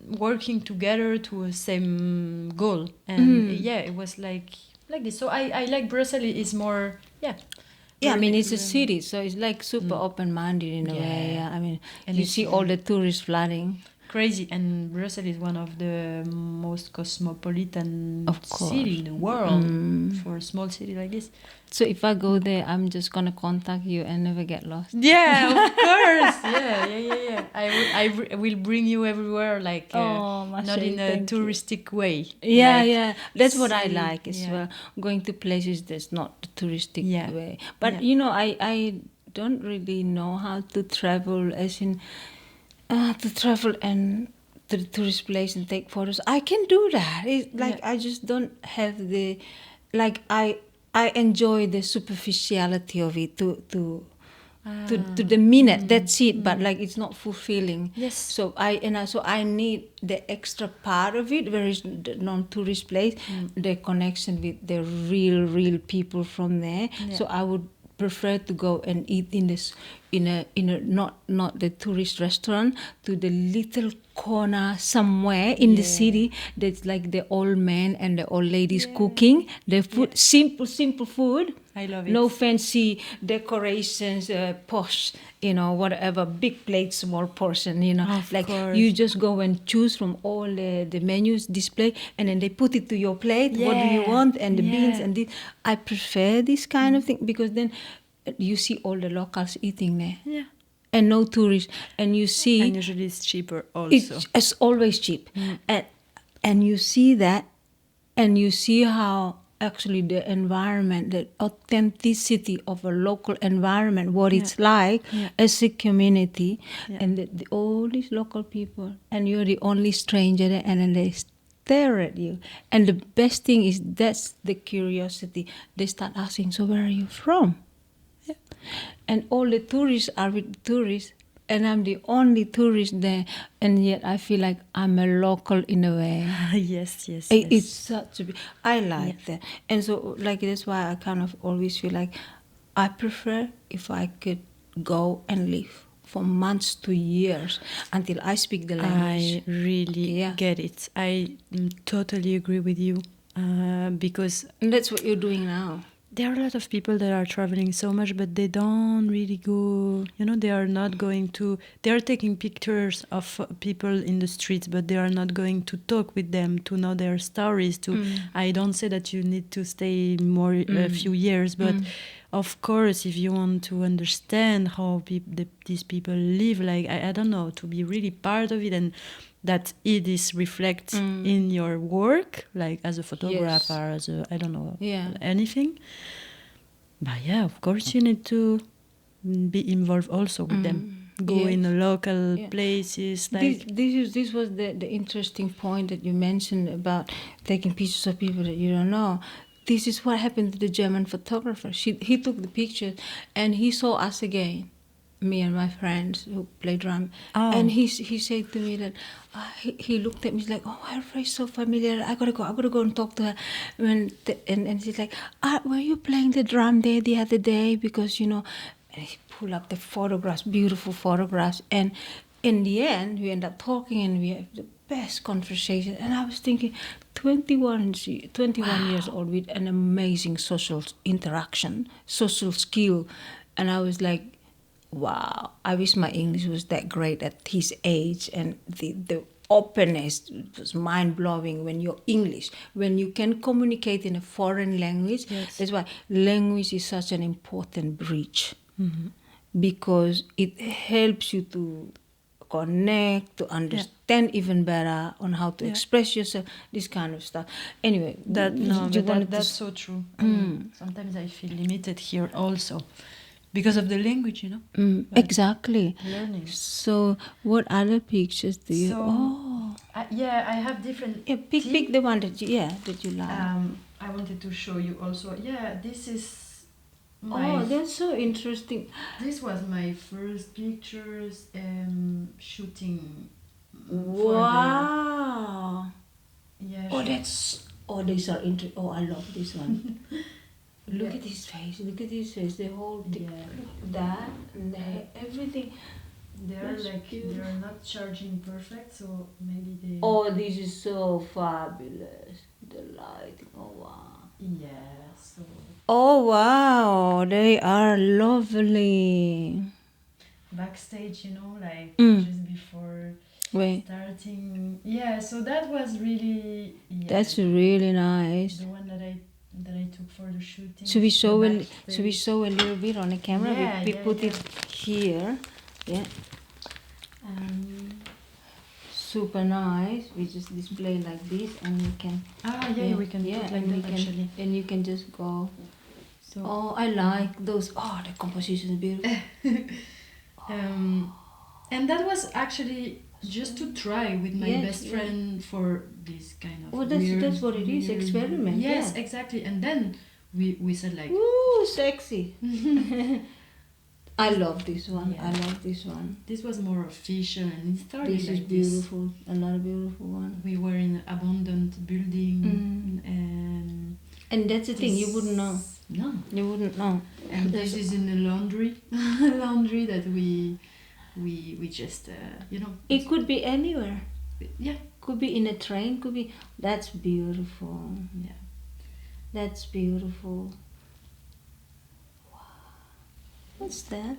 working together to a same goal. And it was like this. So I like Brussels is more, I mean, it's a city, so it's like super open-minded in a way. I mean, and you see all the tourists flooding. Crazy, and Brussels is one of the most cosmopolitan city in the world for a small city like this. So if I go there, I'm just gonna contact you and never get lost. Yeah, of course. Yeah. I will bring you everywhere, like not in a touristic way. Yeah. That's what I like as well. Going to places that's not the touristic way. But I don't really know how to travel, as in. To travel and to the tourist place and take photos, I can do that. It's like I just don't have the, like I enjoy the superficiality of it to the minute. That's it. But like it's not fulfilling. Yes. So I need the extra part of it, where it's the non-tourist place, the connection with the real people from there. Yeah. So I would prefer to go and eat in a not the tourist restaurant, to the little corner somewhere in the city that's like the old man and the old ladies cooking the food, simple food. I love it. No fancy decorations, posh, whatever, big plate, small portion, Of course. You just go and choose from all the menus display, and then they put it to your plate. Yeah. What do you want? And the beans and this. I prefer this kind of thing because then you see all the locals eating there. Yeah. And no tourists. And you see... And usually it's cheaper also. It's always cheap. And you see that, and you see how actually the environment, the authenticity of a local environment, what it's like as a community, and all these local people, and you're the only stranger there, and then they stare at you. And the best thing is that's the curiosity. They start asking, so where are you from? Yeah. And all the tourists are with tourists, and I'm the only tourist there, and yet I feel like I'm a local in a way. Yes. It's such a... I like that. And so, that's why I kind of always feel like I prefer if I could go and live for months to years until I speak the language. I really get it. I totally agree with you because... And that's what you're doing now. There are a lot of people that are traveling so much, but they don't really go, they are not going to, they are taking pictures of people in the streets, but they are not going to talk with them, to know their stories. I don't say that you need to stay more a few years, but of course, if you want to understand how these people live, I don't know, to be really part of it, and that it is reflects in your work, like as a photographer, as a, I don't know, anything. But yeah, of course you need to be involved also with them. Go in the local places. This was the interesting point that you mentioned about taking pictures of people that you don't know. This is what happened to the German photographer. He took the picture and he saw us again. Me and my friends who play drum, and he said to me that he looked at me, he's like, oh, her face so familiar. I gotta go and talk to her, and she's like, were you playing the drum there the other day? Because and he pulled up the photographs, beautiful photographs, and in the end we end up talking and we have the best conversation. And I was thinking, 21 years old with an amazing social interaction, social skill, and I was like, wow, I wish my English was that great at his age, and the openness was mind-blowing when you're English, when you can communicate in a foreign language. That's why language is such an important bridge, because it helps you to connect, to understand even better on how to express yourself, this kind of stuff. Anyway, that's so true. Sometimes I feel limited here also. Because of the language, Exactly. Learning. So, what other pictures do you... I have different... pick the one that you like. I wanted to show you also. Yeah, this is my... that's so interesting. This was my first pictures shooting. Wow. These are interesting. I love this one. Look at his face. The whole thing. That and everything. They're not charging perfect, so maybe they... this is so fabulous. The lighting. Oh wow. Yeah. So. Oh wow, they are lovely. Backstage, just before starting. Yeah. So that was really. Yeah, that's really nice. The one that I took for the shooting. Should we show a little bit on the camera? We put it here. Yeah. Super nice. We just display like this, and you can. We can do it like that actually. And you can just go. So. I like those. The composition is beautiful. And that was actually just to try with my best friend for this kind of that's what it is, experiment. Yes, exactly. And then we said like, ooh, sexy. I love this one. I love this one. This was more official, and it started this is beautiful. Another beautiful one. We were in an abandoned building, and that's the thing, you wouldn't know. No, you wouldn't know. And this is in the laundry that we just it could be anywhere. Yeah, could be in a train, could be. That's beautiful. Yeah, that's beautiful. What's that?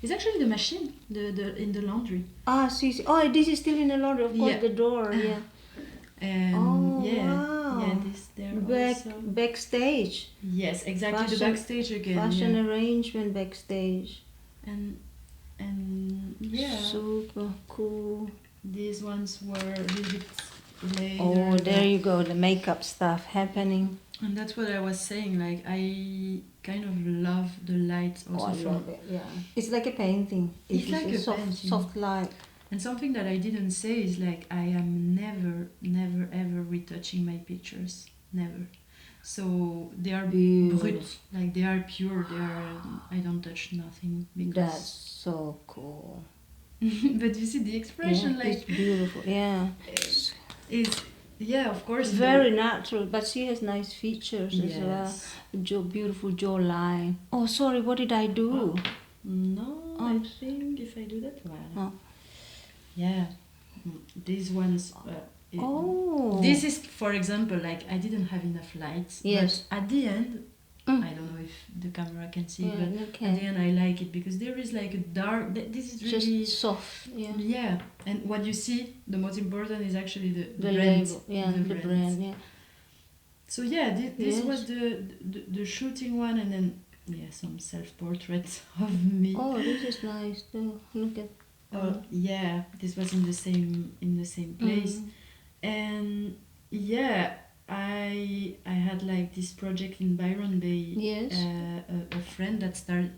It's actually the machine, the in the laundry. Ah, see. Oh, this is still in the laundry. Of course, the door. Yeah. And wow. yeah, this there also. Backstage. Yes, exactly. The backstage again. Fashion arrangement backstage. And yeah. Super cool. These ones were a little bit later. Oh, there you go. The makeup stuff happening. And that's what I was saying. Like I kind of love the light also. I love it. Yeah. It's like a painting. It's like a soft light. And something that I didn't say is like I am never ever retouching my pictures. Never. So they are brut, like they are pure. They are. I don't touch nothing because. That's so cool. But you see the expression, like it's beautiful. Yeah. Yeah, of course. Very natural, but she has nice features as well. Beautiful jawline. Oh, sorry. What did I do? No, I think if I do that, yeah, these ones. This is, for example, like I didn't have enough lights. Yes. But at the end, I don't know if the camera can see, but at the end I like it because there is like a dark. This is really just soft. Yeah. Yeah, and what you see, the most important is actually the brand. Label. Yeah, the brand. Yeah. So yeah, this was the shooting one, and then some self-portraits of me. Oh, this is nice too. Look at. Yeah, this was in the same place, and yeah, I had like this project in Byron Bay. Yes. A friend that started.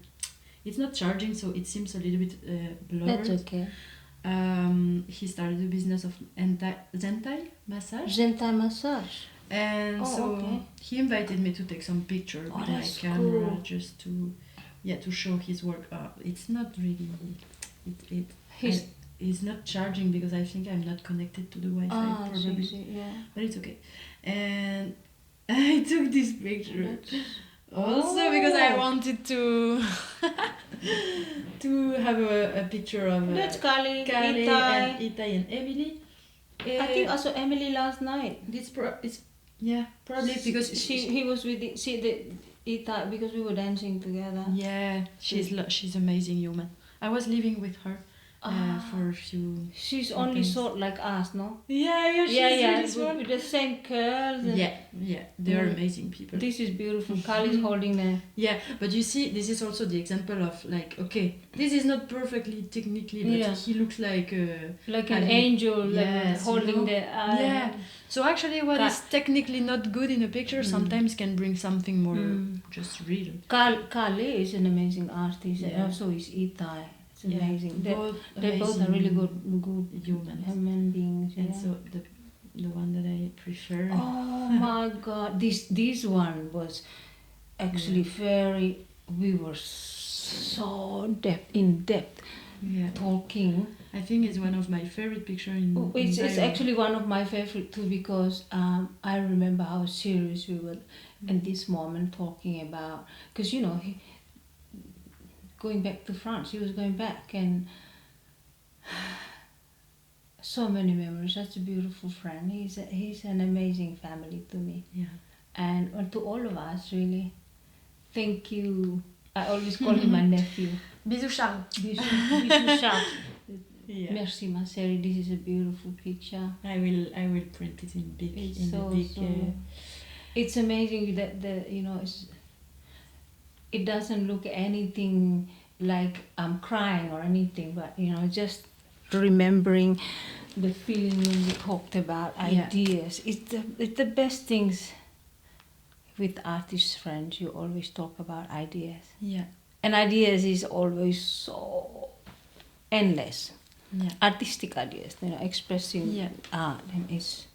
It's not charging, so it seems a little bit blurred. That's okay. He started a business of Zentai massage. Zentai massage. And he invited me to take some pictures with my camera, just to show his work. It's not really. He's not charging because I think I'm not connected to the Wi-Fi probably. But it's okay. And I took this picture also because I wanted to have a picture of that's Kali, Itai and Emily. I think also Emily last night. Probably because he was with the Itai because we were dancing together. Yeah, she's amazing human. I was living with her. For a few. She's only sort like us, no? Yeah. She's really with the same curls. Yeah. They are amazing people. This is beautiful. Kali's holding the. Yeah, but you see, this is also the example of like, okay, this is not perfectly technically, but he looks like an angel, holding the. Yeah. So actually, what is technically not good in a picture sometimes can bring something more just real. Kali is an amazing artist, and also is Itai. It's amazing. They both are really good humans. Human beings. Yeah. And so the one that I prefer. Oh my God! This one was actually very. We were so in depth. Yeah. Talking. I think it's one of my favorite pictures in. It's actually one of my favorite too because I remember how serious we were in this moment talking about because going back to France. He was going back and so many memories. Such a beautiful friend. He's an amazing family to me. Yeah. And to all of us, really. Thank you. I always call him my nephew. Bisous Charles. Bisous Charles. Yeah. Merci, ma chérie. This is a beautiful picture. I will print it in big. It's amazing that it doesn't look anything like I'm crying or anything, but just remembering the feeling when we talked about ideas. It's the best things with artist friends. You always talk about ideas. Yeah. And ideas is always so endless. Yeah. Artistic ideas, expressing art, and it's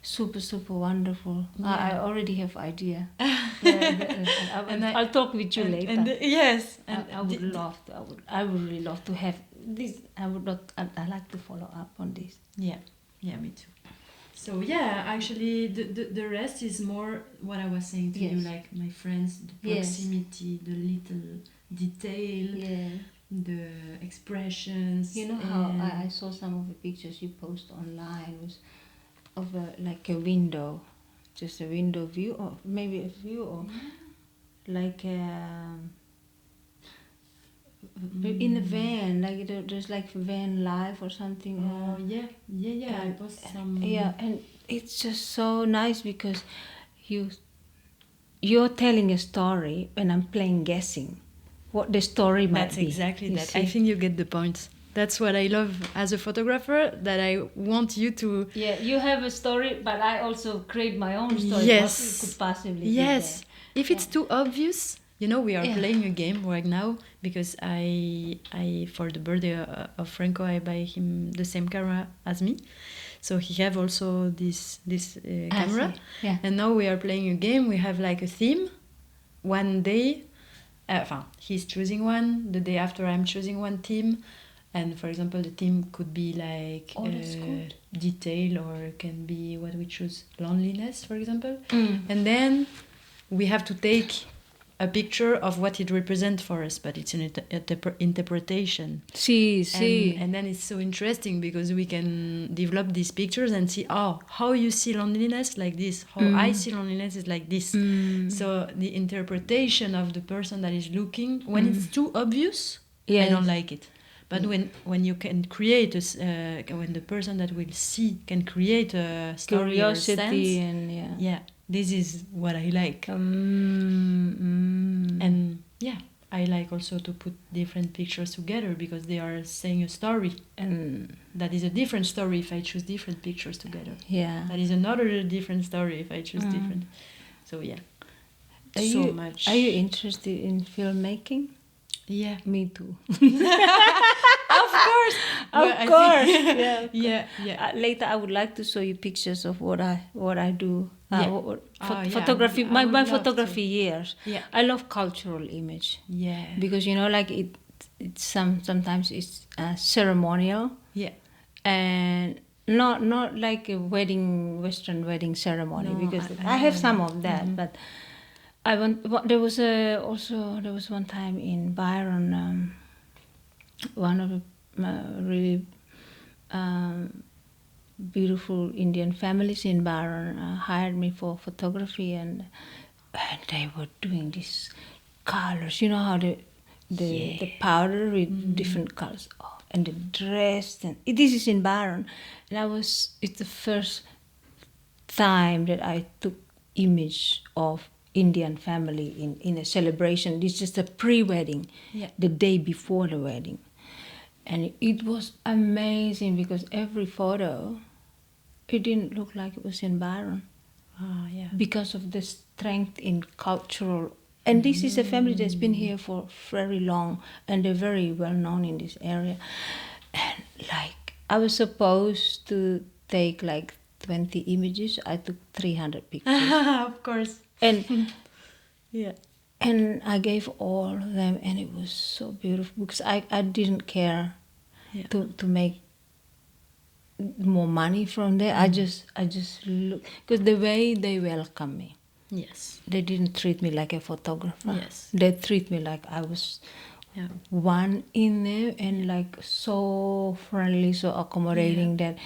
super, super wonderful. Yeah. I already have idea. I'll talk with you later. Yes. I would really love to have this. I like to follow up on this. Yeah, me too. So yeah, actually the rest is more what I was saying to you, like my friends, the proximity, the little detail, the expressions. You know how I saw some of the pictures you post online was of like a window, just a window view, or maybe a view, or like in a van, like there's like van life or something. I post some. Yeah, and it's just so nice because you're telling a story and I'm playing guessing what the story might That's be. exactly that. See? I think you get the point. That's what I love as a photographer, that I want you to... Yeah, you have a story, but I also create my own story. Yes. What could possibly be Yes. there. If it's too obvious, we are playing a game right now, because I for the birthday of Franco, I buy him the same camera as me. So he have also this camera. Yeah. And now we are playing a game. We have like a theme. One day, he's choosing one. The day after, I'm choosing one theme. And for example, the theme could be like detail, or it can be what we choose, loneliness, for example. And then we have to take a picture of what it represents for us, but it's an interpretation. See. And then it's so interesting, because we can develop these pictures and see, how you see loneliness like this, how I see loneliness is like this. So the interpretation of the person that is looking, when it's too obvious, I don't like it. But when you can create when the person that will see can create a story, curiosity, or a sense, this is what I like. And I like also to put different pictures together, because they are saying a story, and that is a different story if I choose different pictures together. Yeah, that is another different story if I choose different. So much. Are you interested in filmmaking? Yeah, me too. Of course. Yeah. Later, I would like to show you pictures of what I do. Photography. I My would photography years. Yeah. I love cultural image. Yeah. Because like it's sometimes it's ceremonial. Yeah. And not like a Western wedding ceremony. No, because I have some of that, but. There was one time in Byron, one of the really beautiful Indian families in Byron hired me for photography, and they were doing these colors. You know how the powder with different colors, and the dress, and this is in Byron, and it's the first time that I took image of Indian family in a celebration. This is just a pre-wedding, the day before the wedding. And it was amazing, because every photo, it didn't look like it was in Byron. Because of the strength in cultural. And this is a family that's been here for very long, and they're very well known in this area. And I was supposed to take 20 images. I took 300 pictures. Of course. And and I gave all of them, and it was so beautiful, because I didn't care to make more money from there. I just look, because the way they welcome me. Yes. They didn't treat me like a photographer. Yes. They treat me like I was one in there, and so friendly, so accommodating that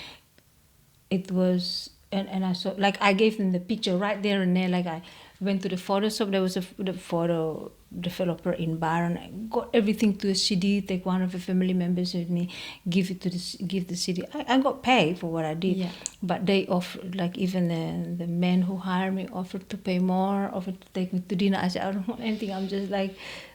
it was. And I saw, I gave them the picture right there and there. I went to the photo shop. There was the photo developer in Byron. I got everything to a CD. Take one of the family members with me, give the CD. I got paid for what I did. Yeah. But they offered, even the men who hired me offered to pay more, offered to take me to dinner. I said, I don't want anything. I'm just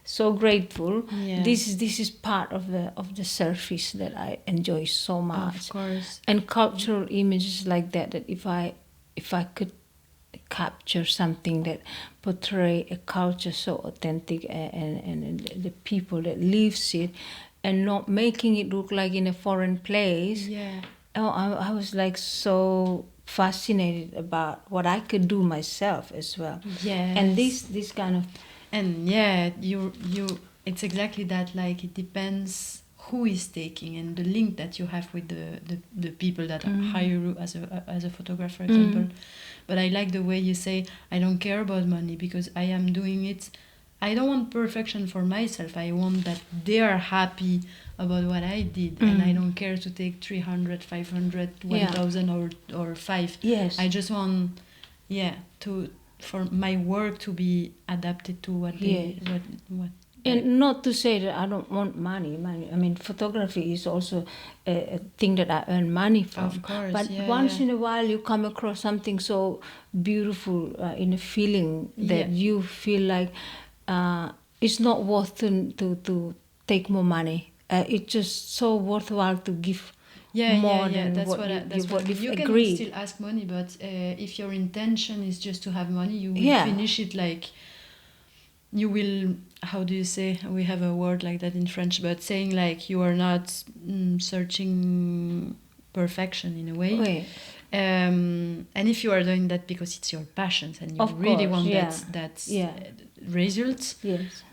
so grateful. Yeah. This is part of the service that I enjoy so much. Of course. And cultural images like that if I could capture something that portray a culture so authentic, and the people that lives it, and not making it look like in a foreign place. I was so fascinated about what I could do myself as well. And this kind of, and you it's exactly that. It depends who is taking, and the link that you have with the people that hire you as a photographer, for example. But I like the way you say, I don't care about money, because I am doing it. I don't want perfection for myself. I want that they are happy about what I did, and I don't care to take 300, 500, 1,000 or 5. Yes. I just want, for my work to be adapted to what And not to say that I don't want money. I mean, photography is also a thing that I earn money from. Of course, but once in a while you come across something so beautiful in a feeling that you feel like it's not worth to take more money. It's just so worthwhile to give more than that's what you've you agreed. can still ask money, but if your intention is just to have money, you will finish it like you will. How do you say? We have a word like that in French, but saying like you are not searching perfection in a way. And if you are doing that because it's your passion and you really want that results,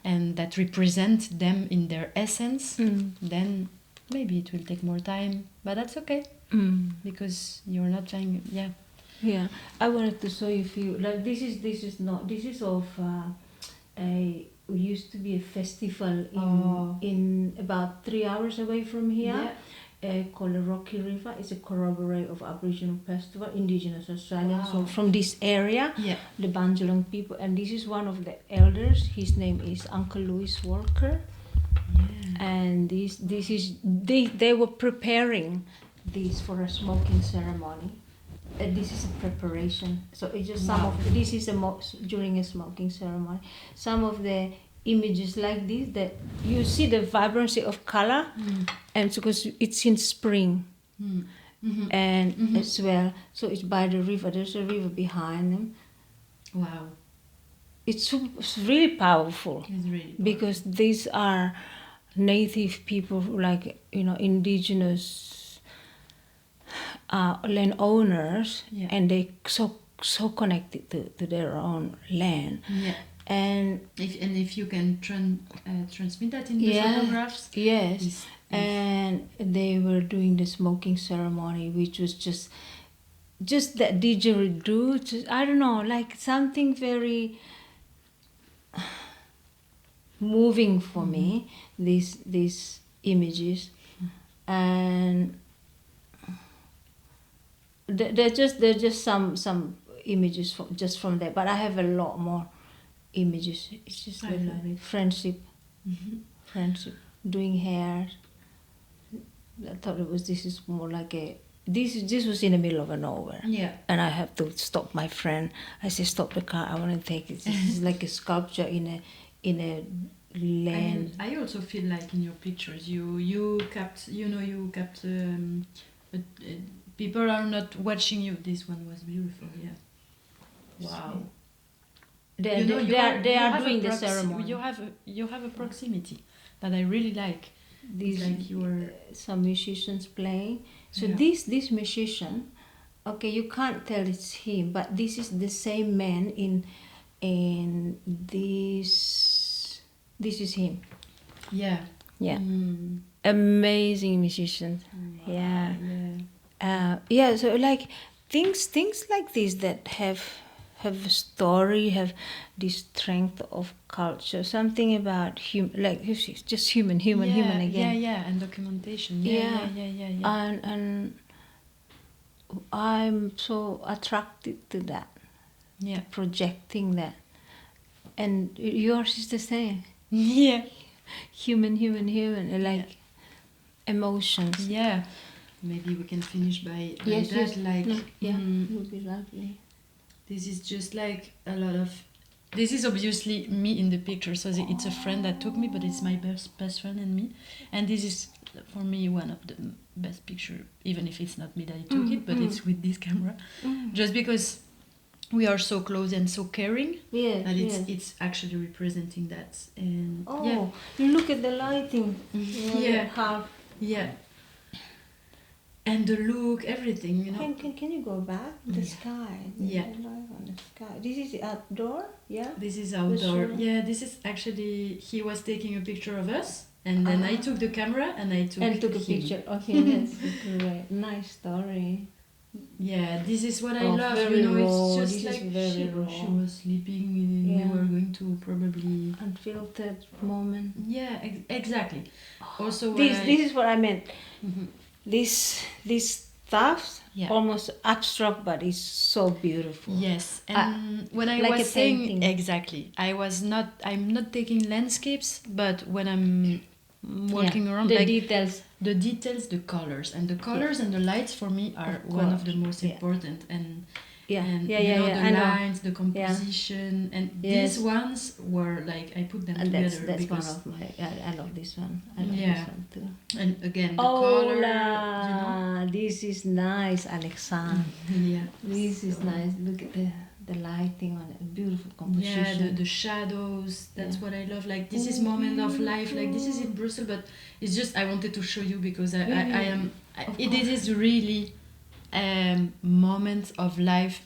and that represent them in their essence, then maybe it will take more time, but that's okay, because you're not trying. I wanted to show you a few. Like this is of used to be a festival in about 3 hours away from here. Called the Rocky River. It's a corroborate of Aboriginal festival, Indigenous Australian. So from this area, the Bundjalung people, and this is one of the elders. His name is Uncle Louis Walker, and this is they were preparing this for a smoking ceremony. This is a preparation. So it's just some of this is during a smoking ceremony. Some of the images like this that you see the vibrancy of color, and because it's in spring, and as well. So it's by the river. There's a river behind them. Wow. It's really powerful. It's really powerful. Because these are native people, like indigenous landowners, and they so connected to their own land. And if you can transmit that in the photographs. And they were doing the smoking ceremony, which was just that didgeridoo. I don't know, like something very moving for me. These images, and they're just some images from there. But I have a lot more images. It's just like friendship, doing hair. I thought this is more like this was in the middle of nowhere. And I have to stop my friend. I say, stop the car, I want to take it. This is like a sculpture in a land. I also feel like in your pictures you kept people are not watching you. This one was beautiful. Wow. They are doing the ceremony. You have a proximity that I really like. Some musicians playing. So this musician, okay, you can't tell it's him, but this is the same man in this is him. Amazing musician. So like things like this that have a story, have this strength of culture, something about just human again. And documentation. And I'm so attracted to that. Projecting that. And yours is the same. Human, like emotions. Maybe we can finish by that. It would be lovely. This is just like a lot of. This is obviously me in the picture, so it's a friend that took me, but it's my best friend and me. And this is for me one of the best picture, even if it's not me that I took it, but it's with this camera, just because we are so close and so caring that it's actually representing that. And you look at the lighting. And the look, everything, Can you go back? The sky. The light on the sky. This is outdoor, This is outdoor. This is actually, he was taking a picture of us, and then I took the camera and I took a picture. Okay, that's great. Nice story. This is what I love. It's just this like she was sleeping, and we were going to probably unfiltered moment. Exactly. Also, this is what I meant. This stuff, almost abstract, but it's so beautiful. Yes, and when I like was a saying painting. exactly, I'm not taking landscapes, but when I'm walking around, the like details, the colors, and the colors and the lights for me are one of the most important, and the lines, the composition, and these ones were like I put them together. That's because one of my. I love this one. I love this one too. And again, the color. This is nice, Alexane. Yeah, this is nice. Look at the lighting on it. Beautiful composition. Yeah, the shadows. That's what I love. Like this is moment of life. Like this is in Brussels, but it's just I wanted to show you because I am. It is really moments of life.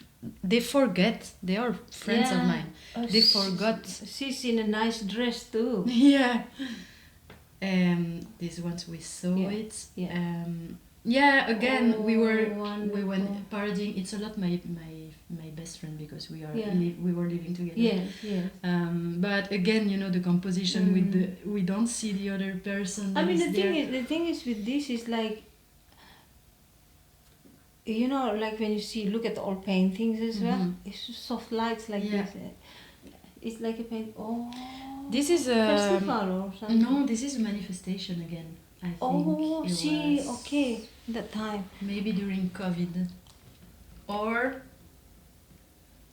They forget. They are friends of mine. They forgot. She's in a nice dress too. Yeah. These ones we saw it. Yeah. Again, we went partying. It's a lot my best friend because we were living together. Yes. But again, the composition with we don't see the other person. I mean, the thing is with this is like, like when you look at all paintings as well, it's just soft lights like this. It's like a paint. This is a festival or something. No, this is a manifestation again. I think. Okay, that time. Maybe during COVID or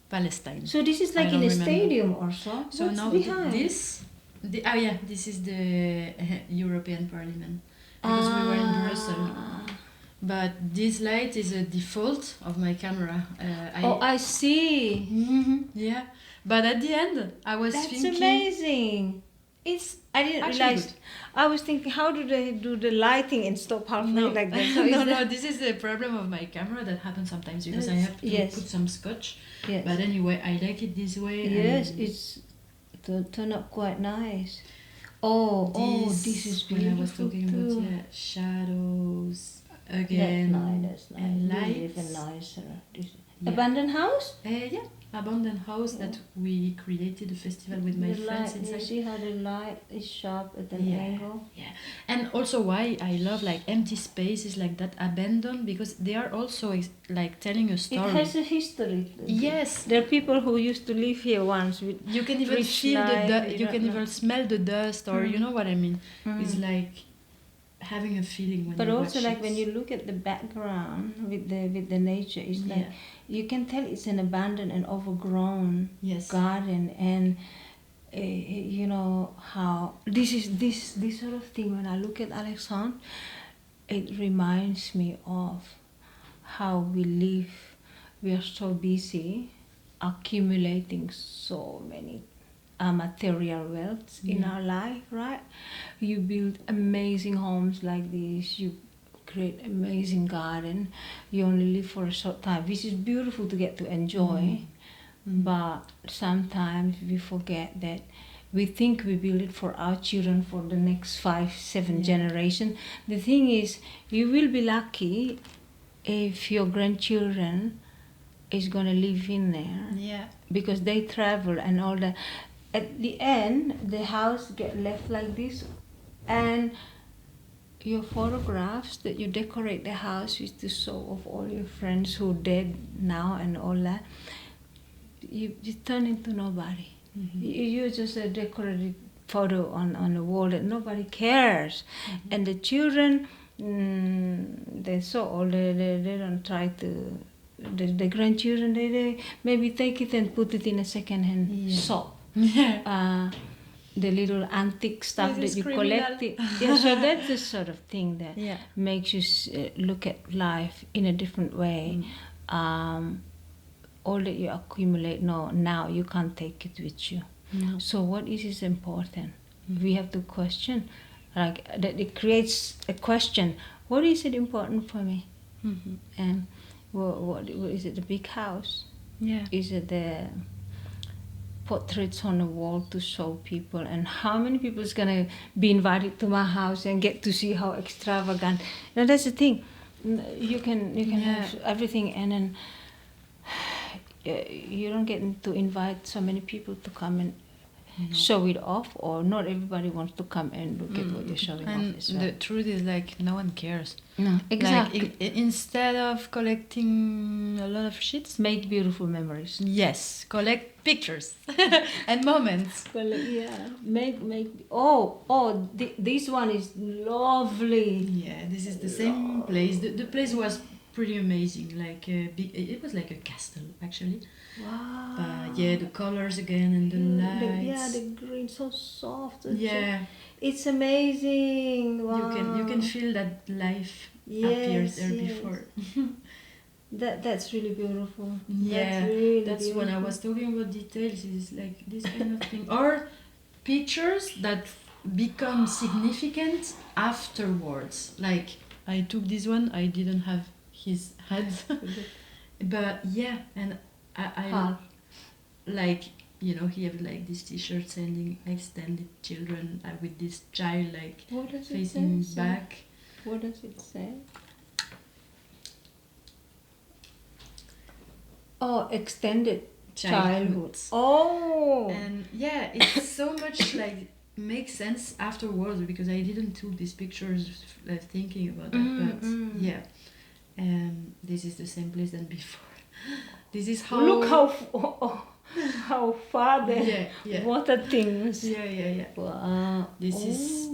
Palestine. So this is like in a stadium or so. So what's now behind? this is the European Parliament because we were in Brussels. But this light is a default of my camera. I see. Yeah, but at the end I was thinking. That's amazing. I didn't realize. Good. I was thinking, how do they do the lighting and stop halfway like that? So no. This is the problem of my camera that happens sometimes because I have to put some scotch. Yes. But anyway, I like it this way. Yes, it's turned out quite nice. This is beautiful. When I was talking about shadows again. That's nice. And lights. Even nicer. Abandoned house? Abandoned house that we created a festival with my friends inside. You see how the light is sharp at an angle? Yeah, and also why I love like empty spaces like that, abandoned, because they are also like telling a story. It has a history. Yes, there are people who used to live here once. You can even feel the dust. You can even smell the dust, or you know what I mean. It's like having a feeling when you also watch like when you look at the background with the nature, it's like you can tell it's an abandoned and overgrown garden, and how this is this sort of thing. When I look at Alexane, it reminds me of how we live. We are so busy accumulating so many material wealth in our life, right? You build amazing homes like this, you create amazing garden, you only live for a short time, which is beautiful to get to enjoy, but sometimes we forget that we think we build it for our children for the next 5-7 generation. The thing is, you will be lucky if your grandchildren is going to live in there, because they travel and all that. At the end, the house get left like this, and your photographs that you decorate the house with the soul of all your friends who are dead now and all that, you turn into nobody. You're just a decorated photo on the wall that nobody cares. And the children, they're so old, they don't try to. The grandchildren, they maybe take it and put it in a second-hand shop. The little antique stuff that you collect. So that's the sort of thing that makes you look at life in a different way. All that you accumulate now you can't take it with you. So what is important? We have to question, like that. It creates a question. What is it important for me? And what is it? The big house? Is it the portraits on the wall to show people, and how many people is gonna be invited to my house and get to see how extravagant? Now that's the thing. You can have everything, and then you don't get to invite so many people to come and show it off, or not everybody wants to come and look at what you're showing and off as well. the truth is, like, no one cares. No, exactly. Like, instead of collecting a lot of shit, Make beautiful memories. yes, collect pictures and moments. Make. This one is lovely. Yeah, this is the same place. The place was pretty amazing. Like it was like a castle, actually. Wow. Yeah, the colors again and the lights. The green, so soft. Yeah, it's amazing. Wow. you can feel that life appears there before. That's really beautiful. Yeah, that's beautiful. when I was talking about details. It's like this kind of thing, or pictures that become significant afterwards. Like, I took this one. I didn't have his head, but yeah, and I like, you know, he have like this T-shirt saying "extended children" with this child like facing back. What does it say? Oh, extended childhood. Oh. And yeah, it's so much like makes sense afterwards, because I didn't took these pictures thinking about that. But yeah, this is the same place than before. This is how. Look how far the water things. Yeah. Wow. This is.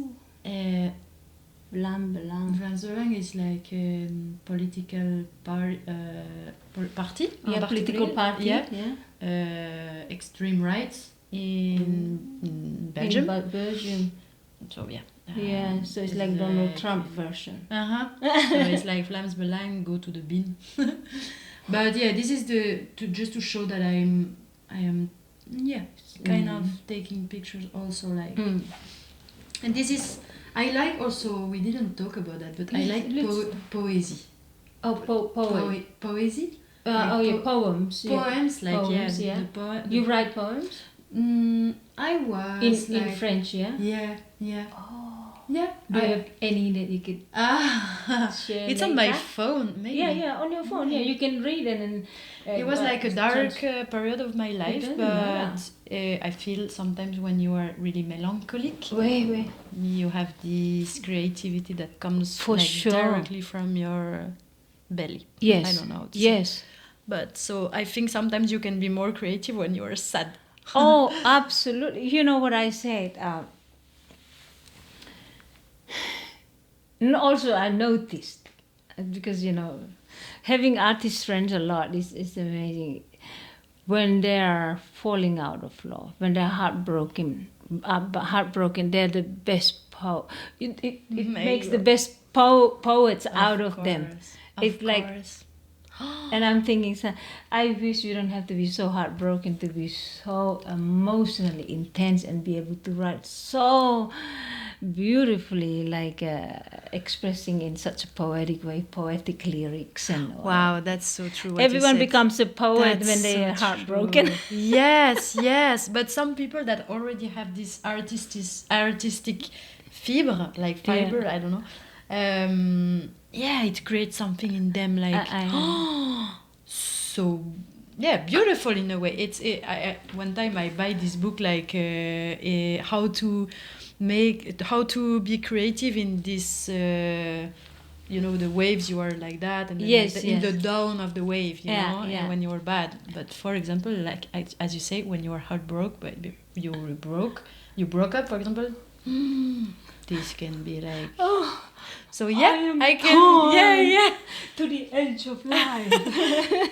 Blanc. Is like a political party. Yeah, political party. Yeah. Extreme right in Belgium. In Belgium. So yeah. Yeah, so it's like Donald Trump version. So it's like Vlaams Belang, go to the bin. But yeah, this is just to show that I am kind of taking pictures also, like. And this is, I like also, we didn't talk about that, but I like poesy. Oh, Poesy? Poems. Poems, like, poems, you write poems? I was in French, yeah? Yeah. Oh. Yeah. Do you have any that you could share? It's on my phone, maybe. Yeah, on your phone. Yeah, you can read and. It was like a dark period of my life, but I feel sometimes when you are really melancholic, you have this creativity that comes directly from your belly. Yes. I don't know. Yes. But so I think sometimes you can be more creative when you are sad. Oh, absolutely. You know what I said? And also I noticed, because, you know, having artist friends a lot is amazing. When they are falling out of love, when they're heartbroken, they're the best It makes the best poets out of them. It's like, and I'm thinking, I wish you don't have to be so heartbroken to be so emotionally intense and be able to write so beautifully, like expressing in such a poetic way, poetic lyrics and wow, that's so true. Everyone becomes a poet when they are heartbroken. yes, but some people that already have this artistic fibre, like fiber, I don't know. It creates something in them, like so beautiful in a way. It's one time I buy this book, like how to be creative in this you know, the waves, you are like that, and then in the down of the wave, you know, and when you are bad. But for example, like as you say, when you are heartbroken, but you broke up, for example, this can be like so I can to the edge of life.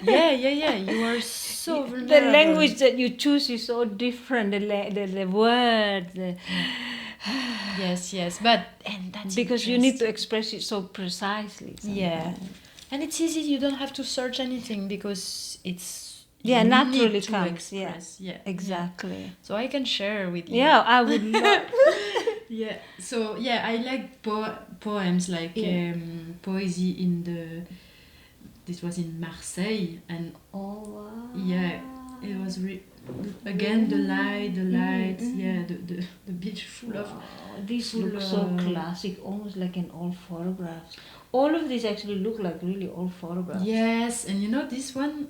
You are so vulnerable. The language that you choose is so different, the words yes, but that's because you need to express it so precisely sometimes. And it's easy, you don't have to search anything, because it's naturally comes. Exactly. So I can share with you. I would love. So I like poems, like poesy this was in Marseille, and it was again the lights, the beach full of these look so classic, almost like an old photographs. All of these actually look like really old photographs. Yes, and you know, this one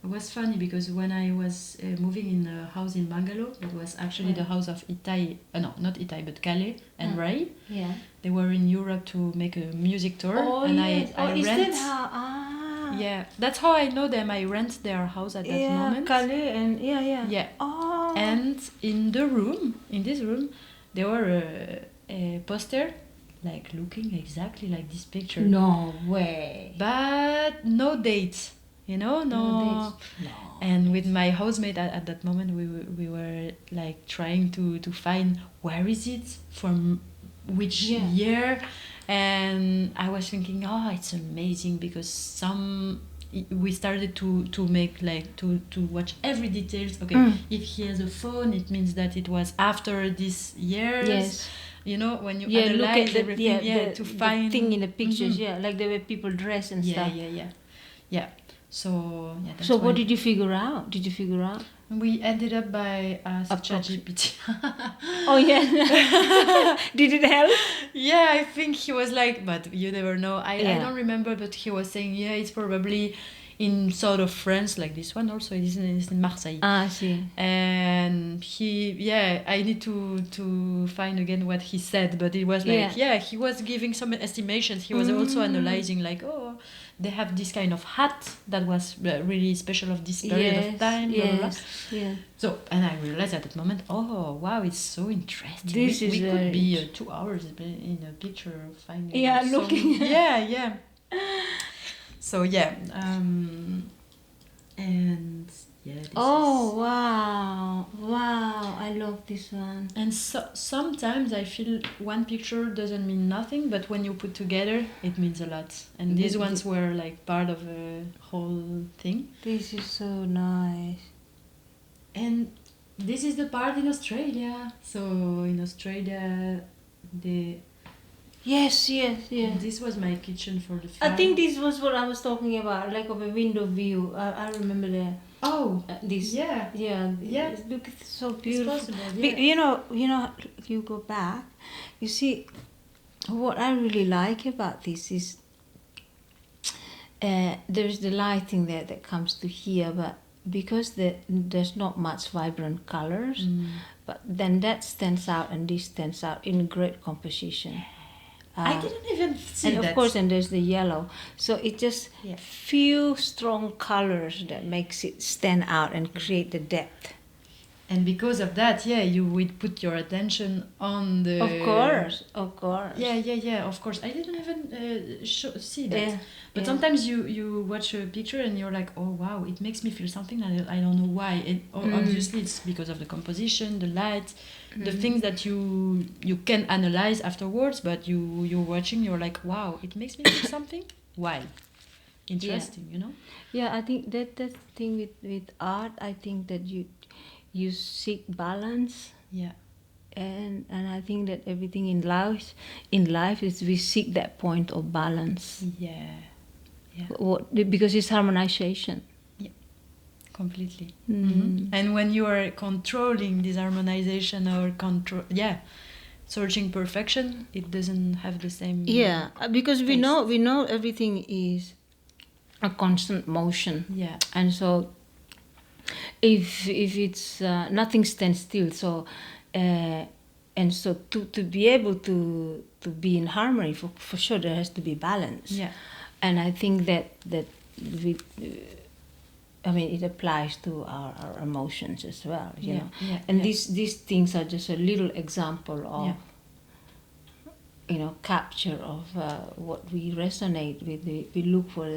it was funny because when I was moving in a house in Bangalore, it was actually the house of Itai, no, not Itai, but Kale and Ray. Yeah. They were in Europe to make a music tour. Oh, and yes. I is rent. that how? Yeah, that's how I know them. I rent their house at that moment. Kale and Yeah. Oh. And in this room, there were a poster, like looking exactly like this picture. No way. But no dates, no dates. No. And with my housemate at that moment, we were like trying to find where is it, from which year. And I was thinking, it's amazing because we started to make like to watch every details. Okay, if he has a phone, it means that it was after this year. Yes. When you analyze look at everything, to find the thing in the pictures, like the way people dress and stuff. Yeah. So that's so what did you figure out? We ended up by ChatGPT. Oh yeah. Did it help? Yeah, I think he was like, but you never know. I don't remember, but he was saying, it's probably in south of France, like this one also. It is in Marseille. Ah, see. And I need to find again what he said, but it was like, he was giving some estimations. He was also analyzing like, they have this kind of hat that was really special of this period of time. Yeah. So, and I realized at that moment, wow, it's so interesting. We could be 2 hours in a picture finding. Looking. Yeah. So and wow, I love this one. And sometimes I feel one picture doesn't mean nothing, but when you put together, it means a lot. And these ones were like part of a whole thing. This is so nice. And this is the part in Australia. So in Australia, Yes. This was my kitchen for the film. I think this was what I was talking about, like of a window view. I remember that. This. Yeah. Look, it's so beautiful. It's possible, yeah. You go back, you see, what I really like about this is there's the lighting there that comes to here, but because there's not much vibrant colors, but then that stands out and this stands out in great composition. I didn't even see and that. Of course, and there's the yellow. So it just few strong colors that makes it stand out and create the depth. And because of that, you would put your attention on the... Of course. Yeah, of course. I didn't even see that. But sometimes you watch a picture and you're like, oh, wow, it makes me feel something. I don't know why. Obviously, it's because of the composition, the light, the things that you can analyze afterwards, but you're watching, you're like, wow, it makes me feel something. Why? Interesting, Yeah, I think that thing with art, I think that you seek balance. Yeah. And I think that everything in life is we seek that point of balance. Yeah. Because it's harmonization. Yeah. Completely. Mm-hmm. And when you are controlling this harmonization or searching perfection, it doesn't have the same. Yeah, because we know everything is a constant motion. Yeah. And so if it's nothing stands still, so and so to be able to be in harmony, for sure there has to be balance. Yeah. And I think that we it applies to our emotions as well, you know. Yeah. And these things are just a little example of capture of what we resonate with. We look for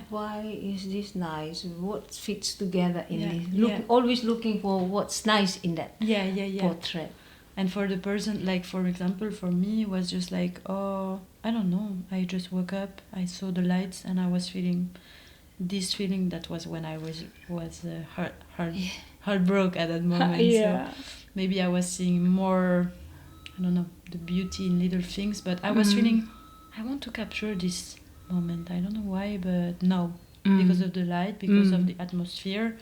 why is this nice? What fits together in this? Always looking for what's nice in that portrait. And for the person, like for example, for me, it was just like, I don't know. I just woke up, I saw the lights, and I was feeling this feeling that was when I was heartbroken at that moment. So maybe I was seeing more, I don't know, the beauty in little things, but I was feeling I want to capture this moment. I don't know why, but no, because of the light, because of the atmosphere.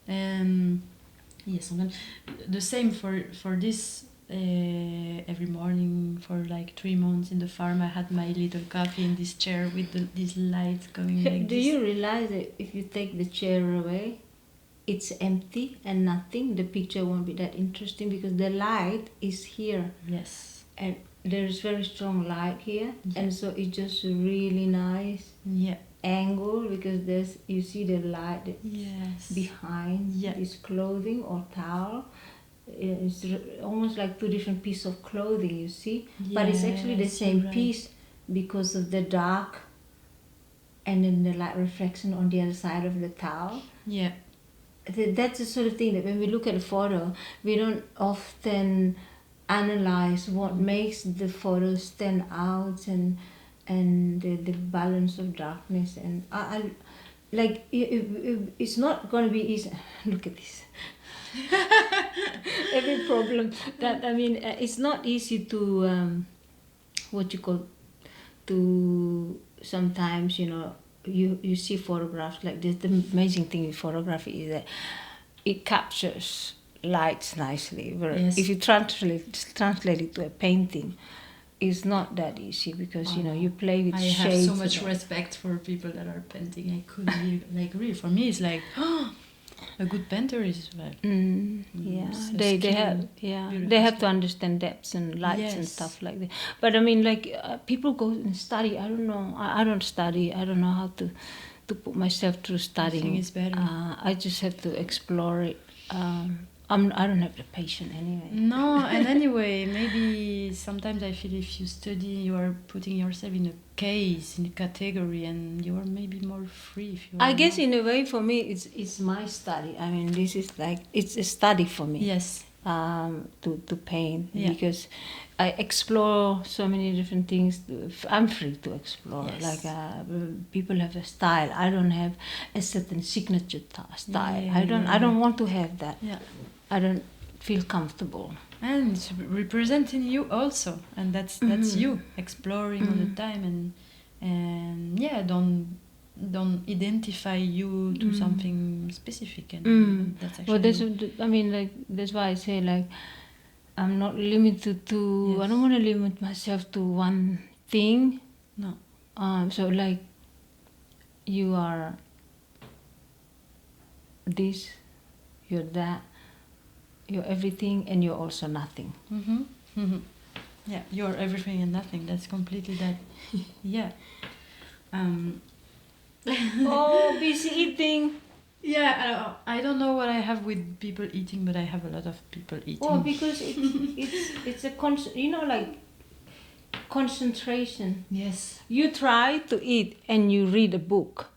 And sometimes the same for this every morning for like 3 months in the farm. I had my little coffee in this chair with these lights coming like Do you realize that if you take the chair away, it's empty and nothing, the picture won't be that interesting because the light is here. Yes. And there is very strong light here, and so it's just a really nice angle because you see the light behind this clothing or towel. It's almost like two different pieces of clothing, you see, but it's actually the same piece because of the dark and then the light reflection on the other side of the towel. Yeah. That's the sort of thing that when we look at a photo, we don't often analyze what makes the photo stand out and the balance of darkness. And I like it's not going to be easy. Look at this. Every problem that it's not easy to to sometimes you see photographs like this. The amazing thing with photography is that it captures lights nicely. If you translate it to a painting, it's not that easy because you play with shades. I have so much respect for people that are painting. I couldn't really for me it's like a good painter is like they have to understand depths and lights and stuff like that. But people go and study. I don't know. I don't study. I don't know how to put myself through studying. I think it's better. I just have to explore it. I don't have the patience anyway. No, and anyway, maybe sometimes I feel if you study, you are putting yourself in a case, in a category, and you are maybe more free. If you I guess in a way for me, it's my study. I mean, this is like, it's a study for me. Yes. To paint because I explore so many different things. I'm free to explore. Yes. Like people have a style. I don't have a certain signature style. I don't want to have that. Yeah. I don't feel comfortable. And it's representing you also, and that's you exploring all the time, and don't identify you to something specific, and that's actually that's why I say like I'm not limited to. I don't want to limit myself to one thing. No. So like you are this, you're that. You're everything and you're also nothing. Yeah, you're everything and nothing. That's completely that. Yeah. Oh, busy eating. Yeah, I don't know what I have with people eating, but I have a lot of people eating. Oh, because it's a like concentration. Yes. You try to eat and you read a book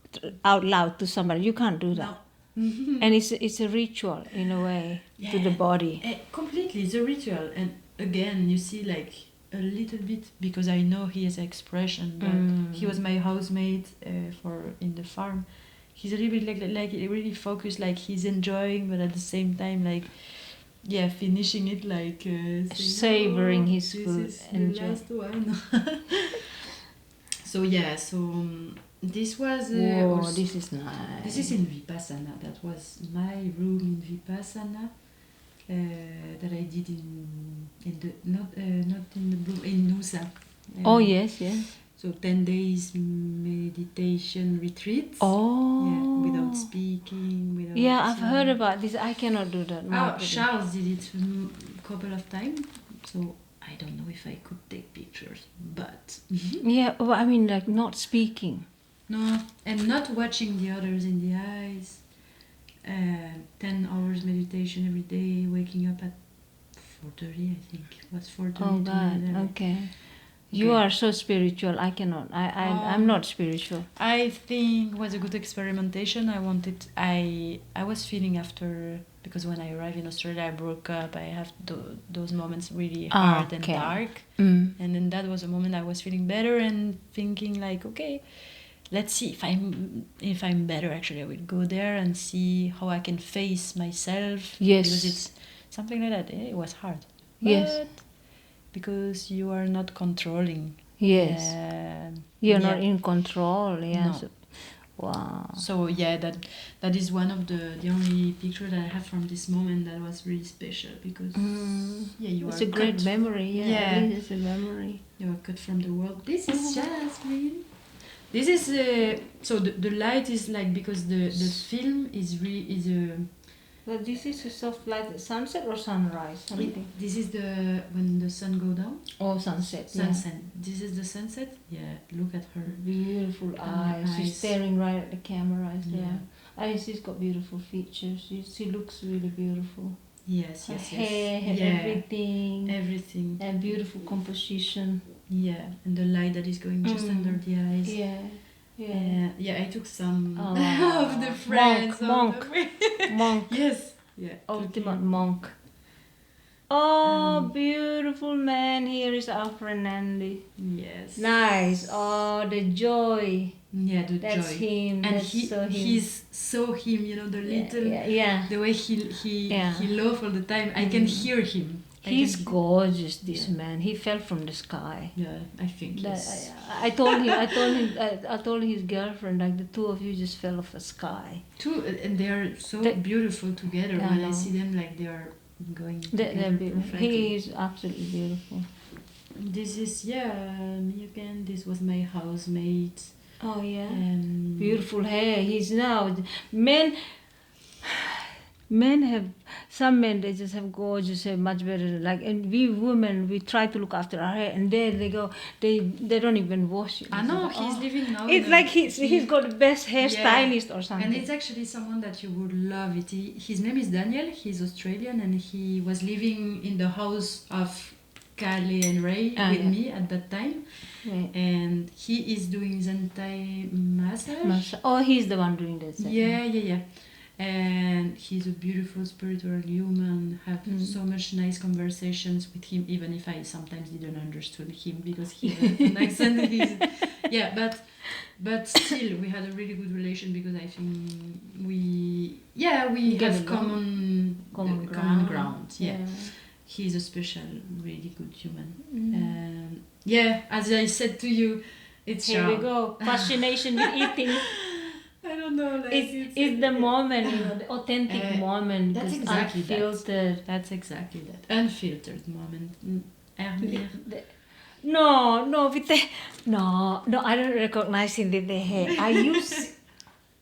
out loud to somebody. You can't do that. No. And it's a ritual in a way to the body. Completely, it's a ritual. And again, you see like a little bit, because I know he has expression, but he was my housemate in the farm. He's a little bit like really focused, like he's enjoying, but at the same time like finishing it, like savoring his food. The last one. So this was this is nice. This is in Vipassana. That was my room in Vipassana that I did not in the bloom, in Nusa. Oh yes. So 10 days meditation retreat. Oh. Yeah, without speaking. I've heard about this. I cannot do that. Charles did it a couple of times. So I don't know if I could take pictures, but like not speaking. No, and not watching the others in the eyes. 10 hours meditation every day, waking up at 4:30, I think. It was 4:30. Oh God, okay. You are so spiritual. I cannot. I'm not spiritual. I think it was a good experimentation. I was feeling after, because when I arrived in Australia, I broke up. I have those moments really hard and dark. And then that was a moment I was feeling better and thinking like, okay, let's see if I'm better. Actually, I will go there and see how I can face myself. Yes. Because it's something like that. It was hard. Yes. Because you are not controlling. Yes. You're not in control. Yes. No. Wow. So yeah, that is one of the only picture that I have from this moment that was really special, because It's a great memory. Yeah, it is a memory. You are cut from the world. This is Jasmine. This is so the light is like, because the film is But this is a soft light, sunset or sunrise? Something. This is when the sun go down. Oh, sunset. Sunset. Yeah. This is the sunset. Yeah, look at her. Beautiful eyes. She's staring right at the camera. And she's got beautiful features. She looks really beautiful. Yes, her hair, everything. And beautiful composition. Yeah, and the light that is going just under the eyes. Yeah, I took some of the friends. Monk. Yes. Yeah. Ultimate monk. Oh, beautiful man. Here is our friend Andy. Yes. Nice. Oh, the joy. Yeah, That's joy. Him. And him. He's so him, the little, the way he loves all the time. I can hear him. He's gorgeous, this man. He fell from the sky. Yeah, I think yes. I told his girlfriend, like, the two of you just fell off the sky. And they are so beautiful together. When I see them, like, they are going together perfectly. He is absolutely beautiful. This is me again. This was my housemate. Oh yeah, beautiful hair. He's now men have, some men, they just have gorgeous hair, much better. Like, and we women, we try to look after our hair, and there they go, they don't even wash it. I know, he's living now. It's like he's got the best hairstylist or something. And it's actually someone that you would love. His name is Daniel. He's Australian, and he was living in the house of Kale and Ray with me at that time. And he is doing Zentai massage. Oh, he's the one doing that. Yeah. And he's a beautiful spiritual human. Have so much nice conversations with him, even if I sometimes didn't understand him because he had an accent. But still we had a really good relation, because I think we have common ground. Yeah. He's a special, really good human. As I said to you, it's here we go. Fascination with eating. I don't know. Like it's the moment, the authentic moment. That's exactly unfiltered. That's exactly that. Unfiltered moment. No, I don't recognize him with the hair.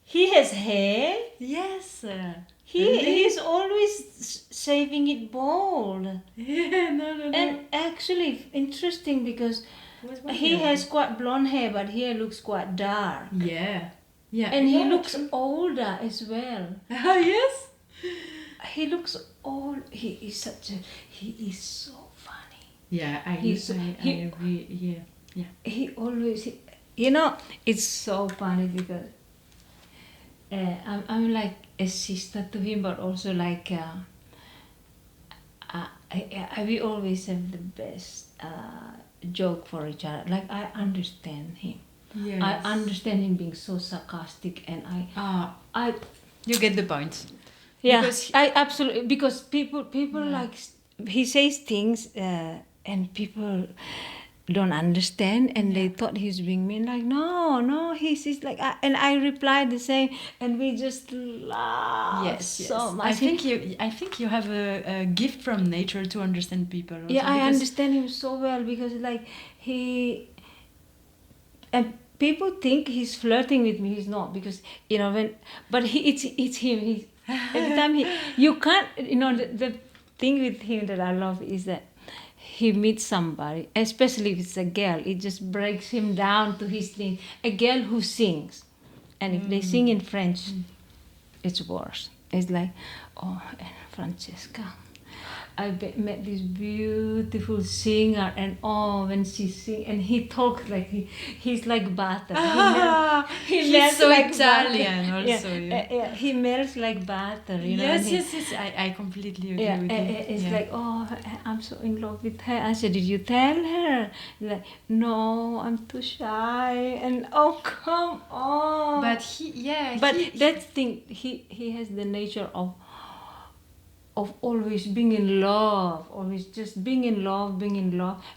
He has hair? Yes. He's always shaving it bald. Yeah, no. And actually, interesting, because he has quite blonde hair, but here looks quite dark. Yeah. And he looks older as well. Yes. He looks old. He is so funny. Yeah, I agree. Yeah. He always, it's so funny, because I'm like a sister to him, but also like we always have the best joke for each other. Like, I understand him. Yes. I understand him being so sarcastic, and I you get the point. Yeah, because I absolutely, because people like, he says things and people don't understand, and they thought he's being mean. Like, no, he's like, and I replied the same, and we just laugh so much. I think you have a gift from nature to understand people. Also, I understand him so well, because like people think he's flirting with me. He's not, because it's him. Every time you can't, the thing with him that I love is that he meets somebody, especially if it's a girl, it just breaks him down to his thing. A girl who sings, and if they sing in French, it's worse. It's like, oh, and Francesca, I met this beautiful singer, and when she sings, and he talks like he's like butter. He's so like Italian butter. Also. He melts like butter. Yes. I completely agree with you. It's like, oh, I'm so in love with her. I said, did you tell her? Like, no, I'm too shy. And oh, come on. But that thing, he has the nature of of always being in love, always just being in love,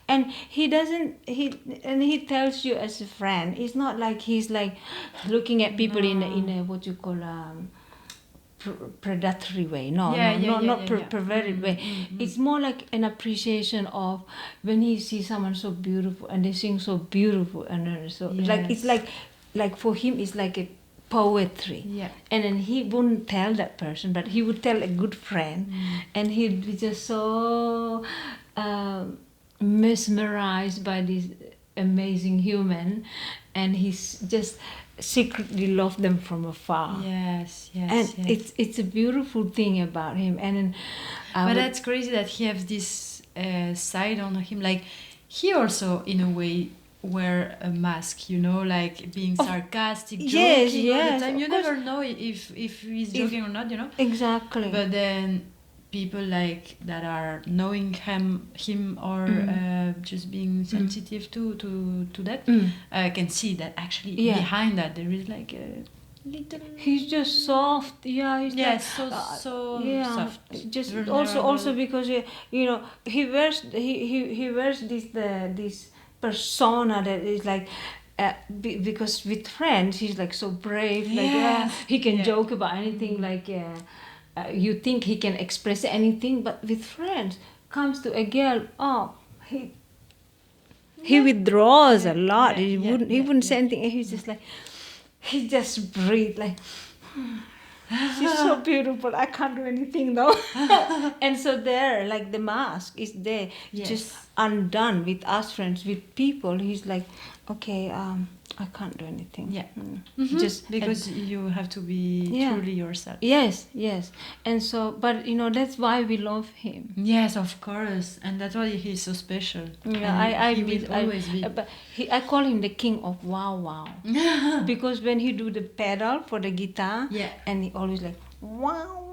and he tells you as a friend. It's not like he's like looking at people in a what you call predatory way. Not perverted way. It's more like an appreciation of when he sees someone so beautiful and they sing so beautiful, and so like it's like for him it's like a poetry. And then he wouldn't tell that person, but he would tell a good friend, and he'd be just so mesmerized by this amazing human, and he's just secretly loved them from afar. Yes. It's a beautiful thing about him. And then, but that's crazy that he has this side on him. Like he also, in a way, wear a mask, like being sarcastic, joking all the time. You never know if he's joking or not, Exactly. But then people like that are knowing him or just being sensitive to that can see that actually behind that there is like a little. He's just soft. He's like, so soft. Just also because he wears this persona that is like. Because with friends he's like so brave, he can joke about anything, you think he can express anything, but with friends comes to a girl, he withdraws a lot. He wouldn't say anything. He's just like, he just breathed like, she's so beautiful, I can't do anything though. And so there, like the mask is there, just undone with us friends, with people. He's like, okay, I can't do anything. Just because you have to be truly yourself. Yes. And so, but that's why we love him. Yes, of course, and that's why he's so special. He will always be. But I call him the king of wow. Because when he do the pedal for the guitar, and he always like wow.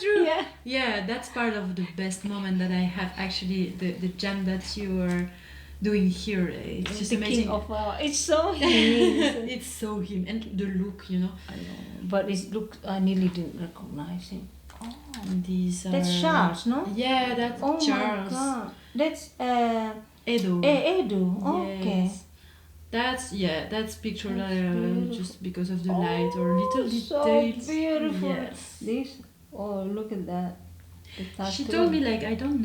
True. Yeah, that's part of the best moment that I have. Actually, the jam that you are doing here, it's just amazing. King of wow. It's so him. It's so him, and the look, I know. But his look, I nearly didn't recognize him. These are... That's Charles, no? Yeah, that's Charles. Oh my God. That's Edo. Edo. Okay. That's pictured just because of the light or little details. So beautiful. Yes. This. Oh, look at that. She told me like I don't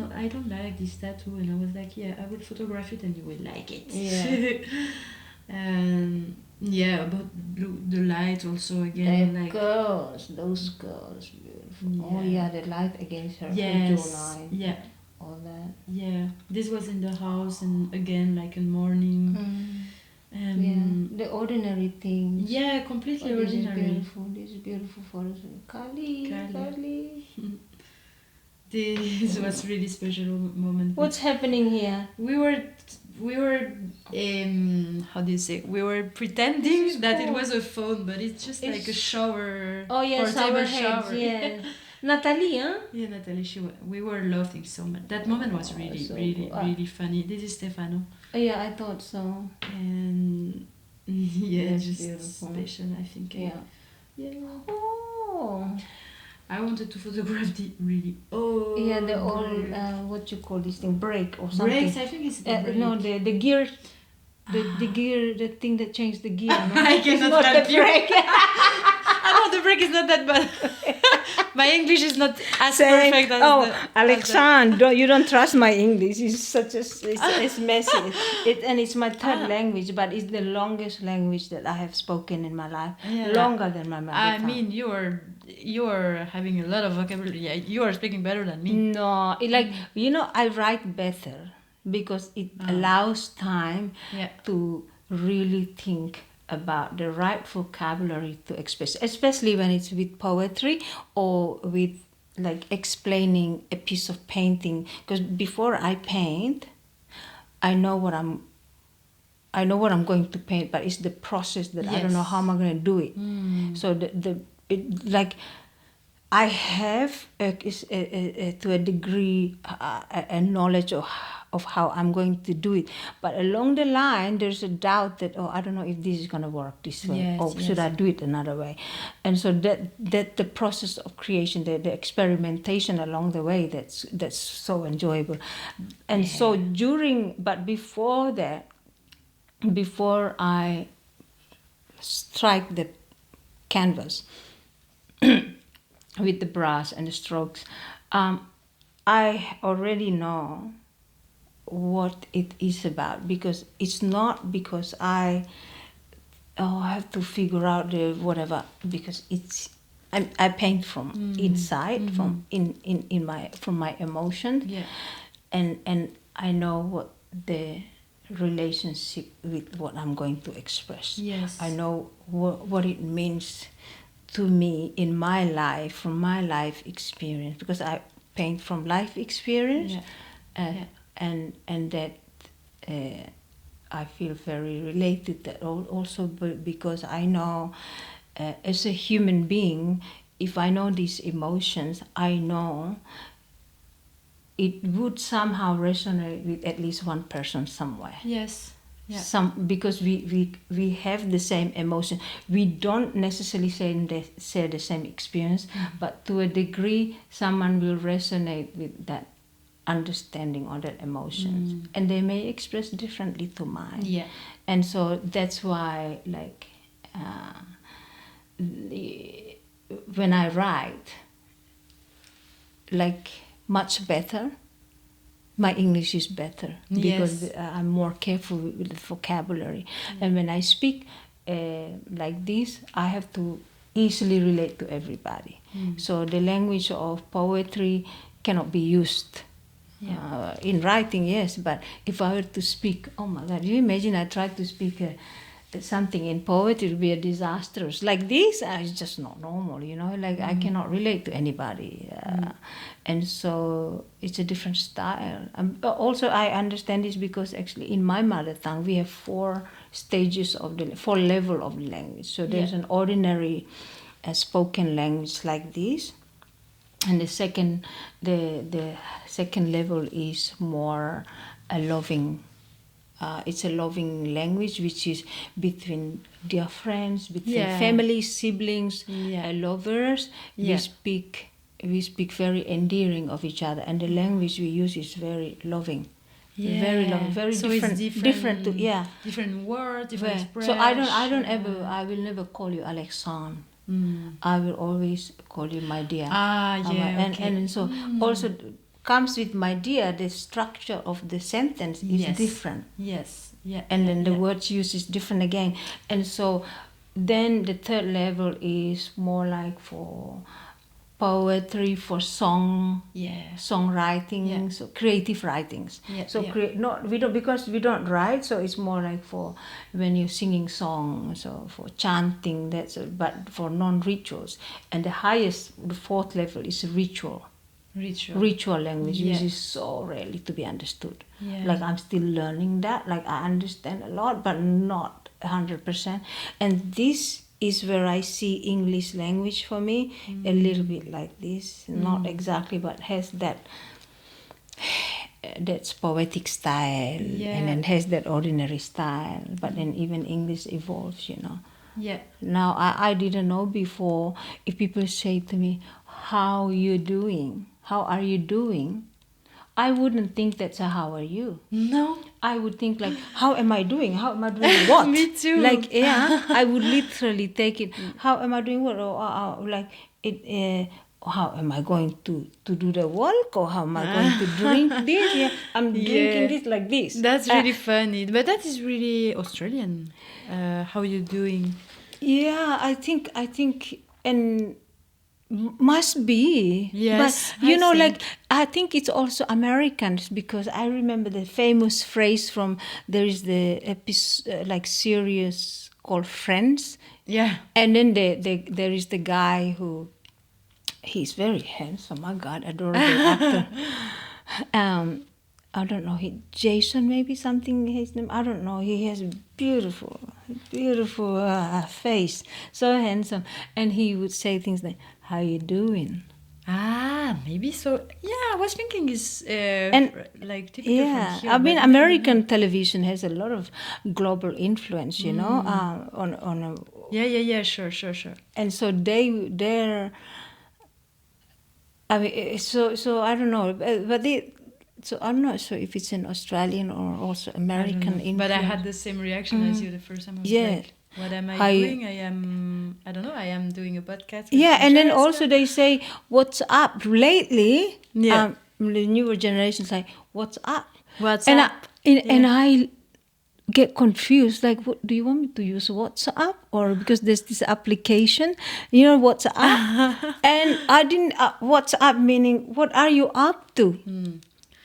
like this tattoo, and I was like, I will photograph it and you will like it. And but the light also again, like those girls beautiful. The light against her jawline. All that. This was in the house, and again like in morning. The ordinary things. Completely ordinary. This is beautiful for us. Kali. This was really special moment. What's happening here? We were how do you say? We were pretending that it was a phone, but it's just like a shower. Portable shower. Natalie, huh? Yeah, Natalie. We were laughing so much. That moment was really funny. This is Stefano. I thought so. And just beautiful. Special, I think. Oh. I wanted to photograph the what you call this thing, brake or something. Brakes, I think it's the brake. No, the gear, the gear, the thing that changed the gear. No? I cannot help you. The brake is not that bad. My English is not as perfect as Alexane, you don't trust my English. It's messy. It's my third language, but it's the longest language that I have spoken in my life. Longer than my mother tongue. I mean, you are having a lot of vocabulary. You are speaking better than me. No, I write better because it allows time to really think about the right vocabulary to express, especially when it's with poetry or with like explaining a piece of painting. Because before I paint, I know what I'm going to paint, but it's the process that I don't know how I'm going to do it. So I have to a degree a knowledge of of how I'm going to do it. But along the line, there's a doubt that, I don't know if this is going to work this way, or should I do it another way? And so that the process of creation, the experimentation along the way, that's so enjoyable. And so before that, before I strike the canvas with the brush and the strokes, I already know what it is about, because it's not because I have to figure out the whatever, because I paint from inside, from my emotion, and I know what the relationship with what I'm going to express. Yes. I know what it means to me in my life, from my life experience, because I paint from life experience, and that I feel very related that also because I know as a human being, if I know these emotions, I know it would somehow resonate with at least one person somewhere. Yes. Yeah. Because we have the same emotion. We don't necessarily share the same experience, but to a degree, someone will resonate with that understanding or that emotions, and they may express differently to mine. Yeah. And so that's why, like, when I write, like, much better, my English is better because I'm more careful with the vocabulary. And when I speak like this, I have to easily relate to everybody. So the language of poetry cannot be used in writing, yes, but if I were to speak, oh my God, you imagine I tried to speak something in poetry, it would be a disaster. Like this, it's just not normal, you know, like I cannot relate to anybody. And so it's a different style. But also I understand this because actually in my mother tongue, we have 4 stages of the 4 level of the language. So there's an ordinary spoken language like this. And the second level is more a loving. It's a loving language, which is between dear friends, between family, siblings, lovers. We speak very endearing of each other, and the language we use is very loving. Very loving, very so different. It's different to different words, different expressions. So I will never call you Alexane. I will always call you my dear. And so also comes with my dear, the structure of the sentence is different. Yes. Yeah. And then the words used is different again. And so then the third level is more like for poetry, for songwriting, so creative writings. Because we don't write, so it's more like for when you're singing songs or for chanting. But for non-rituals. And the highest, the 4th level is ritual language, which is so rarely to be understood. Like I'm still learning that. Like I understand a lot, but not 100%. And this is where I see English language for me a little bit like this, not exactly, but has that's poetic style, and then has that ordinary style. But then even English evolves, you know. Now I didn't know before, if people say to me, how are you doing? I wouldn't think that's a how are you. No. I would think like, how am I doing? How am I doing what? Me too. Like, I would literally take it, how am I doing what? Or like, how am I going to do the walk? Or how am I going to drink this? I'm drinking this like this. That's really funny. But that is really Australian. How you doing? Yeah, I think, and must be. Yes, but I think it's also Americans, because I remember the famous phrase from, there is the episode, like series called Friends, and then there is the guy who, he's very handsome, my God, adorable actor. I don't know, Jason maybe, something his name, I don't know. He has beautiful face, so handsome, and he would say things like, how you doing? Maybe so. Yeah, I was thinking is like typical yeah, from here. I mean, but American television has a lot of global influence, you know, on a, Yeah, sure. and so they're, I mean, so I don't know, but they, so I'm not sure if it's an Australian or also American influence. But I had the same reaction as you the first time. I was like, what am I doing? I don't know, I am doing a podcast with and then Francesca. also they say, what's up? Lately, Yeah. the newer generation say, what's up? What's and up? And I get confused, like, what do you want me to use WhatsApp, or because there's this application, you know, WhatsApp. And I didn't WhatsApp meaning what are you up to?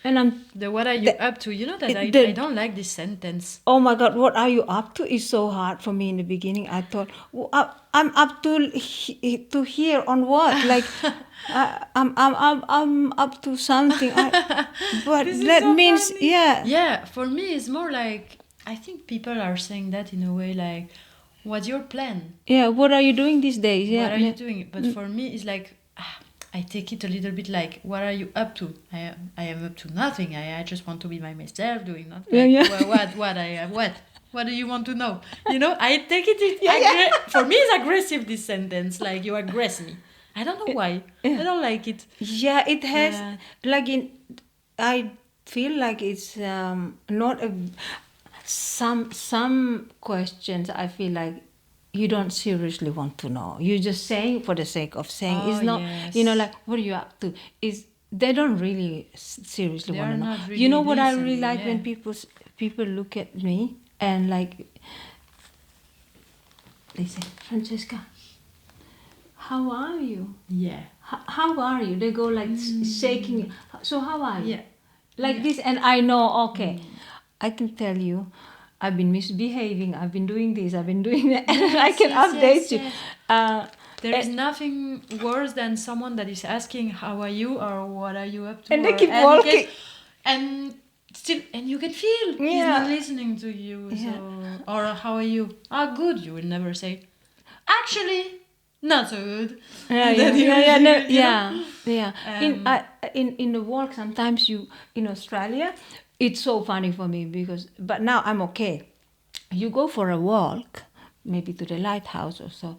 And I'm what are you up to, you know that I don't like this sentence. Oh my God, what are you up to is so hard for me in the beginning. I thought, well, I'm up to here on what? Like, I'm up to something. But that so means funny. Yeah, for me it's more like, I think people are saying that in a way like, what's your plan? Yeah, what are you doing these days? Yeah, what are you doing? But for me it's like, I take it a little bit like, what are you up to? I am up to nothing. I just want to be by myself doing nothing. What do you want to know? You know, I take it. For me it's aggressive, this sentence, like you aggress me. I don't know why. I don't like it. Yeah, it has like I feel like it's not a some questions I feel like you don't seriously want to know. You're just saying for the sake of saying. It's not, you know, like, what are you up to? They don't really seriously want to know. Really, you know what I really like when people look at me and like they say, Francesca, how are you? Yeah. How are you? They go like shaking. So how are you? Yeah. Like this, and I know, okay, I can tell you, I've been misbehaving, I've been doing this, I've been doing that, and I can update you. There is nothing worse than someone that is asking, how are you, or what are you up to? And they keep walking. And you can feel he's not listening to you. Yeah. So, or how are you? Good. You will never say, actually, not so good. In the work, sometimes in Australia, it's so funny for me but now I'm okay. You go for a walk, maybe to the lighthouse or so,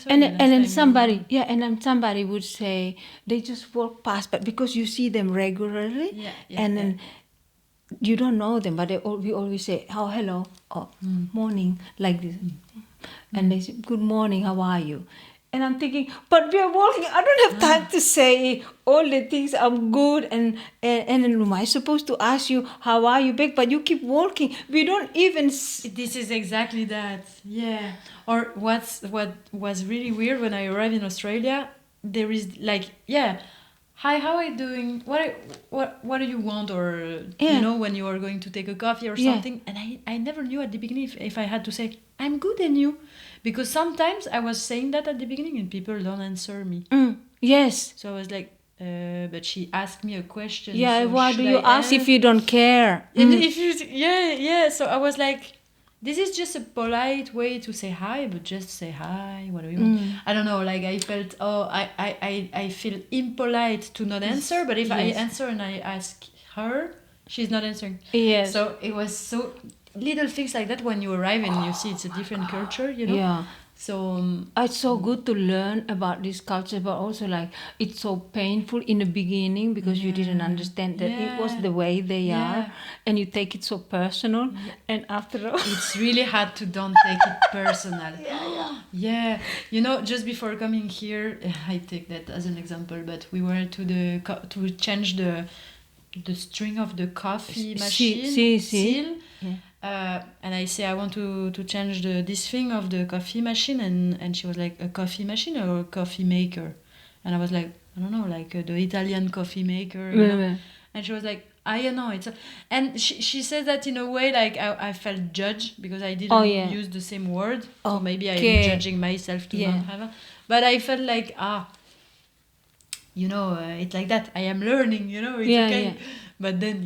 and then somebody would say, they just walk past, but because you see them regularly, then you don't know them, but we always say, oh, hello, morning, like this, and they say, good morning, how are you? And I'm thinking, but we are walking. I don't have time to say all the things. I'm good, and am I supposed to ask you how are you back? But you keep walking. We don't even. This is exactly that. Yeah. Or what was really weird when I arrived in Australia? There is like, hi, how are you doing? What do you want? Or you know, when you are going to take a coffee or something. And I never knew at the beginning if I had to say, I'm good, and you. Because sometimes I was saying that at the beginning and people don't answer me. Yes. So I was like, but she asked me a question. Yeah, so why do you ask if you don't care? And if you, so I was like, this is just a polite way to say hi, but just say hi. What do you want? I don't know. Like I felt, I feel impolite to not answer. But if I answer and I ask her, she's not answering. Yes. So it was so little things like that when you arrive and you see it's a different culture, you know. Yeah. So it's so good to learn about this culture, but also like it's so painful in the beginning because you didn't understand that it was the way they are, and you take it so personal, and after all, it's really hard to don't take it personal. You know, just before coming here, I take that as an example, but we were to change the string of the coffee machine seal. And I say I want to change this thing of the coffee machine, and she was like, a coffee machine or a coffee maker? And I was like, I don't know, like the Italian coffee maker, you know? And she was like, I don't know, and she said that in a way like I felt judged because I didn't use the same word. So maybe I am judging myself to not have but I felt like you know, it's like that. I am learning, you know. It's okay. But then,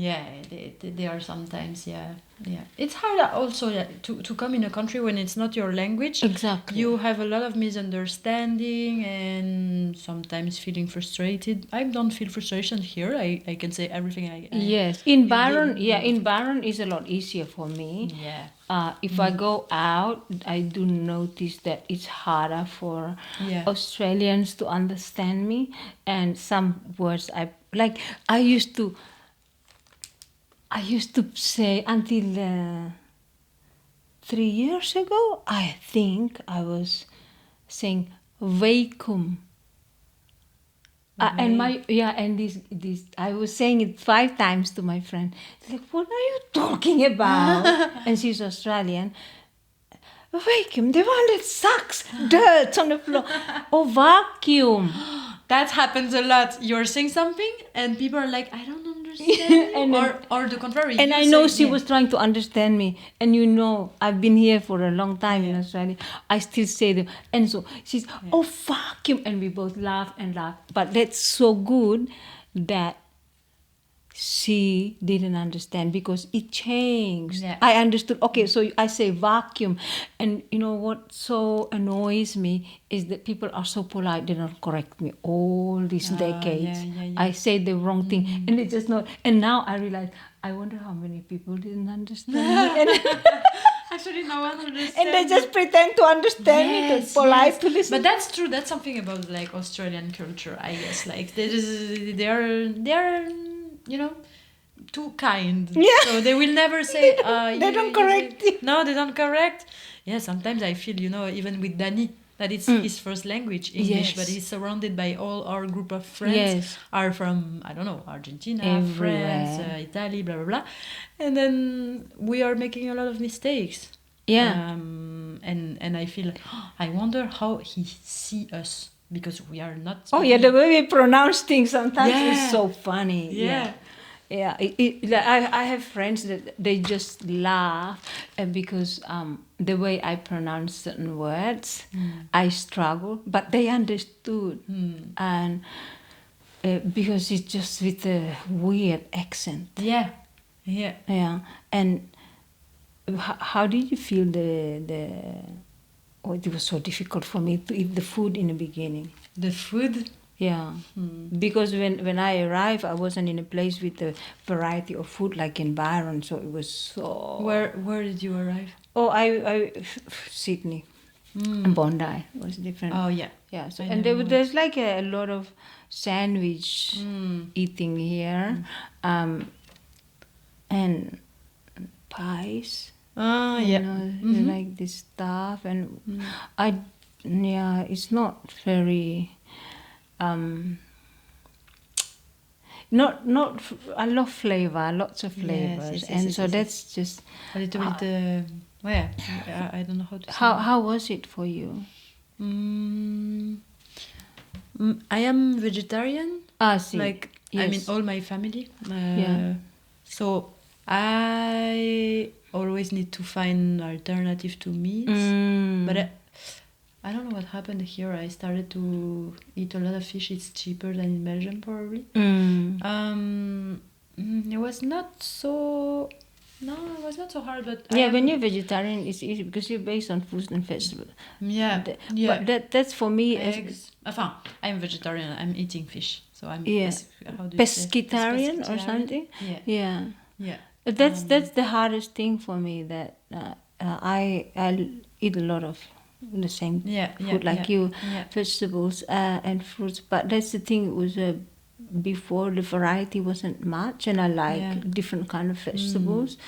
they are sometimes, It's hard also to come in a country when it's not your language. Exactly. You have a lot of misunderstanding and sometimes feeling frustrated. I don't feel frustration here. I can say everything I Yes, in Byron, in Byron is a lot easier for me. Yeah. If I go out, I do notice that it's harder for Australians to understand me, and some words I used to say until 3 years ago, I think I was saying "Vaikum." And this I was saying it 5 times to my friend. It's like, what are you talking about? And she's Australian. Vacuum, the one that sucks dirt on the floor. Oh, vacuum. That happens a lot. You're saying something and people are like, I don't understand you. Or the contrary. And I know she was trying to understand me. And I've been here for a long time in Australia. I still say them. And so she's, oh, vacuum. And we both laugh and laugh. But that's so good that she didn't understand because it changed. Yeah. I understood. Okay, so I say vacuum. And what so annoys me is that people are so polite. They don't correct me all these decades. I say the wrong thing and they just not. And now I realize, I wonder how many people didn't understand me. And actually, no one understands. And they just pretend to understand me. They're polite to listen. But that's true. That's something about like Australian culture, I guess. Like they're too kind. Yeah. So they will never say. They don't correct you. No, they don't correct. Yeah, sometimes I feel, even with Danny, that it's his first language, English, but he's surrounded by all our group of friends are from, I don't know, Argentina, everywhere. France, Italy, blah, blah, blah. And then we are making a lot of mistakes. Yeah. And I feel, I wonder how he see us, because we are not... Oh, yeah, the way we pronounce things sometimes is so funny. Yeah. Yeah, I have friends that they just laugh because the way I pronounce certain words, I struggle, but they understood. And because it's just with a weird accent. Yeah. And how did you feel it was so difficult for me to eat the food in the beginning. The food? Yeah, because when I arrived, I wasn't in a place with a variety of food like in Byron, so it was so... Where did you arrive? Oh, I Sydney. Bondi was different. Oh, yeah. Yeah, so, and there's like a lot of sandwich eating here, and pies. Oh, yeah. Like this stuff, and it's not very... not I love flavor, lots of flavors, that's just a little bit. I don't know how to say. How was it for you? I am vegetarian. See. Like I mean, all my family. So I always need to find alternative to meat, but. I don't know what happened here. I started to eat a lot of fish. It's cheaper than in Belgium, probably. It was not so... No, it was not so hard, but... when you're vegetarian, it's easy because you're based on fruits and vegetables. But that's for me... Eggs. I'm vegetarian. I'm eating fish. So I'm... Pescatarian or something? Yeah. That's the hardest thing for me, that I eat a lot of the same food like you, vegetables and fruits. But that's the thing, it was before the variety wasn't much, and I like different kind of vegetables.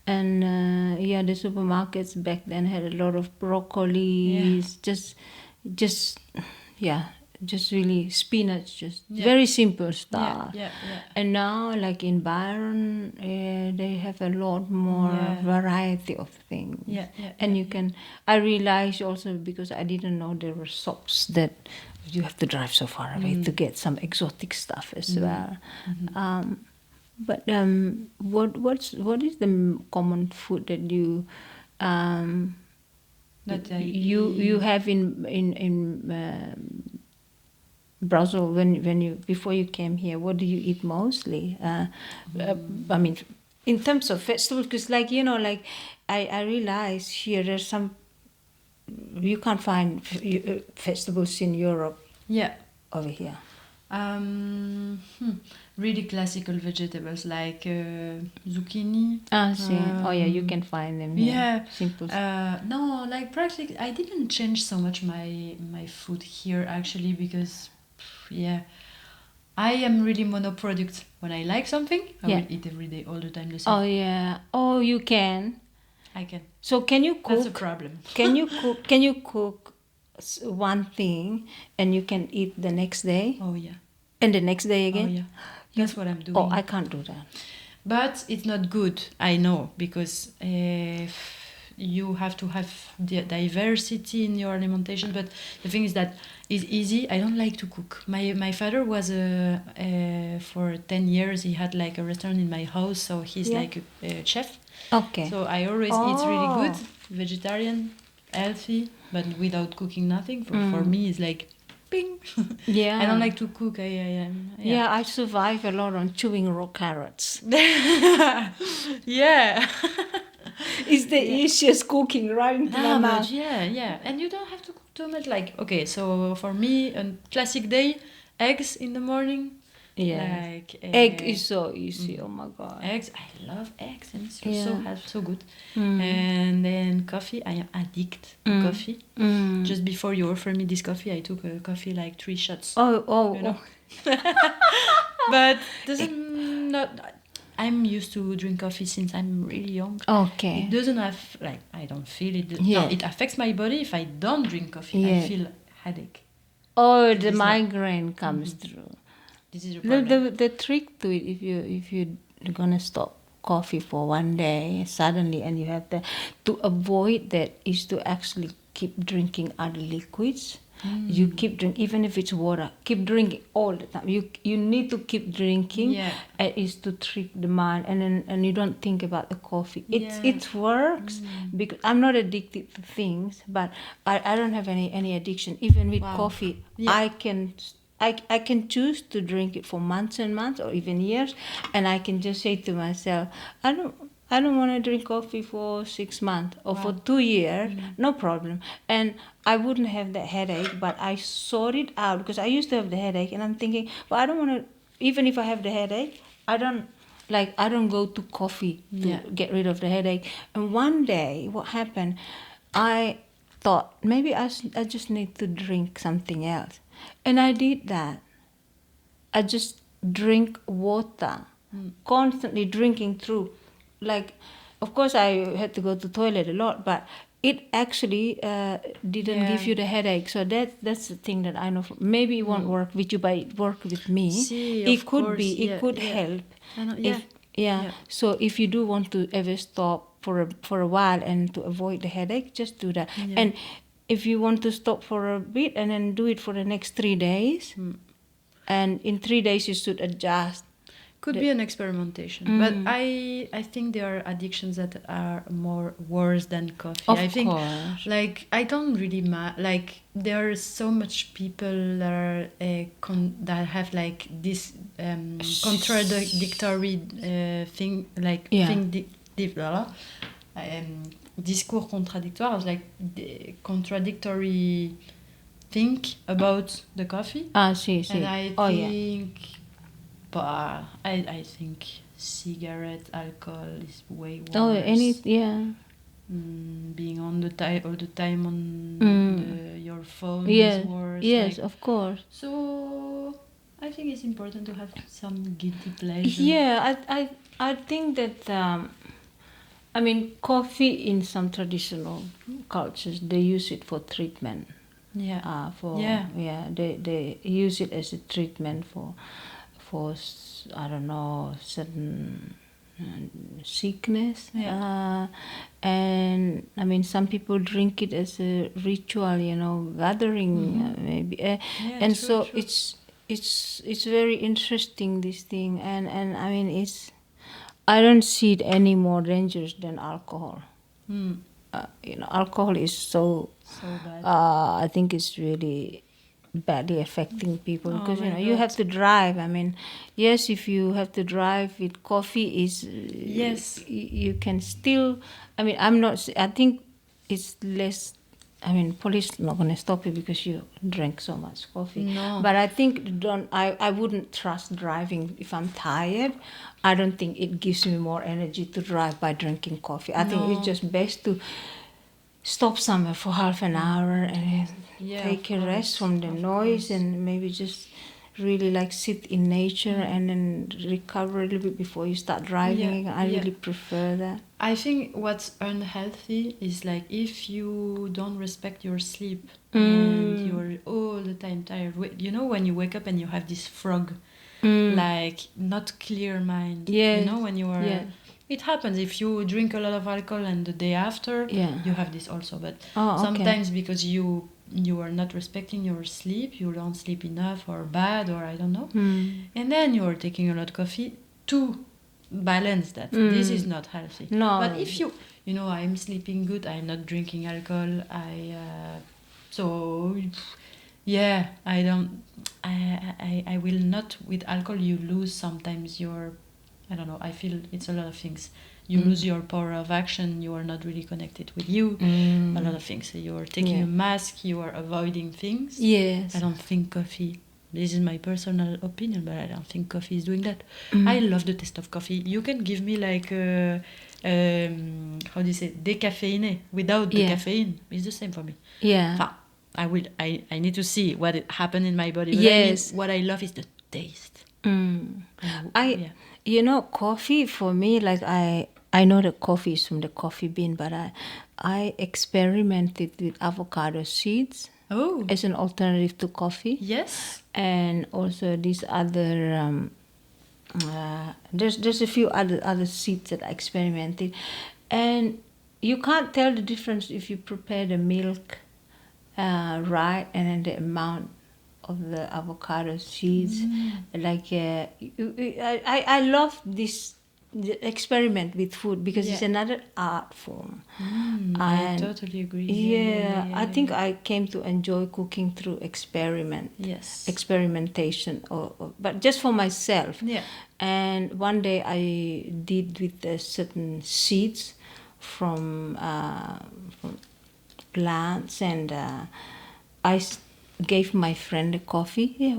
And the supermarkets back then had a lot of broccoli, just really spinach, just very simple stuff. And now, like in Byron, they have a lot more variety of things. And you can... I realized also, because I didn't know there were shops that you have to drive so far away to get some exotic stuff as well. But what is the common food that you you have in Brussels, when you before you came here, what do you eat mostly? I mean, in terms of vegetables, because like like I realize here there's some you can't find vegetables in Europe. Yeah. Over here. Really classical vegetables like zucchini. Yeah, you can find them here. Yeah. Simple. No, like practically, I didn't change so much my food here actually because, yeah, I am really monoproduct. When I like something, I will eat every day, all the time the same. Oh yeah. Oh, you can. I can. So can you cook? That's a problem. Can you cook one thing and you can eat the next day? Oh yeah. And the next day again? Oh yeah. That's what I'm doing. Oh, I can't do that. But it's not good, I know, because you have to have the diversity in your alimentation. But the thing is that it's easy. I don't like to cook. My father was for 10 years, he had like a restaurant in my house, so he's like a chef. Okay. So I always eat really good, vegetarian, healthy, but without cooking nothing. For me, it's like, ping. Yeah. I don't like to cook. I survive a lot on chewing raw carrots. Yeah. It's the easiest cooking, right? Yeah. And you don't have to cook too much. Like, okay, so for me, a classic day, eggs in the morning. Yeah. Like, egg is so easy. Oh my God. Eggs. I love eggs, and it's so good. And then coffee. I am addict to coffee. Just before you offered me this coffee, I took a coffee like 3 shots. Oh. But I'm used to drink coffee since I'm really young. Okay. It doesn't have I don't feel it. No, it affects my body if I don't drink coffee. I feel headache. Oh, the migraine comes through. This is your problem. The trick to it, if you're gonna stop coffee for one day suddenly, and you have to avoid that, is to actually keep drinking other liquids. You keep drinking, even if it's water. Keep drinking all the time. You need to keep drinking. Yeah. Is to trick the mind, and you don't think about the coffee. It works because I'm not addicted to things, but I don't have any addiction. Even with coffee, I can choose to drink it for months and months or even years, and I can just say to myself, I don't want to drink coffee for 6 months or for 2 years, no problem. And I wouldn't have that headache, but I sort it out because I used to have the headache, and I'm thinking, well, I don't want to, even if I have the headache, I don't go to coffee to get rid of the headache. And one day, what happened, I thought maybe I just need to drink something else. And I did that. I just drink water, constantly drinking through. Like, of course, I had to go to the toilet a lot, but it actually didn't give you the headache. So that's the thing that I know. Maybe it won't work with you, but it worked with me. It could help. So if you do want to ever stop for a while and to avoid the headache, just do that. And if you want to stop for a bit and then do it for the next 3 days, and in 3 days you should adjust. Could be an experimentation, but I think there are addictions that are more worse than coffee. Of course. Like, I don't really like, there are so much people that are that have like this contradictory thing, like discours contradictoire. I was like contradictory think about the coffee. See. And I think. But I think cigarette, alcohol is way worse. Being on all the time on your phone is worse. Yes, of course. So I think it's important to have some guilty pleasure. Yeah, I think that coffee in some traditional cultures, they use it for treatment. They use it as a treatment for I don't know, certain sickness. And some people drink it as a ritual, gathering maybe. And so true. It's very interesting, this thing, and it's, I don't see it any more dangerous than alcohol. Alcohol is so bad. I think it's really badly affecting people because my you God. have to drive. I mean, yes, if you have to drive with coffee, is Yes. you can still. I mean, I'm not. I think it's less. I mean, police not gonna stop you because you drank so much coffee. No. But I think I wouldn't trust driving if I'm tired. I don't think it gives me more energy to drive by drinking coffee. I think it's just best to stop somewhere for half an hour and take a rest from the noise and maybe just really like sit in nature and then recover a little bit before you start driving. I really prefer that. I think what's unhealthy is like if you don't respect your sleep and you're all the time tired. You know, when you wake up and you have this frog, like not clear mind. Yes. You know, when you are. It happens if you drink a lot of alcohol and the day after you have this also. But sometimes because you are not respecting your sleep, you don't sleep enough or bad or I don't know, and then you are taking a lot of coffee to balance that. This is not healthy. No. But if you know, I'm sleeping good, I'm not drinking alcohol, I will not. With alcohol you lose sometimes your, I don't know, I feel it's a lot of things. You lose your power of action, you are not really connected with you, a lot of things. You are taking a mask, you are avoiding things. Yes. I don't think coffee, this is my personal opinion, but I don't think coffee is doing that. I love the taste of coffee. You can give me like, how do you say, decaffeine without the caffeine. It's the same for me. Yeah. I need to see what happened in my body. But Yes. what I love is the taste. You know, coffee for me, like I know that coffee is from the coffee bean, but I experimented with avocado seeds as an alternative to coffee. Yes. And also these other, there's a few other seeds that I experimented. And you can't tell the difference if you prepare the milk right and then the amount of the avocado seeds. Like I love this experiment with food because it's another art form. I totally agree. I think I came to enjoy cooking through experimentation, but just for myself. And one day I did with certain seeds from plants, and I gave my friend a coffee.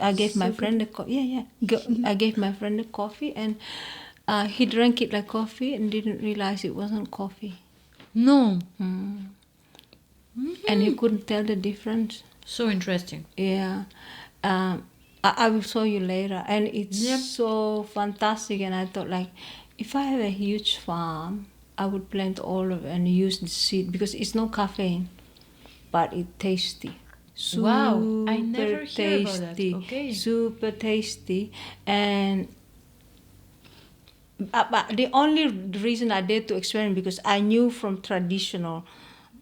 I gave my friend a coffee. I gave my friend a coffee, and he drank it like coffee and didn't realize it wasn't coffee. No. And he couldn't tell the difference. So interesting. Yeah. I will show you later, and it's so fantastic. And I thought, like, if I have a huge farm, I would plant all of it and use the seed because it's no caffeine, but it's tasty. Wow, I never heard about that. Okay. Super tasty. And but the only reason I did to experiment because I knew from traditional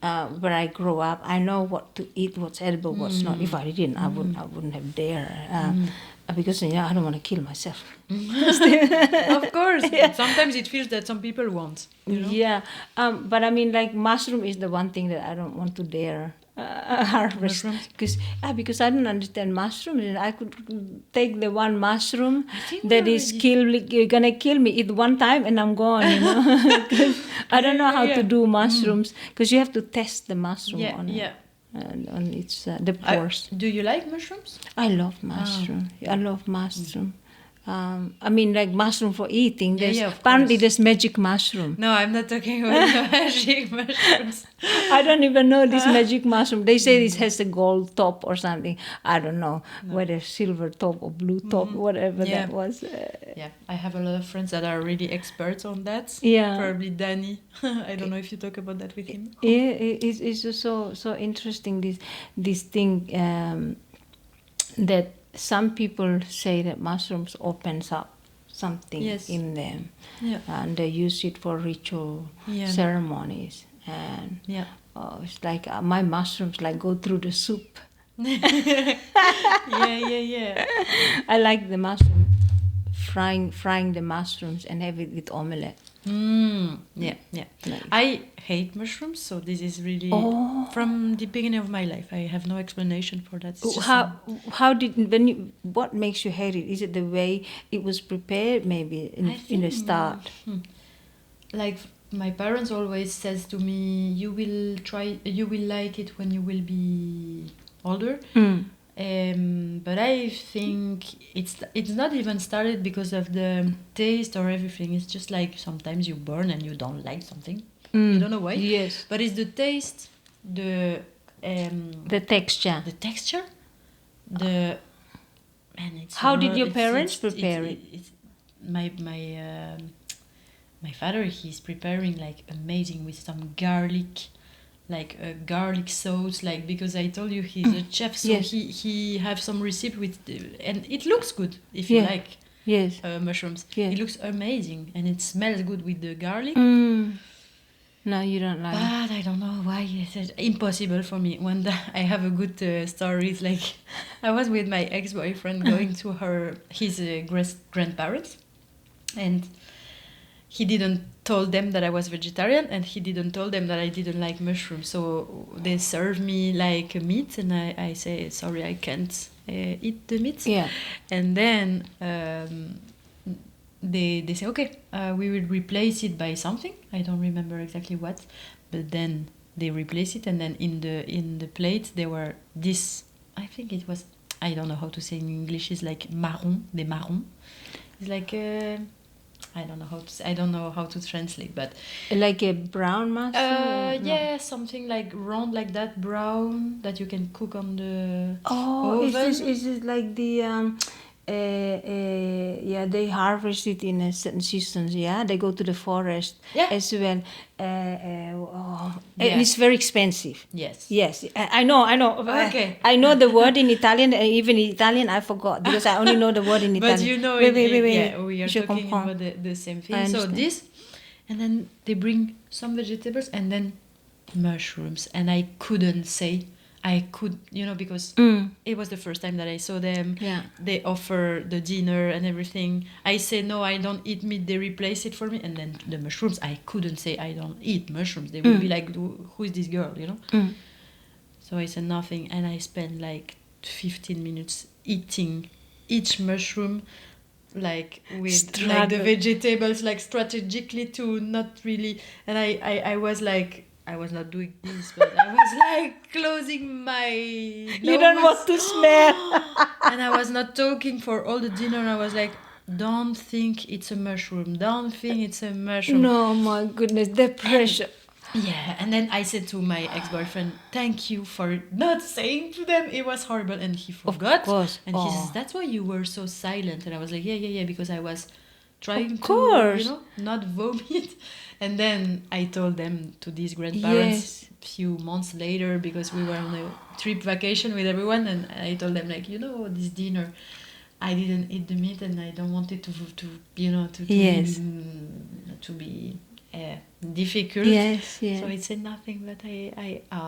where I grew up, I know what to eat, what's edible, what's not. If I didn't, I wouldn't have dared. Because I don't want to kill myself. Of course. Sometimes it feels that some people want. You know? Yeah. But I mean, like, mushroom is the one thing that I don't want to dare harvest because I don't understand mushrooms, and I could take the one mushroom that is gonna kill me, eat one time and I'm gone, you know. I don't know how to do mushrooms because you have to test the mushroom on its the pores. Do you like mushrooms? I love mushroom. I love mushroom. I mean, like mushroom for eating. Apparently there's magic mushroom. No, I'm not talking about the magic mushrooms. I don't even know this magic mushroom. They say it has a gold top or something. I don't know whether silver top or blue top, whatever that was. I have a lot of friends that are really experts on that. Yeah. Probably Danny. I don't know if you talk about that with him. Yeah, it's just so interesting, this thing that some people say that mushrooms opens up something in them, and they use it for ritual ceremonies. And it's like my mushrooms like go through the soup. Yeah. I like the mushroom frying the mushrooms and have it with omelette. Yeah. Nice. I hate mushrooms, so this is really from the beginning of my life. I have no explanation for that. It's just What makes you hate it? Is it the way it was prepared, maybe in the start? Like my parents always says to me, you will like it when you will be older. But I think it's not even started because of the taste or everything. It's just like sometimes you burn and you don't like something. You don't know why. Yes. But it's the taste, the texture. The texture, and it's. How did your parents prepare it? My father, he's preparing like amazing with some garlic, like a garlic sauce, like, because I told you he's a chef, so Yes. he have some recipe with and it looks good if you like mushrooms. Yes. It looks amazing and it smells good with the garlic. No, you don't like it. But I don't know why it's impossible for me. When I have a good story, it's like I was with my ex-boyfriend going to his grandparents, and he didn't told them that I was vegetarian, and he didn't told them that I didn't like mushrooms. So they serve me like meat, and I say, sorry, I can't eat the meat. Yeah. And then they say, okay, we will replace it by something. I don't remember exactly what, but then they replace it, and then in the plate there were this. I think it was, I don't know how to say in English. It's like des marrons. It's like I don't know how to translate, but like a brown mushroom. Yeah, something like round like that, brown, that you can cook on the oven. oven. Is this like the they harvest it in a certain seasons. Yeah, they go to the forest as well. And it's very expensive. Yes, I know. Okay. I know the word in Italian. Even in Italian, I forgot because I only know the word in Italian. But you know, wait. Yeah, we are talking about the same thing. So this, and then they bring some vegetables and then mushrooms, and I couldn't say. I could, because it was the first time that I saw them. Yeah. They offer the dinner and everything. I say, no, I don't eat meat. They replace it for me. And then the mushrooms, I couldn't say I don't eat mushrooms. They would be like, who is this girl, So I said nothing. And I spent like 15 minutes eating each mushroom, like with like the vegetables, like strategically to not really. And I was like, I was not doing this, but I was like closing my nose. You don't want to smell. And I was not talking for all the dinner. I was like, don't think it's a mushroom. Don't think it's a mushroom. No, my goodness, the pressure. And then I said to my ex-boyfriend, thank you for not saying to them. It was horrible. And he forgot. Of course. And he says, that's why you were so silent. And I was like, yeah, because I was trying to, not vomit. And then I told them to these grandparents a few months later, because we were on a trip vacation with everyone, and I told them, like, this dinner, I didn't eat the meat, and I don't want it to be difficult. Yes. So it said nothing, but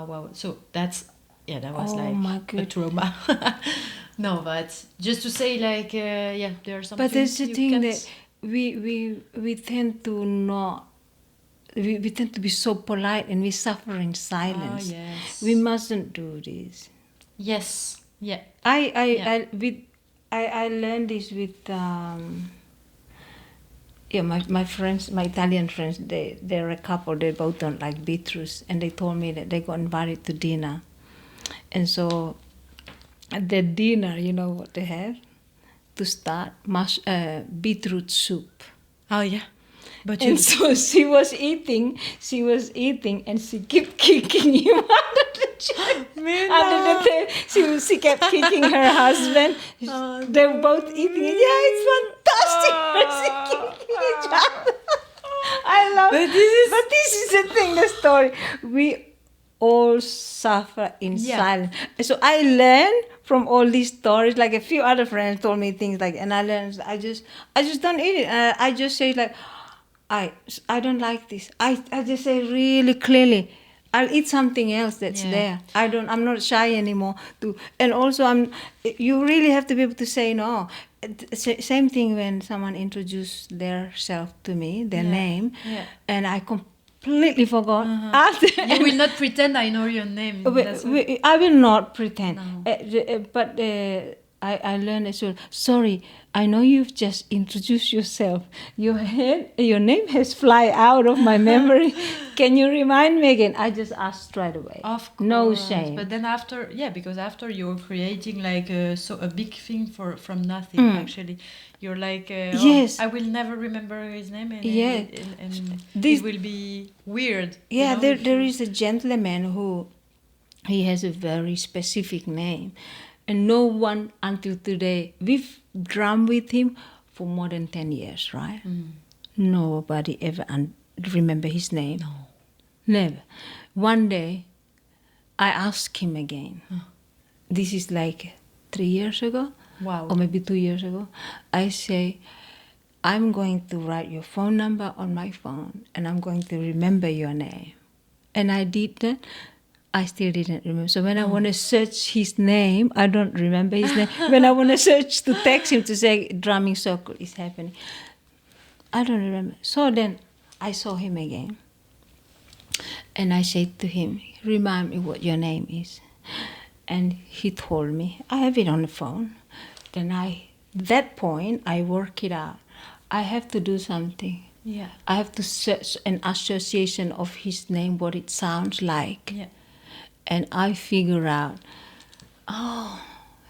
wow. So that was my a trauma. No, but just to say, like, there are some. But there's the thing that we tend to not. We tend to be so polite, and we suffer in silence. Yes. We mustn't do this. Yes. Yeah. I learned this with my friends, my Italian friends. They're a couple. They both don't like beetroots, and they told me that they got invited to dinner, and so at their dinner, you know what they have to start? Beetroot soup. Oh yeah. But so she was eating, and she kept kicking him under the chair. Under the table. She kept kicking her husband. They were both eating it. Yeah, it's fantastic. She kicking each other. I love it. But this is the thing, the story. We all suffer in silence. So I learned from all these stories. Like a few other friends told me things like, and I learned. I just don't eat it. I just say like, I don't like this. I just say really clearly, I'll eat something else that's there. I'm not shy anymore. And also you really have to be able to say no. Same thing when someone introduced their self to me, their name, and I completely forgot. You will not pretend I know your name. I will not pretend. No. But I learned as well. Sorry, I know you've just introduced yourself. Your name has fly out of my memory. Can you remind me again? I just asked straight away. Of course. No shame. But then after, because after you're creating like a big thing from nothing, actually. You're like, yes. I will never remember his name, and this it will be weird. Yeah, there is a gentleman who, he has a very specific name. And no one until today, we've drummed with him for more than 10 years, right? Nobody ever remember his name. No. Never. One day, I asked him again. This is like 3 years ago. Wow. Or maybe 2 years ago. I say, I'm going to write your phone number on my phone and I'm going to remember your name. And I did that. I still didn't remember. So when I want to search his name, I don't remember his name. When I want to search to text him to say drumming circle is happening, I don't remember. So then I saw him again. And I said to him, remind me what your name is. And he told me, I have it on the phone. Then that point, I work it out. I have to do something. Yeah. I have to search an association of his name, what it sounds like. Yeah. And I figure out,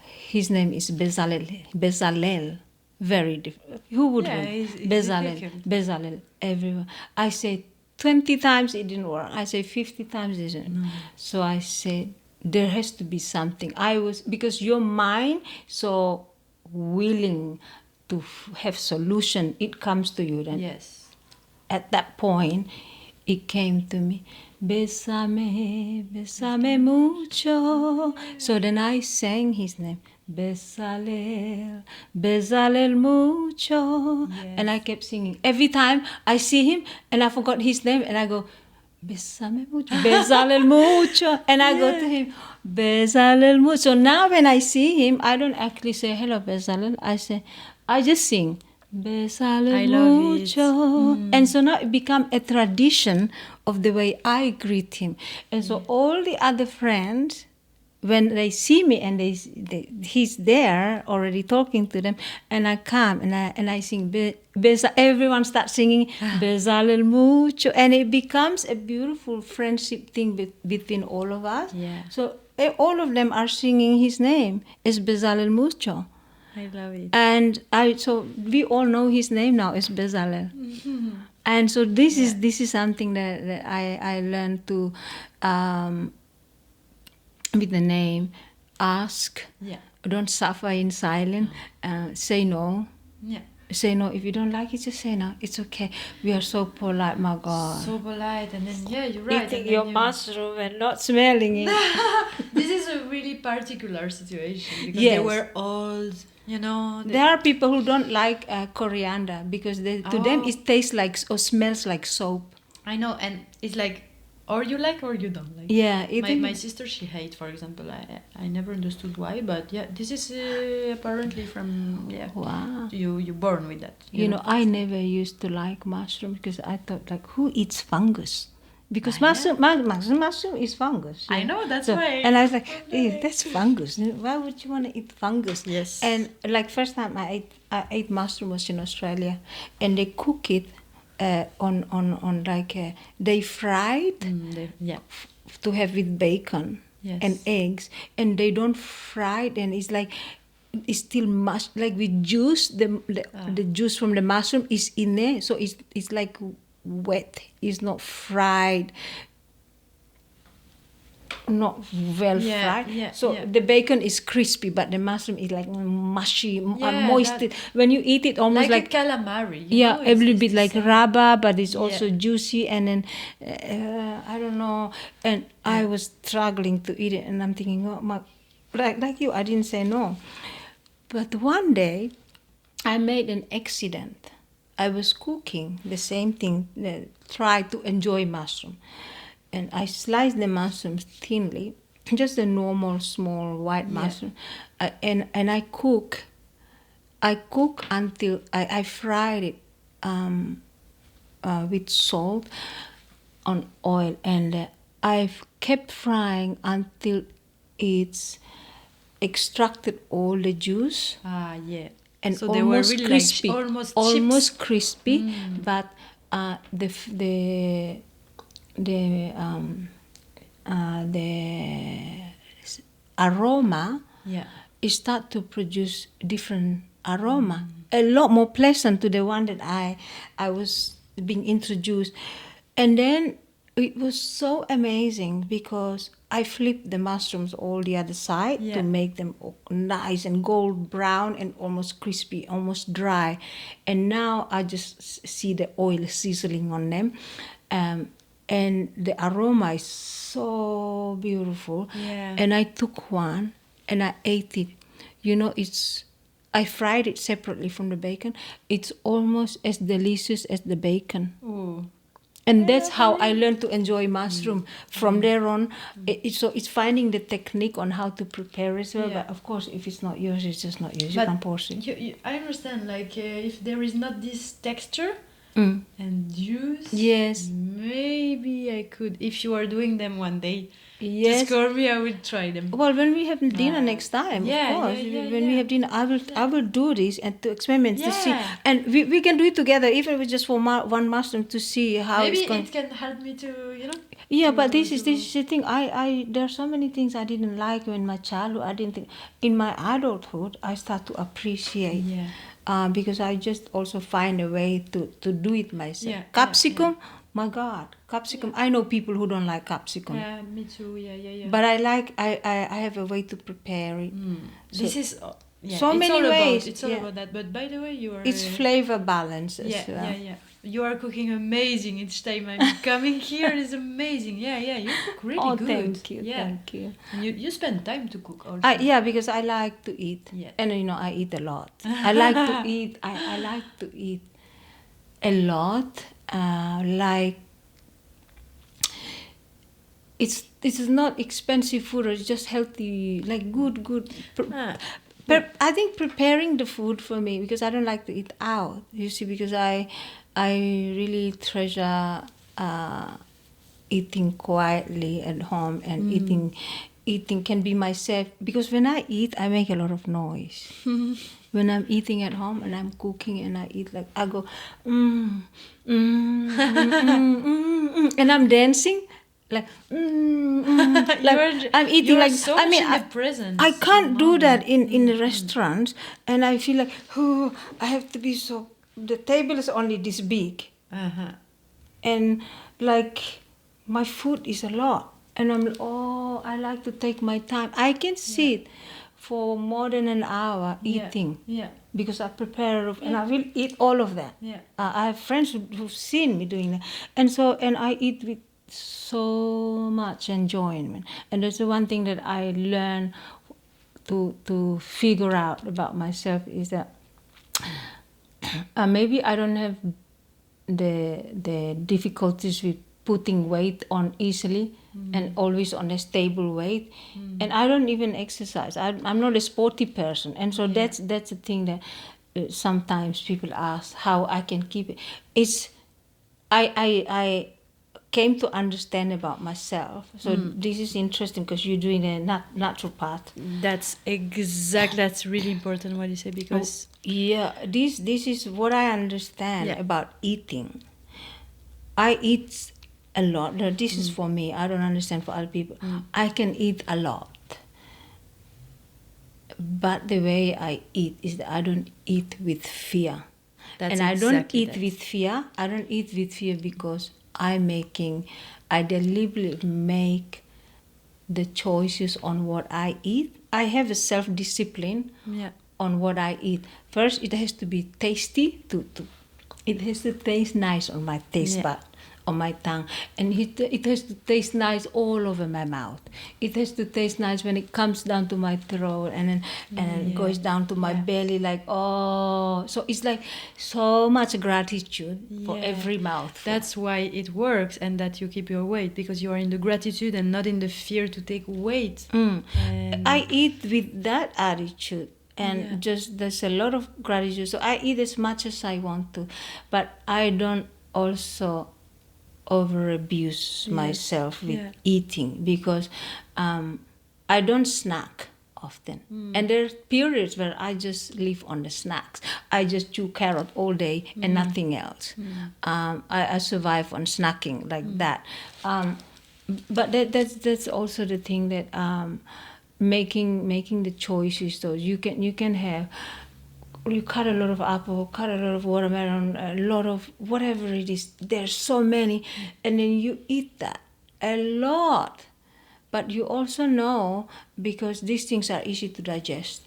his name is Bezalel. Very different. Who would want Bezalel, everyone. I say 20 times it didn't work. I say 50 times it didn't. So I said, there has to be something. Because your mind so willing to have solution, it comes to you then. Yes. At that point, it came to me. Bésame, bésame mucho. So then I sang his name. Bésale, bésale mucho. Yes. And I kept singing. Every time I see him and I forgot his name and I go, bésame mucho, bésale mucho. And I go to him, bésale mucho. So now when I see him, I don't actually say, hello, bésale. I just sing. Bésale mucho. And so now it become a tradition of the way I greet him. And so all the other friends, when they see me and he's there already talking to them, and I come and I sing, everyone starts singing Bésale mucho, and it becomes a beautiful friendship thing between all of us. Yeah. So all of them are singing his name, is Bésale mucho. I love it. And so we all know his name now is Bezalel. Mm-hmm. And so this is something that I learned to with the name, ask. Yeah. Don't suffer in silence. Say no. Yeah. Say no. If you don't like it, just say no. It's okay. We are so polite, my God. So polite, and then you're right. Eating your mushroom and not smelling it. This is a really particular situation because they were old. You know, there are people who don't like coriander because to them it tastes like or smells like soap. I know, and it's like, or you like or you don't like. Yeah, my sister, she hates, for example. I never understood why, but this is apparently from Wow. You born with that. You know, I never used to like mushroom because I thought like, who eats fungus? Because mushroom is fungus. I know, that's why. And I was like, that's fungus. Why would you want to eat fungus? Yes. And like first time I ate mushroom was in Australia, and they cook it on like they fried to have with bacon and eggs, and they don't fry it, and it's like it's still like with juice. The juice from the mushroom is in there, so it's like wet. It's not fried, not well fried. The bacon is crispy, but the mushroom is like mushy, moist. When you eat it, almost like a calamari. A little bit like rubber, but it's also juicy. And then I don't know. And I was struggling to eat it, and I'm thinking, like you, I didn't say no. But one day, I made an accident. I was cooking the same thing, try to enjoy mushroom. And I sliced the mushrooms thinly, just a normal small white mushroom. And I cook I cook until I fried it with salt on oil, and I've kept frying until it's extracted all the juice. Yeah. And so almost they were really crispy, like almost chips. crispy, but the aroma it start to produce different aroma, a lot more pleasant to the one that I was being introduced. And then it was so amazing because I flipped the mushrooms all the other side to make them nice and gold brown and almost crispy, almost dry. And now I just see the oil sizzling on them. And the aroma is so beautiful. And I took one and I ate it. You know, I fried it separately from the bacon. It's almost as delicious as the bacon. Ooh. And that's how I learned to enjoy mushroom. From there on, it's finding the technique on how to prepare as well. But of course, if it's not yours, it's just not yours. But you can portion. I understand, like if there is not this texture and juice, maybe I could, if you are doing them one day, just call me, I will try them. Well, when we have dinner next time, of course. When we have dinner, I will do this and to experiment to see. And we can do it together, even if it's just for one mushroom, to see how maybe it's going. It can help me to, you know. Yeah, but this is the thing. There are so many things I didn't like in my childhood. I didn't think. In my adulthood, I start to appreciate. Because I just also find a way to do it myself. Capsicum, my God, capsicum. I know people who don't like capsicum. Yeah, me too. Yeah. But I have a way to prepare it. So this is so many ways. It's all about that. But by the way, you are. It's flavor balance as well. Yeah. You are cooking amazing each time I'm coming here. It's amazing. Yeah. You cook really good. Thank you. Thank you. And you spend time to cook also. Because I like to eat. And I eat a lot. I like to eat. I like to eat a lot. Like it's not expensive food. It's just healthy. Like good. I think preparing the food for me, because I don't like to eat out. You see, because I really treasure eating quietly at home, and eating can be myself, because when I eat I make a lot of noise. When I'm eating at home and I'm cooking and I eat, like I go and I'm dancing like like I'm eating, like so I mean in the present. I can't do that in the restaurants, and I feel like I have to be so. The table is only this big, and like my food is a lot, and I like to take my time. I can sit for more than an hour eating, because I prepare and I will eat all of that. I have friends who've seen me doing that, and I eat with so much enjoyment. And that's the one thing that I learned to figure out about myself, is that maybe I don't have the difficulties with putting weight on easily and always on a stable weight, and I don't even exercise. I'm not a sporty person, and so that's the thing that sometimes people ask how I can keep it. It's I came to understand about myself. So this is interesting, because you're doing a naturopath. That's really important what you say, because this is what I understand about eating. I eat a lot. Now, this is for me. I don't understand for other people. I can eat a lot, but the way I eat is that I don't eat with fear. I don't eat with fear. I don't eat with fear because I deliberately make the choices on what I eat. I have a self-discipline on what I eat. First, it has to be tasty. It has to taste nice on my taste bud, on my tongue. And it has to taste nice all over my mouth. It has to taste nice when it comes down to my throat, and then it goes down to my belly, like, so it's like so much gratitude for every mouthful. That's why it works, and that you keep your weight, because you are in the gratitude and not in the fear to take weight. I eat with that attitude. and just there's a lot of gratitude. So I eat as much as I want to, but I don't also over abuse myself with eating, because I don't snack often, and there are periods where I just live on the snacks. I just chew carrot all day and nothing else. I survive on snacking like that. But that's also the thing that making the choices. So you can have, you cut a lot of apple, cut a lot of watermelon, a lot of whatever it is. There's so many, and then you eat that a lot. But you also know, because these things are easy to digest.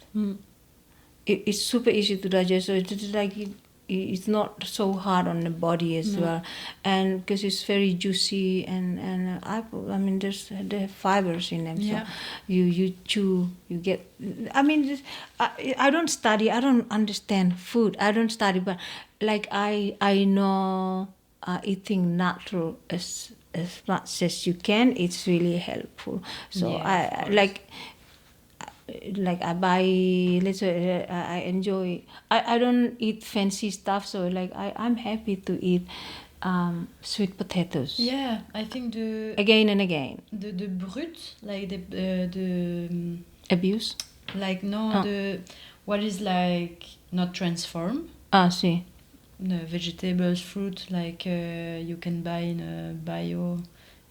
It's super easy to digest, so it's like it's not so hard on the body as well, and because it's very juicy, and apple, I mean, there are fibers in them, so you chew, you get. I mean, I don't study, I don't understand food, I don't study, but like I know eating natural as much as you can, it's really helpful. So I like I buy, let's say, I enjoy, I don't eat fancy stuff, so like I'm happy to eat sweet potatoes. Yeah, I think again and again. The brut, like the abuse, like the what is like not transformed. See. The vegetables, fruit, like you can buy in a bio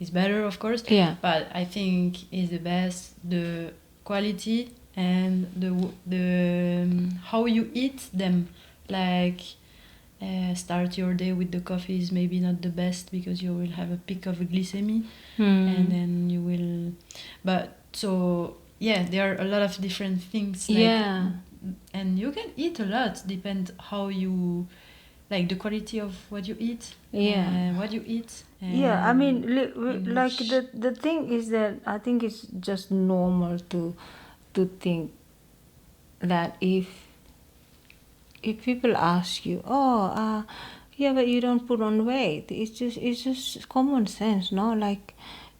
is better, of course. Yeah. But I think is the best the quality and the how you eat them. Like start your day with the coffee is maybe not the best, because you will have a peak of glycemia, and then you will. But so there are a lot of different things. Like, and you can eat a lot. Depend how you. Like the quality of what you eat, what you eat. I mean, like the thing is that I think it's just normal to think that if people ask you, but you don't put on weight, it's just common sense, no? Like,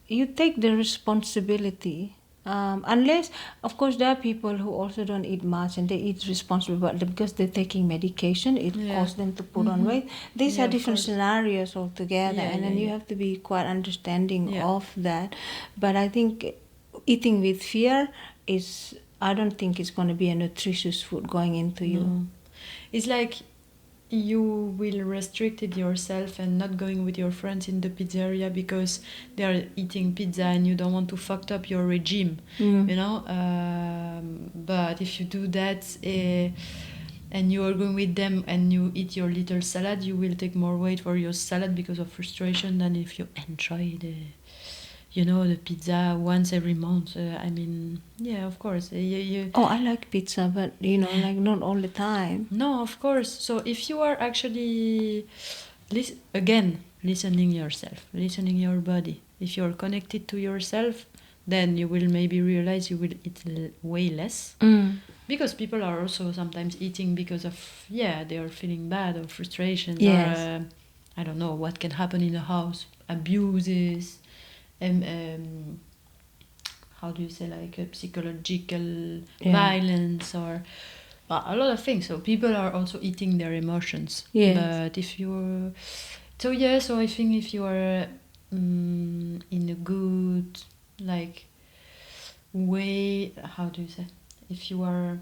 you take the responsibility. Unless, of course, there are people who also don't eat much and they eat responsibly, but because they're taking medication, it causes them to put on weight. These are different scenarios altogether, and then you have to be quite understanding of that. But I think eating with fear I don't think it's going to be a nutritious food going into you. It's like you will restrict it yourself and not going with your friends in the pizzeria because they are eating pizza and you don't want to fuck up your regime, you know. But if you do that and you are going with them and you eat your little salad, you will take more weight for your salad because of frustration than if you enjoy the pizza once every month. I mean, of course. I like pizza, but like not all the time. No, of course. So if you are actually, listening yourself, listening your body, if you are connected to yourself, then you will maybe realize you will eat way less. Because people are also sometimes eating because of, they are feeling bad or frustrations. Yes. Or, I don't know, what can happen in the house, abuses, how do you say, like a psychological violence, or a lot of things. So people are also eating their emotions. Yes. But if you're so I think if you are in a good like way, how do you say, if you are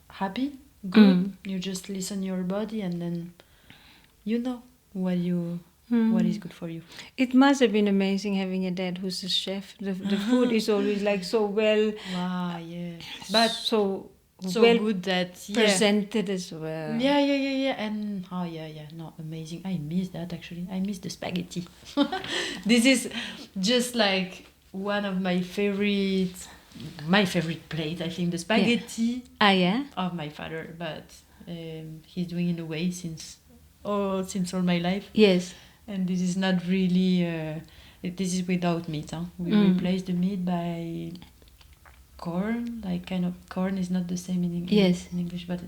happy, good, you just listen your body, and then you know what is good for you. It must have been amazing having a dad who's a chef. The food is always like so well. Wow, yeah. But so well good that presented as well. Yeah. And no, amazing. I miss that actually. I miss the spaghetti. This is just like one of my favorite plate. I think the spaghetti. Of my father, but he's doing it away since all my life. Yes. And this is not really. This is without meat. We replace the meat by corn. Like kind of corn is not the same in English. Yes. In English, but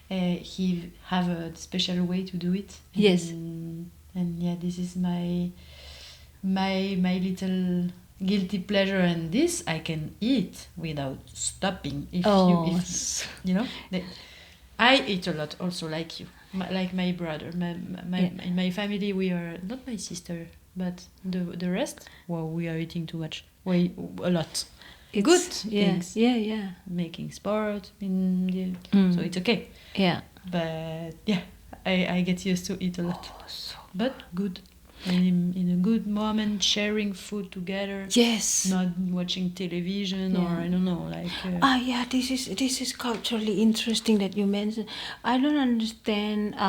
he have a special way to do it. Yes. And this is my little guilty pleasure, and this I can eat without stopping. If you know, I eat a lot also, like you, like my brother. In my family, we are not my sister, but the rest. Well, we are eating too much, a lot. Good things. Yeah. Making sport so it's okay. Yeah. But yeah, I get used to eat a lot. But good. In a good moment, sharing food together. Yes. Not watching television or I don't know, like. This is culturally interesting that you mentioned. I don't understand. There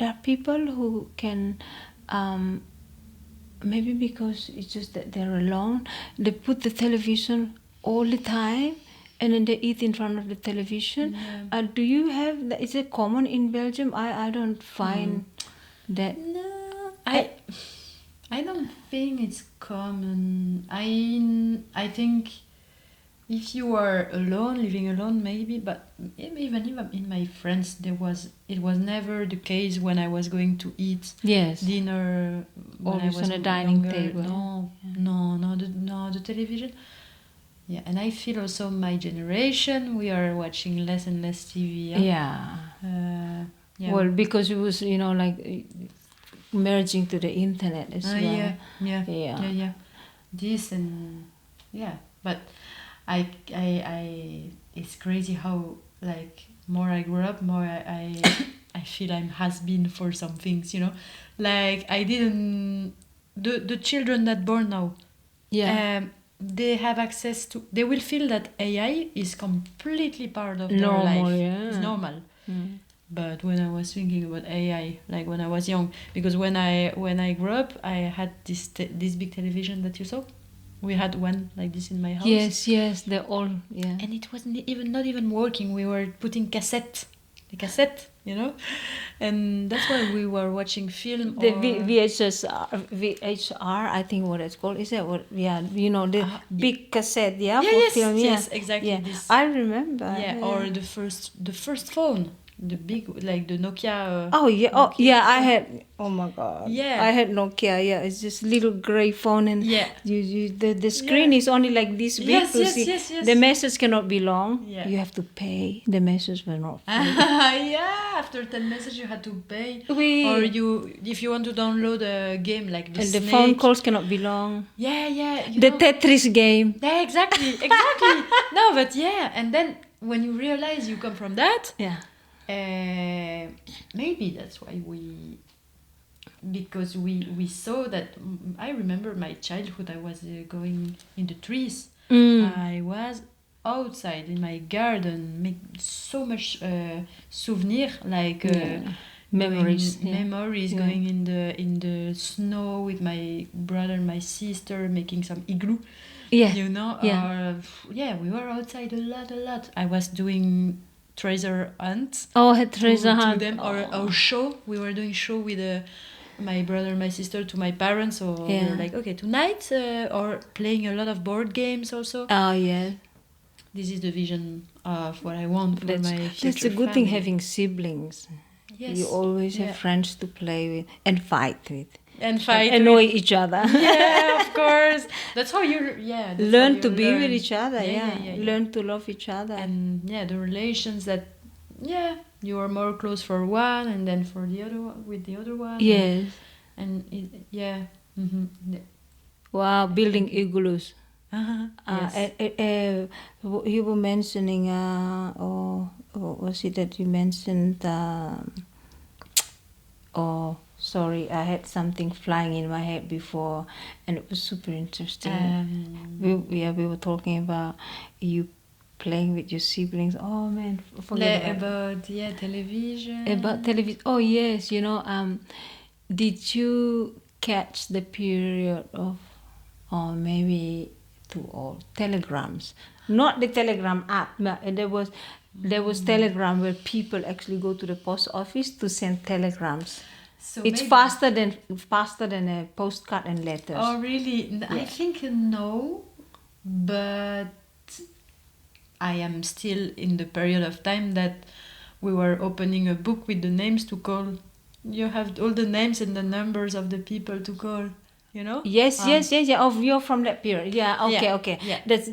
are people who can. Maybe because it's just that they're alone. They put the television all the time. And then they eat in front of the television. Yeah. Do you have? Is it common in Belgium? I don't find that. No, I don't think it's common. I think if you are alone, living alone, maybe. But even in my friends, it was never the case when I was going to eat dinner. Always on a dining table. No, the television. Yeah, and I feel also my generation, we are watching less and less TV. Yeah. Well, because it was, like merging to the internet as well. Yeah. This and but I it's crazy how like more I grow up, more I feel I'm has-been for some things, like I didn't the children that born now. Yeah. They have access to. They will feel that AI is completely part of their life. Yeah. It's normal. But when I was thinking about AI, like when I was young, because when I grew up, I had this big television that you saw. We had one like this in my house. Yes, they're all And it wasn't not even working. We were putting the cassette, and that's why we were watching film. The VHR, I think what it's called. Is that what? Yeah, the big cassette. Yeah, for film. Yes, exactly. Yeah. This. I remember. Yeah, or the first phone. The big, like the Nokia. Nokia I had. Oh my God. Yeah. I had Nokia. Yeah, it's just little gray phone, and the screen is only like this big. Yes. The message cannot be long. Yeah. You have to pay. The message will not. After 10 messages you had to pay. Or if you want to download a game like the Snake. The phone calls cannot be long. Yeah. The Tetris game. Yeah, exactly. No, but and then when you realize you come from that. Yeah. Maybe that's why because we saw that. I remember my childhood. I was going in the trees. I was outside in my garden, make so much souvenir, like memories. Going in the snow with my brother and my sister, making some igloo. Yeah. Or we were outside a lot. I was doing treasure hunts. Treasure hunt. Or show. We were doing show with my brother and my sister to my parents. So we were like, okay, tonight, or playing a lot of board games also. Oh yeah. This is the vision of what I want for my future. That's a good thing having siblings. Yes. You always have friends to play with and fight with. And fight. Annoy each other. Yeah, of course. That's how you learn to be with each other. Learn to love each other. And the relations that you are more close for one, and then for the other one with the other one. Yes. Wow, building igloos. Yes. You were mentioning, or was it that you mentioned? Sorry, I had something flying in my head before, and it was super interesting. We were talking about you playing with your siblings. Oh man, about television. About television. Oh yes, did you catch the period of, or maybe to all telegrams? Not the telegram app, but there was telegram where people actually go to the post office to send telegrams. So it's faster than a postcard and letters. Oh really? Yeah. I think no, but I am still in the period of time that we were opening a book with the names to call. You have all the names and the numbers of the people to call. you know? Yes. Of you're from that period. Yeah. Okay. Yeah. That's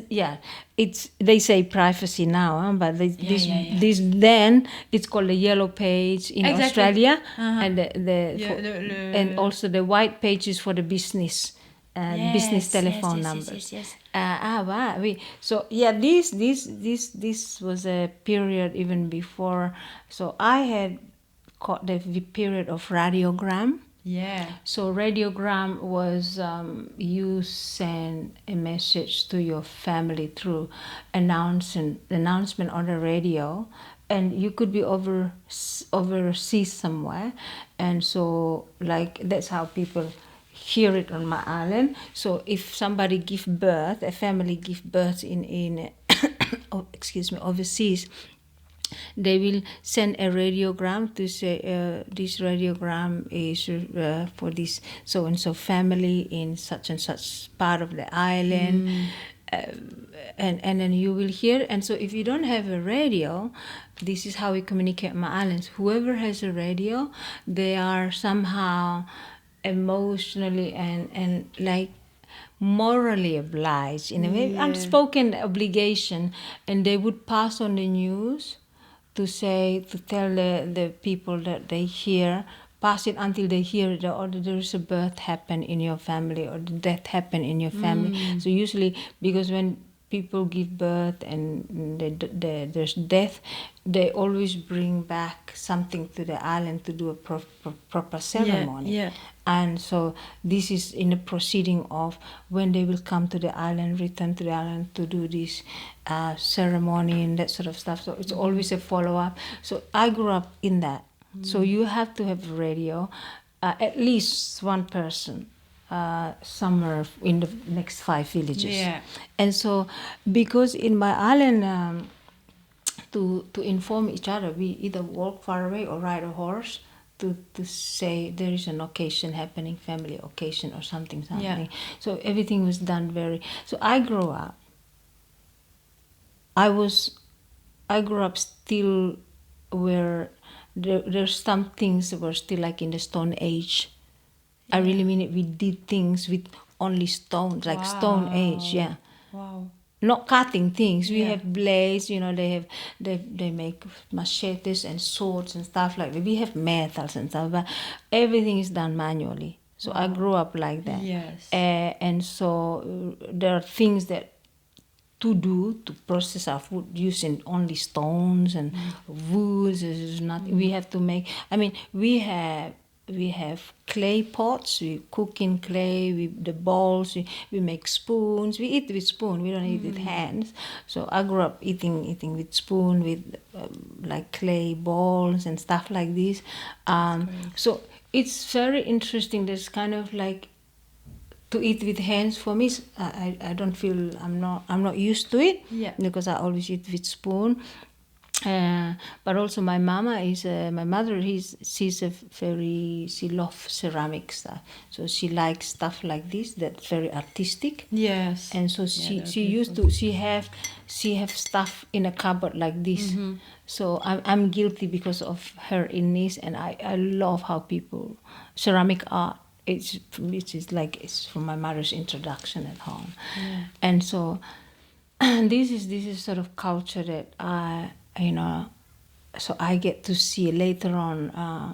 It's they say privacy now, huh? But this then it's called the yellow page in Australia, and and also the white page is for the business. Business telephone numbers. Yes. Wow. This was a period even before. So I had caught the period of radiogram. Yeah. So radiogram was you send a message to your family through announcement on the radio, and you could be overseas somewhere, and so like that's how people hear it on my island. So if somebody give birth, a family give birth in overseas, they will send a radiogram to say this radiogram is for this so and so family in such and such part of the island. And then you will hear. And so if you don't have a radio, this is how we communicate on my islands. Whoever has a radio, they are somehow emotionally and like morally obliged in a way, unspoken obligation, and they would pass on the news to tell the people that they hear, pass it until they hear it, or there is a birth happen in your family or the death happen in your family. So usually, because when people give birth and there's death, they always bring back something to the island to do a proper ceremony. Yeah. And so this is in the proceeding of when they will come to the island, return to the island to do this ceremony and that sort of stuff. So it's always a follow-up. So I grew up in that. So you have to have a radio, at least one person somewhere in the next 5 villages. Yeah. And so because in my island, to inform each other, we either walk far away or ride a horse to say there is an occasion happening, family occasion or something. Yeah. So everything was done so I grew up. I grew up still where there's some things that were still like in the Stone Age. I really mean it. We did things with only stones, like Stone Age. Yeah. Wow. Not cutting things. We have blades. They make machetes and swords and stuff like that. We have metals and stuff, but everything is done manually. So I grew up like that. Yes. And so there are things that to process our food using only stones and woods. Is nothing. We have to make. I mean, we have clay pots. We cook in clay. The bowls. We make spoons. We eat with spoon. We don't eat with hands. So I grew up eating with spoon, with like clay balls and stuff like this. So it's very interesting. There's kind of like to eat with hands for me. I don't feel I'm not used to it. Yeah. Because I always eat with spoon. But also my mother, she loves ceramic stuff. So she likes stuff like this that's very artistic. Yes. And so she have stuff in a cupboard like this. So I'm guilty because of her in this, and I love how people ceramic art. It's from my mother's introduction at home. Yeah. And so this is sort of culture that so I get to see later on.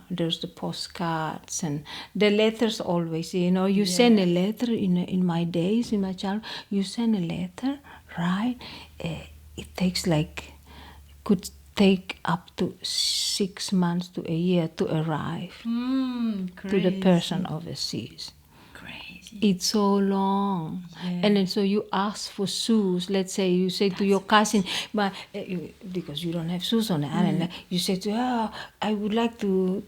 There's the postcards and the letters always. You send a letter in my days, in my childhood. You send a letter, right? It takes could take up to 6 months to a year to arrive to the person overseas. Crazy. It's so long. Yeah. And then so you ask for shoes. Let's say you say to your cousin, but because you don't have shoes on the island, you say to her, I would like to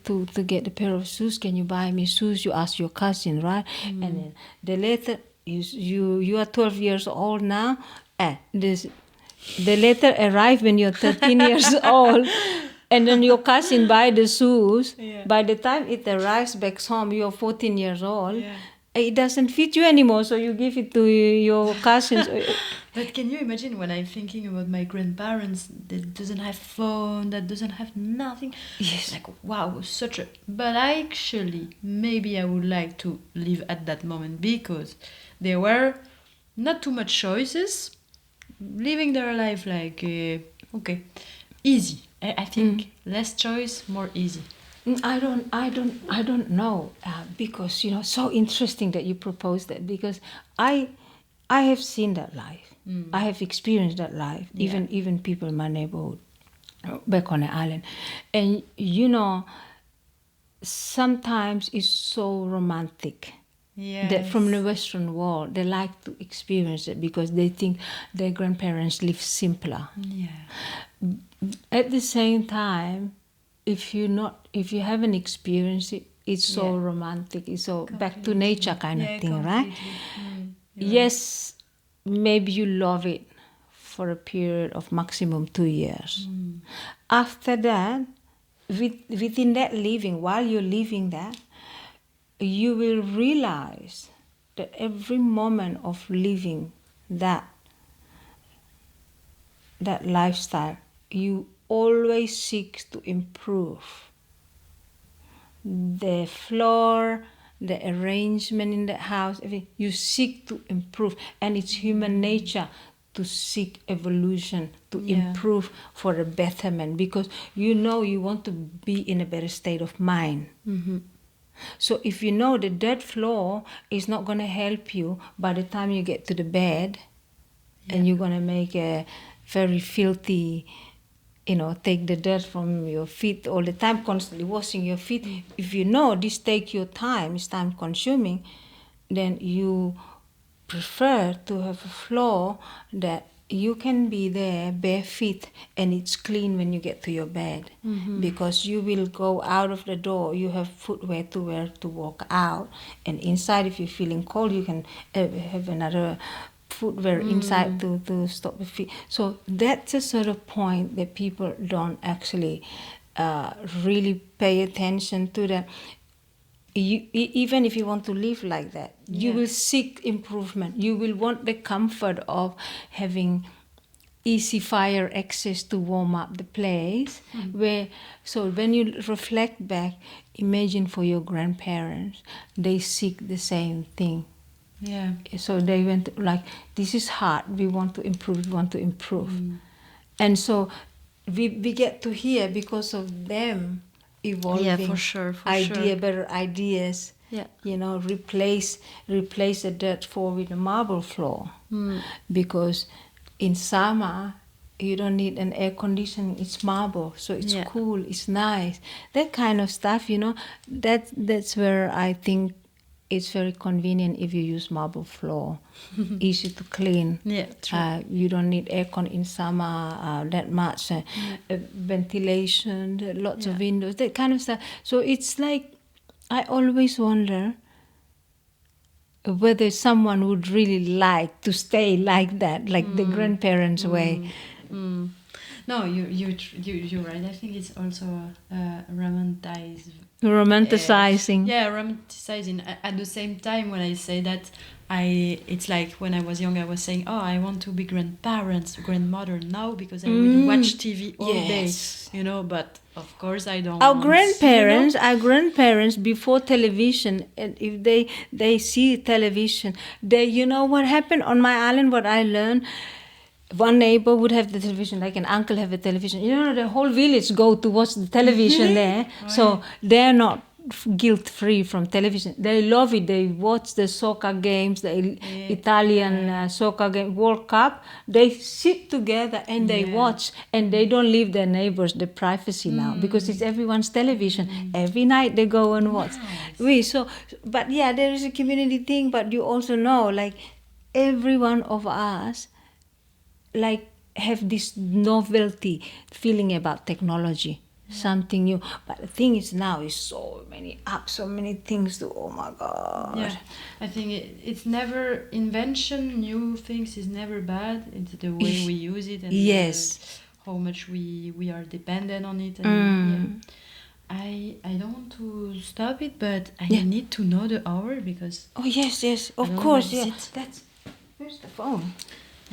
get a pair of shoes. Can you buy me shoes? You ask your cousin, right? And then the letter, you are 12 years old now. The letter arrived when you're 13 years old. And then your cousin buy the shoes. Yeah. By the time it arrives back home, you're 14 years old. Yeah. It doesn't fit you anymore, so you give it to your cousins. But can you imagine when I'm thinking about my grandparents that doesn't have phone, that doesn't have nothing? Yes. Like, wow, such a... But actually, maybe I would like to live at that moment because there were not too much choices, living their life like, okay, easy. I think less choice, more easy. I don't know because so interesting that you proposed that because I have seen that life. I have experienced that life. Yeah. Even people in my neighborhood back on the island, and sometimes it's so romantic. Yes. That from the Western world, they like to experience it because they think their grandparents live simpler. Yeah. At the same time, if you haven't experienced it, it's so romantic. It's so back to nature kind of thing, right? Yes, maybe you love it for a period of maximum 2 years. After that, within that living, while you're living that, you will realize that every moment of living that lifestyle, you always seek to improve the floor, the arrangement in the house, everything. You seek to improve, and it's human nature to seek evolution, to improve for a betterment, because you want to be in a better state of mind. So if you know the dirt floor is not going to help you by the time you get to the bed, and you're going to make a very filthy, take the dirt from your feet all the time, constantly washing your feet. If you know this take your time, it's time consuming, then you prefer to have a floor that you can be there bare feet and it's clean when you get to your bed, because you will go out of the door, you have footwear to wear to walk out, and inside if you're feeling cold you can have another footwear inside to stop the feet. So that's a sort of point that people don't actually really pay attention to. That even if you want to live like that, you will seek improvement. You will want the comfort of having easy fire access to warm up the place. So when you reflect back, imagine for your grandparents, they seek the same thing. Yeah. So they went like, this is hard, we want to improve. And so we get to hear, because of them evolving, better ideas, replace the dirt floor with a marble floor. Because in summer you don't need an air conditioning, it's marble, so it's cool, it's nice, that kind of stuff. That's where I think it's very convenient if you use marble floor. Easy to clean. Yeah, true. You don't need aircon in summer that much. Ventilation, lots of windows, that kind of stuff. So it's like, I always wonder whether someone would really like to stay like that, like the grandparents' way. No, you're right. I think it's also romanticizing. Romanticizing. At the same time, when I say that, it's like when I was young, I was saying, oh, I want to be grandmother now because I will watch TV all day, but of course I don't. Our grandparents before television, and if they see television, you know what happened on my island, what I learned, one neighbor would have the television, like an uncle have a television. The whole village go to watch the television there. Right. So they're not guilt-free from television. They love it. They watch the soccer games, the Italian soccer game, World Cup. They sit together and they watch, and they don't leave their neighbors the privacy now, because it's everyone's television. Every night they go and watch. Nice. But there is a community thing, but you also know, like, every one of us like have this novelty feeling about technology, something new. But the thing is, now is so many apps, so many things to, oh my God. Yeah, I think it's never invention, new things is never bad. It's the way we use it, and how much we are dependent on it. And I don't want to stop it, but I need to know the hour, because of course, that's, where's the phone?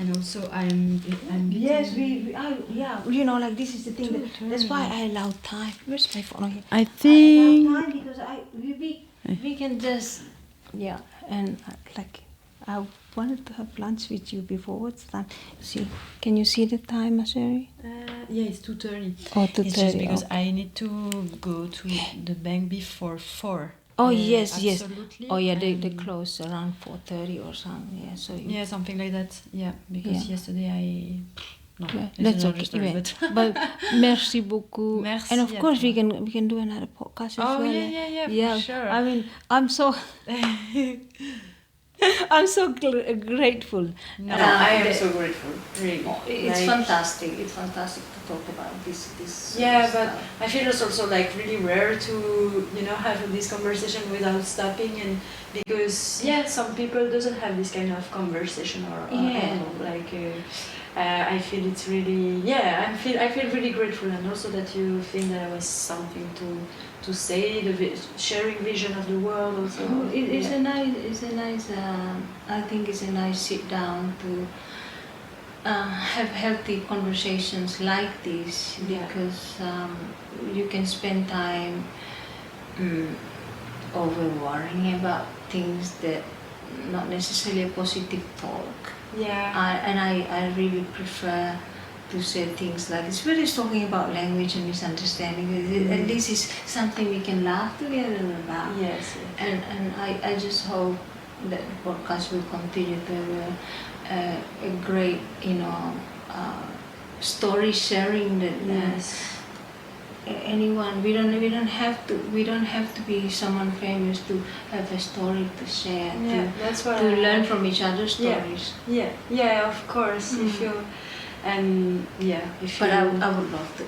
And also I'm yes, you know, like this is the thing. That's why I allow time. Where's my phone? Okay. I think I allow time because we can just and like I wanted to have lunch with you before. What's time? See, can you see the time, Sherry? Yeah, it's 2:30. Oh, 2:30. It's just because I need to go to the bank before 4. Oh yes, absolutely. Oh yeah, they close around 4:30 or something. Yeah, so yeah, something like that. Yeah, because yesterday I. No, that's okay. Story, but merci beaucoup. Merci, and of course we can do another podcast as well. Oh yeah, for sure. I mean, I'm so I'm so grateful. No, I am so grateful. Really, it's fantastic. It's fantastic to talk about this. Yeah, stuff. but I feel it's also like really rare to have this conversation without stopping, and because some people doesn't have this kind of conversation or I don't know, like. I feel it's really I feel really grateful, and also that you think that I was something to say, the sharing vision of the world also. It's a nice I think it's a nice sit down to have healthy conversations like this, because you can spend time over worrying about things that not necessarily a positive talk. And I really prefer to say things like this. We're just talking about language and misunderstanding. At least it's something we can laugh together about. Yes. And I just hope that the podcast will continue to have a great, story sharing that. Anyone, we don't have to be someone famous to have a story to share, that's what to learn from each other's stories. Of course. If you but I would love to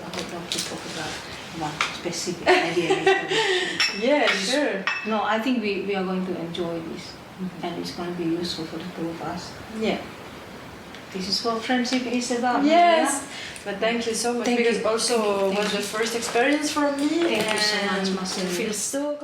talk about one specific idea. Sure. No, I think we are going to enjoy this, and it's going to be useful for the two of us. This is what friendship is about. Yes. But thank you so much, because also was the first experience for me. Thank you so much, Marcel. I feel so